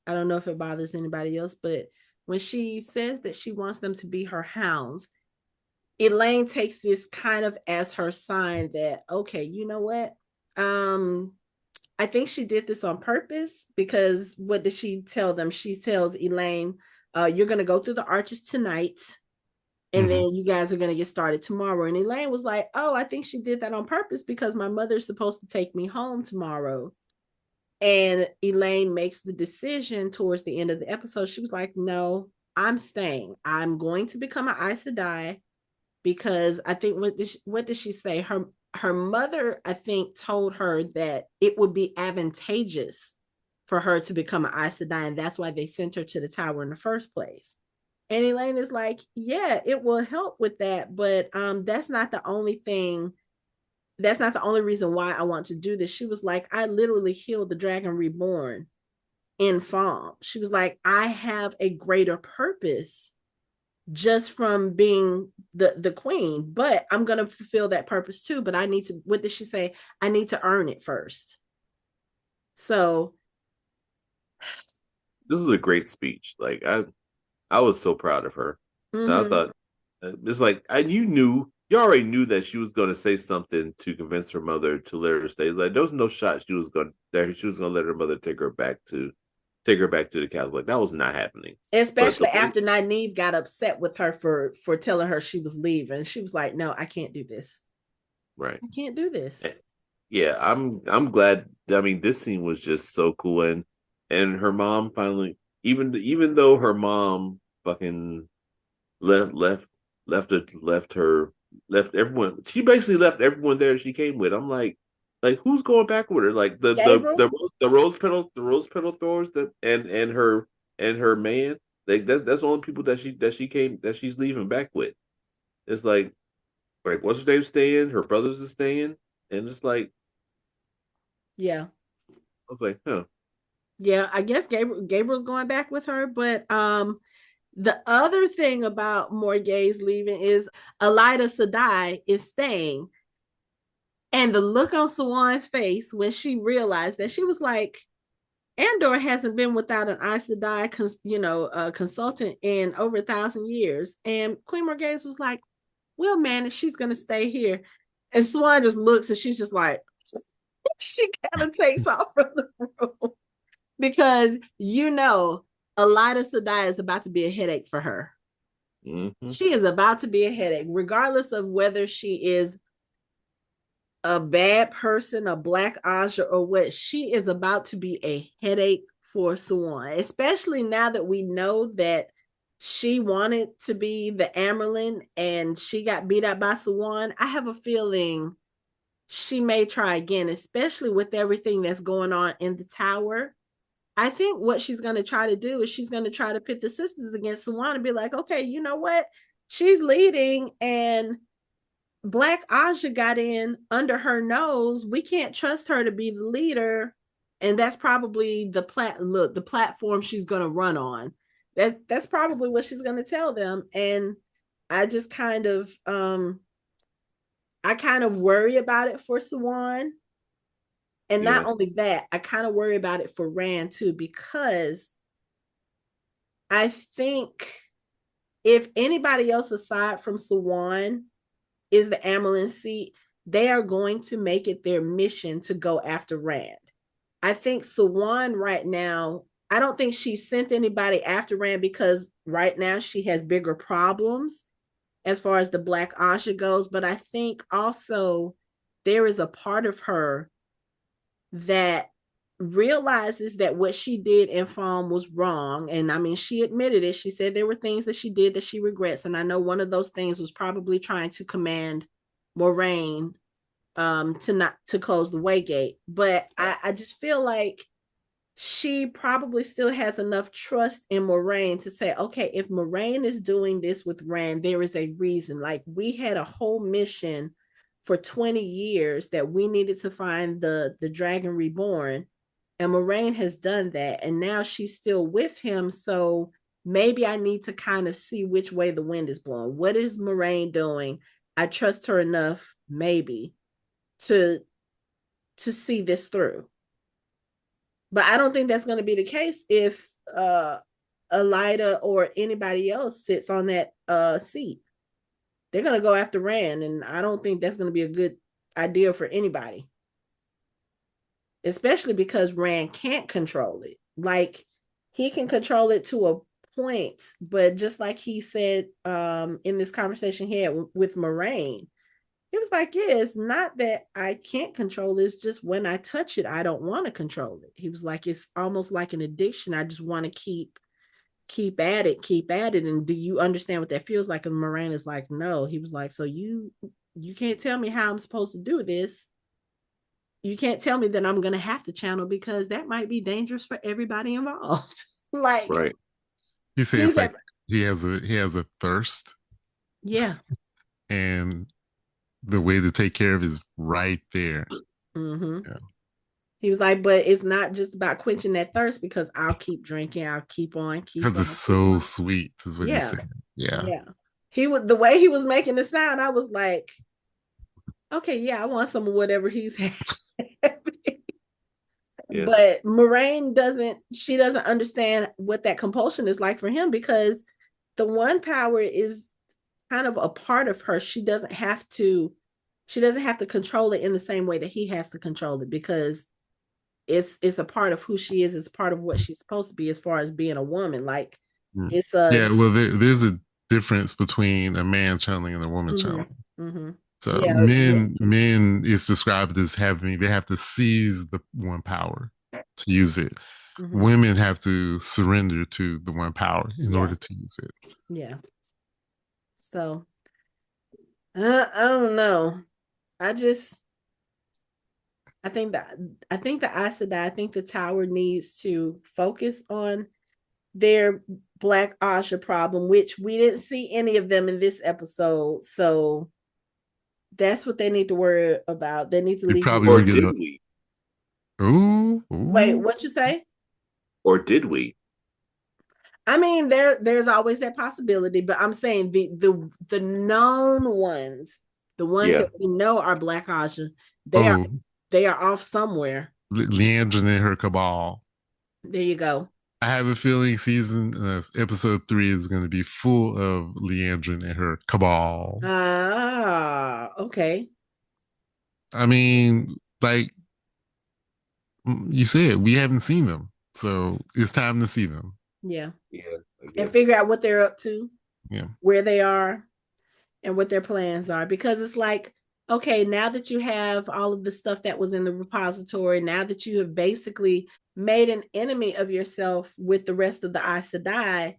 I don't know if it bothers anybody else, but when she says that she wants them to be her hounds, Elayne takes this kind of as her sign that, okay, you know what? I think she did this on purpose because what did she tell them? She tells Elayne, you're going to go through the arches tonight and Mm-hmm. then you guys are going to get started tomorrow. And Elayne was like, oh, I think she did that on purpose because my mother's supposed to take me home tomorrow. And Elayne makes the decision towards the end of the episode. She was like, no, I'm staying. I'm going to become an Aes Sedai because I think what did she say? Her mother, I think, told her that it would be advantageous for her to become an Aes Sedai, and that's why they sent her to the tower in the first place. And Elayne is like, yeah, it will help with that, but that's not the only thing. That's not the only reason why I want to do this. She was like, I literally healed the dragon reborn in Farm. She was like, I have a greater purpose just from being the queen, but I'm gonna fulfill that purpose too. But I need to, what did she say? I need to earn it first. So This is a great speech. Like I was so proud of her. And I mm-hmm. thought it's like you already knew that she was going to say something to convince her mother to let her stay. Like there was no shot she was going to let her mother take her back to take her back to the castle. Like that was not happening. Especially after Nynaeve got upset with her for telling her she was leaving. She was like, "No, I can't do this. Right. I can't do this." Yeah, I'm glad. I mean, this scene was just so cool, and her mom finally, even though her mom fucking left everyone. She basically left everyone there she came with. I'm like who's going back with her? Like the rose petal throwers and her man. Like that's the only people that she's leaving back with. It's like what's her name staying? Her brothers is staying, and it's like yeah, I was like, huh. Yeah, I guess Gabriel's going back with her, but the other thing about Morgay's leaving is Elida Sedai is staying. And the look on Sawan's face when she realized that, she was like, Andor hasn't been without an Aes Sedai consultant in over 1,000 years. And Queen Morgase was like, we'll manage, she's going to stay here. And Sawan just looks and she's just like, she kind of takes off from the room. Because Elida Sedai is about to be a headache for her. Mm-hmm. She is about to be a headache, regardless of whether she is a bad person, a black Aja, or what. She is about to be a headache for Sawan, especially now that we know that she wanted to be the Amyrlin and she got beat up by Sawan. I have a feeling she may try again, especially with everything that's going on in the tower. I think what she's going to try to do is she's going to try to pit the sisters against Sawan and be like, okay, you know what? She's leading and Black Aja got in under her nose. We can't trust her to be the leader. And that's probably the platform she's going to run on. That's probably what she's going to tell them. And I just kind of worry about it for Sawan. And not only that, I kind of worry about it for Rand too, because I think if anybody else aside from Sawan is the Amyrlin seat, they are going to make it their mission to go after Rand. I think Sawan right now, I don't think she sent anybody after Rand because right now she has bigger problems as far as the Black Aja goes. But I think also there is a part of her that realizes that what she did in Farm was wrong. And I mean, she admitted it. She said there were things that she did that she regrets. And I know one of those things was probably trying to command Moiraine to close the Waygate. But I just feel like she probably still has enough trust in Moiraine to say, okay, if Moiraine is doing this with Rand, there is a reason. Like, we had a whole mission for 20 years that we needed to find the Dragon Reborn, and Moiraine has done that, and now she's still with him. So maybe I need to kind of see which way the wind is blowing. What is Moiraine doing? I trust her enough, maybe, to see this through. But I don't think that's going to be the case if Elida or anybody else sits on that seat. They're going to go after Rand, and I don't think that's going to be a good idea for anybody. Especially because Rand can't control it. Like, he can control it to a point, but just like he said in this conversation he had with Moiraine, he was like, yeah, it's not that I can't control it, it's just when I touch it, I don't want to control it. He was like, it's almost like an addiction. I just want to keep at it. And do you understand what that feels like? And Moiraine is like, no. He was like, so you can't tell me how I'm supposed to do this. You can't tell me that I'm going to have to channel, because that might be dangerous for everybody involved. Like, right. He says like he has a thirst. Yeah. And the way to take care of it is right there. Mm-hmm. Yeah. He was like, but it's not just about quenching that thirst, because I'll keep drinking. I'll keep on. Because it's so sweet, is what he said. Yeah. The way he was making it sound, I was like, okay, yeah, I want some of whatever he's having. Yeah. But Moiraine doesn't understand what that compulsion is like for him, because the one power is kind of a part of her. She doesn't have to control it in the same way that he has to control it, because it's a part of who she is. It's part of what she's supposed to be as far as being a woman. Like it's Yeah, a well, there's a difference between a man channeling and a woman channeling. So yeah, men is described as having they have to seize the one power to use it. Women have to surrender to the one power in order to use it. Yeah. So I don't know. I just I think that the Aes Sedai, I think the tower needs to focus on their Black Asha problem, which we didn't see any of them in this episode. So that's what they need to worry about. They need to We leave. probably Or gonna get did a we? Wait, ooh. what you say? Or did we? I mean, there's always that possibility, but I'm saying the known ones, the ones Yeah. that we know are Black Asha, Oh, they are off somewhere. Leandra and her cabal. There you go. I have a feeling episode 3 is going to be full of Leandra and her cabal. Ah, okay. I mean, like you said, we haven't seen them, so it's time to see them. Yeah. Yeah. And figure out what they're up to. Yeah. Where they are and what their plans are. Because it's like, okay, now that you have all of the stuff that was in the repository, now that you have basically made an enemy of yourself with the rest of the Aes Sedai,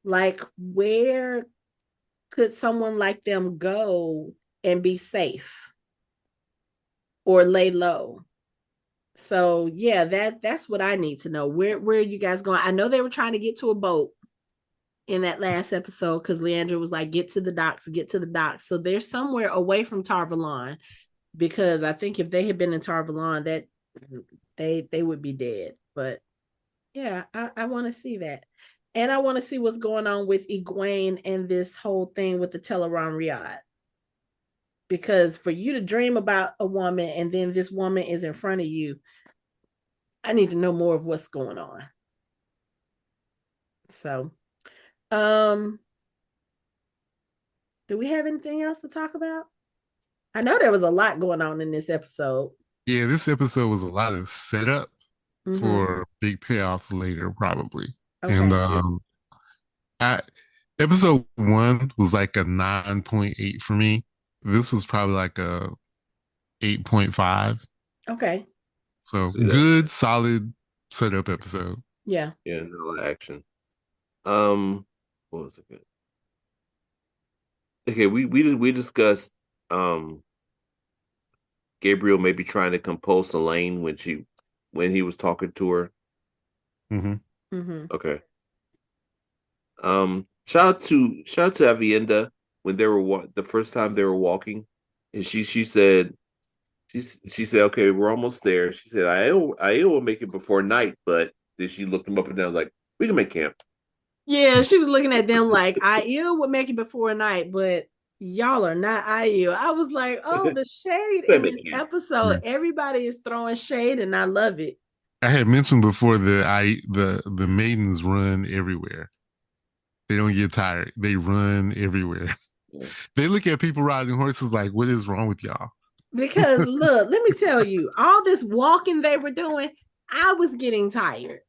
like where could someone like them go and be safe or lay low? So yeah, that's what I need to know. Where are you guys going? I know they were trying to get to a boat in that last episode because Leandra was like, get to the docks, get to the docks. So they're somewhere away from Tar Valon, because I think if they had been in Tar Valon, that they would be dead. But yeah, I want to see that. And I want to see what's going on with Egwene and this whole thing with the Teleron Riad. Because for you to dream about a woman and then this woman is in front of you, I need to know more of what's going on. So, do we have anything else to talk about? I know there was a lot going on in this episode. Yeah, this episode was a lot of setup for big payoffs later, probably. Okay. And episode 1 was like a 9.8 for me. This was probably like a 8.5. Okay. So good, solid setup episode. Yeah. Yeah, no action. What was it? Okay, we discussed Gabriel maybe trying to compose Elayne when he was talking to her. Okay. Shout out to Avienda when they were the first time they were walking, and she said okay, we're almost there. She said Aiel will make it before night, but then she looked them up and down like we can make camp. Yeah, she was looking at them like Aiel would make it before night, but y'all are not Aiel. I was like, oh, the shade in this episode. Everybody is throwing shade, and I love it. I had mentioned before that the maidens run everywhere. They don't get tired. They run everywhere. Yeah. They look at people riding horses like, what is wrong with y'all? Because look, let me tell you, all this walking they were doing, I was getting tired.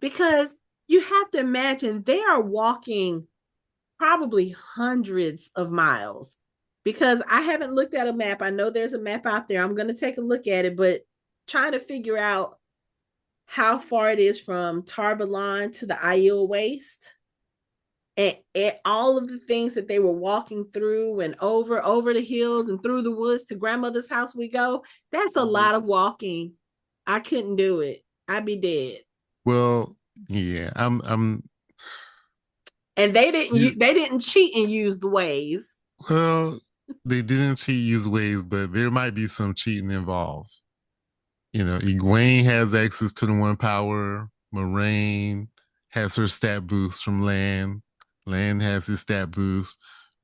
Because you have to imagine they are walking probably hundreds of miles. Because I haven't looked at a map. I know there's a map out there. I'm going to take a look at it, but trying to figure out how far it is from Tar Valon to the Aiel Waste. And all of the things that they were walking through and over the hills and through the woods to grandmother's house we go. That's a lot of walking. I couldn't do it. I'd be dead. Well, yeah, I'm and they didn't cheat and use the ways. Well, they didn't cheat, use ways, but there might be some cheating involved. You know, Egwene has access to the one power. Moiraine has her stat boost from Lan. Lan has his stat boost.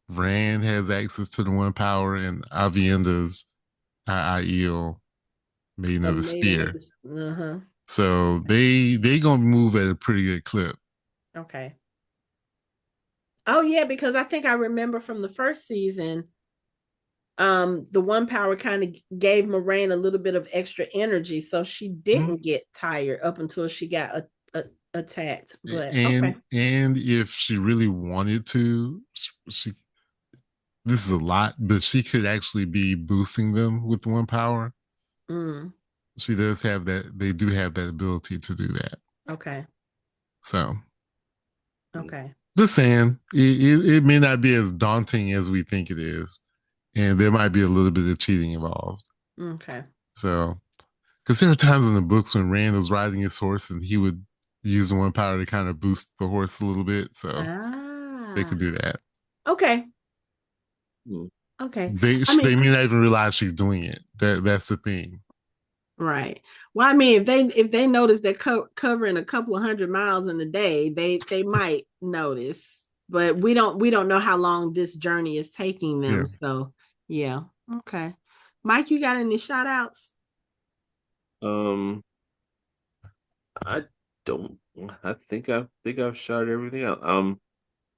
Rand has access to the one power, and Avienda's Aiel, Maiden of the Spear. So they gonna move at a pretty good clip. Okay. Oh yeah, because I think I remember from the first season, the one power kind of gave Moiraine a little bit of extra energy, so she didn't get tired up until she got attacked. But okay. And if she really wanted to, she this is a lot, but she could actually be boosting them with one power. Mm. She does have that. They do have that ability to do that. Okay. So, okay. Just saying, it may not be as daunting as we think it is, and there might be a little bit of cheating involved. Okay. So, because there were times in the books when Rand was riding his horse and he would use one power to kind of boost the horse a little bit. So they could do that. Okay. Okay. They may not even realize she's doing it. That's the thing. Right. Well, I mean, if they notice they're covering a couple of 100 miles in a day, they might notice. But we don't know how long this journey is taking them. Yeah. So yeah. Okay. Mike, you got any shout outs? I don't. I think I've shot everything out.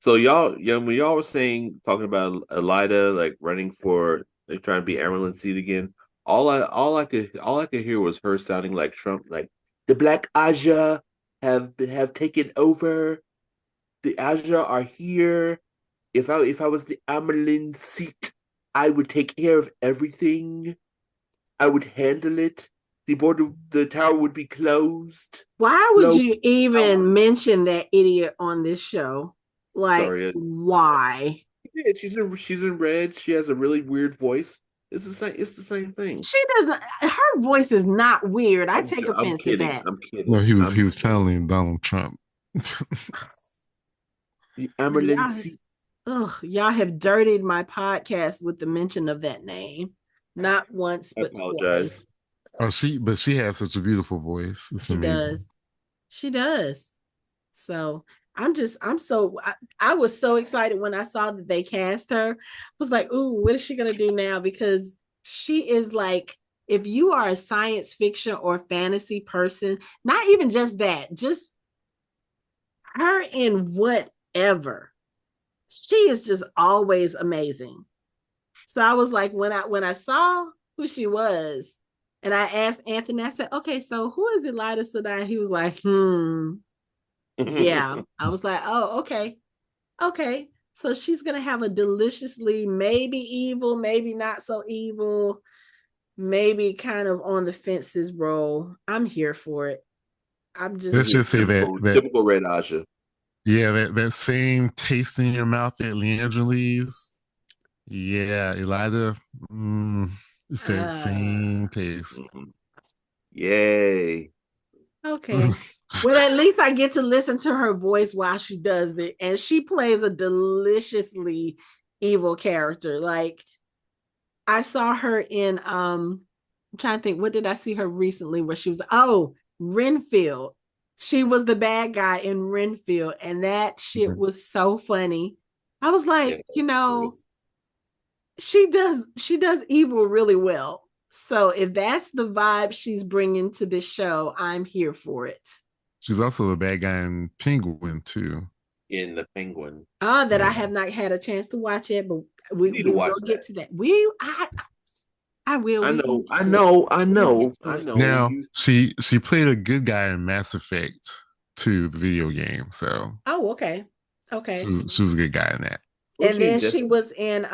So y'all, when y'all were talking about Elida like running for like trying to be Emerald Seed again, all I could hear was her sounding like Trump, like the Black Aja have taken over. The Aja are here. If I was the Amerlin seat, I would take care of everything. I would handle it. The tower would be closed. Why would you even mention that idiot on this show? Like, why? Yeah, she's in red. She has a really weird voice. It's the same thing. She doesn't. Her voice is not weird. I take offense to that. I'm kidding. No, he was channeling Donald Trump. Y'all have dirtied my podcast with the mention of that name. Not once, but I apologize. Twice. Oh, she has such a beautiful voice. It's amazing. She does. So I was so excited when I saw that they cast her. I was like, ooh, what is she gonna do now? Because she is like, if you are a science fiction or fantasy person, not even just that, just her in whatever, she is just always amazing. So I was like, when I saw who she was, and I asked Anthony, I said, okay, so who is Elida Sedai? He was like, yeah. I was like, oh, okay. Okay. So she's going to have a deliciously maybe evil, maybe not so evil, maybe kind of on the fences role. I'm here for it. Let's just say that typical Red Aja. Yeah, that same taste in your mouth that Leandra leaves. Yeah, Elida, it's that same taste. Yay. Okay. Well, at least I get to listen to her voice while she does it. And she plays a deliciously evil character. Like, I saw her in I'm trying to think, what did I see her recently where she was Renfield. She was the bad guy in Renfield, and that shit was so funny. I was like, she does evil really well. So if that's the vibe she's bringing to this show, I'm here for it. She's also the bad guy in Penguin too. In the Penguin. That I have not had a chance to watch it, but we will get to that. I will. I know. Now she played a good guy in Mass Effect 2, the video game. So okay. She was a good guy in that. And then she was in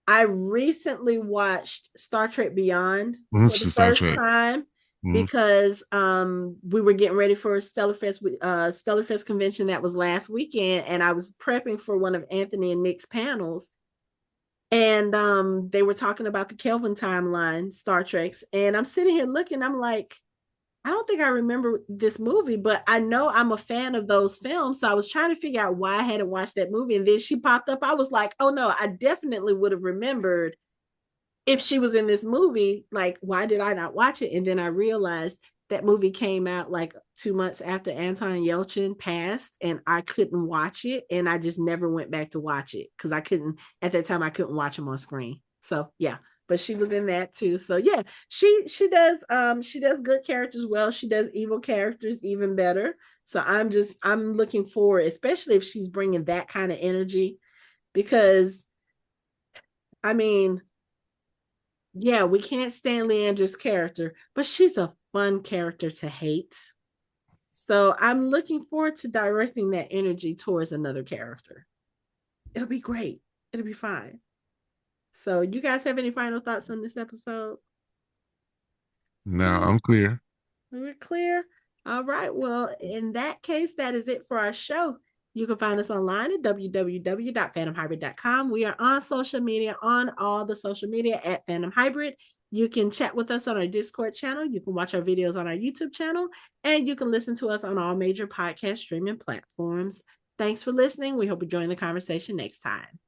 I recently watched Star Trek Beyond for the first time because we were getting ready for Stellarfest convention that was last weekend, and I was prepping for one of Anthony and Nick's panels. And they were talking about the Kelvin timeline, Star Trek's. And I'm sitting here looking, I'm like, I don't think I remember this movie, but I know I'm a fan of those films. So I was trying to figure out why I hadn't watched that movie. And then she popped up. I was like, oh no, I definitely would have remembered if she was in this movie. Like, why did I not watch it? And then I realized that movie came out like 2 months after Anton Yelchin passed, and I couldn't watch it, and I just never went back to watch it because at that time I couldn't watch him on screen. So yeah, but she was in that too. So yeah, she does good characters well. She does evil characters even better. So I'm looking forward, especially if she's bringing that kind of energy, because I mean, yeah, we can't stand Leandra's character, but she's a fun character to hate. So I'm looking forward to directing that energy towards another character. It'll be great. It'll be fine. So, you guys have any final thoughts on this episode? No, I'm clear. We're clear. All right. Well, in that case, that is it for our show. You can find us online at www.fandomhybrid.com. We are on social media, on all the social media at Fandom Hybrid. You can chat with us on our Discord channel. You can watch our videos on our YouTube channel, and you can listen to us on all major podcast streaming platforms. Thanks for listening. We hope you join the conversation next time.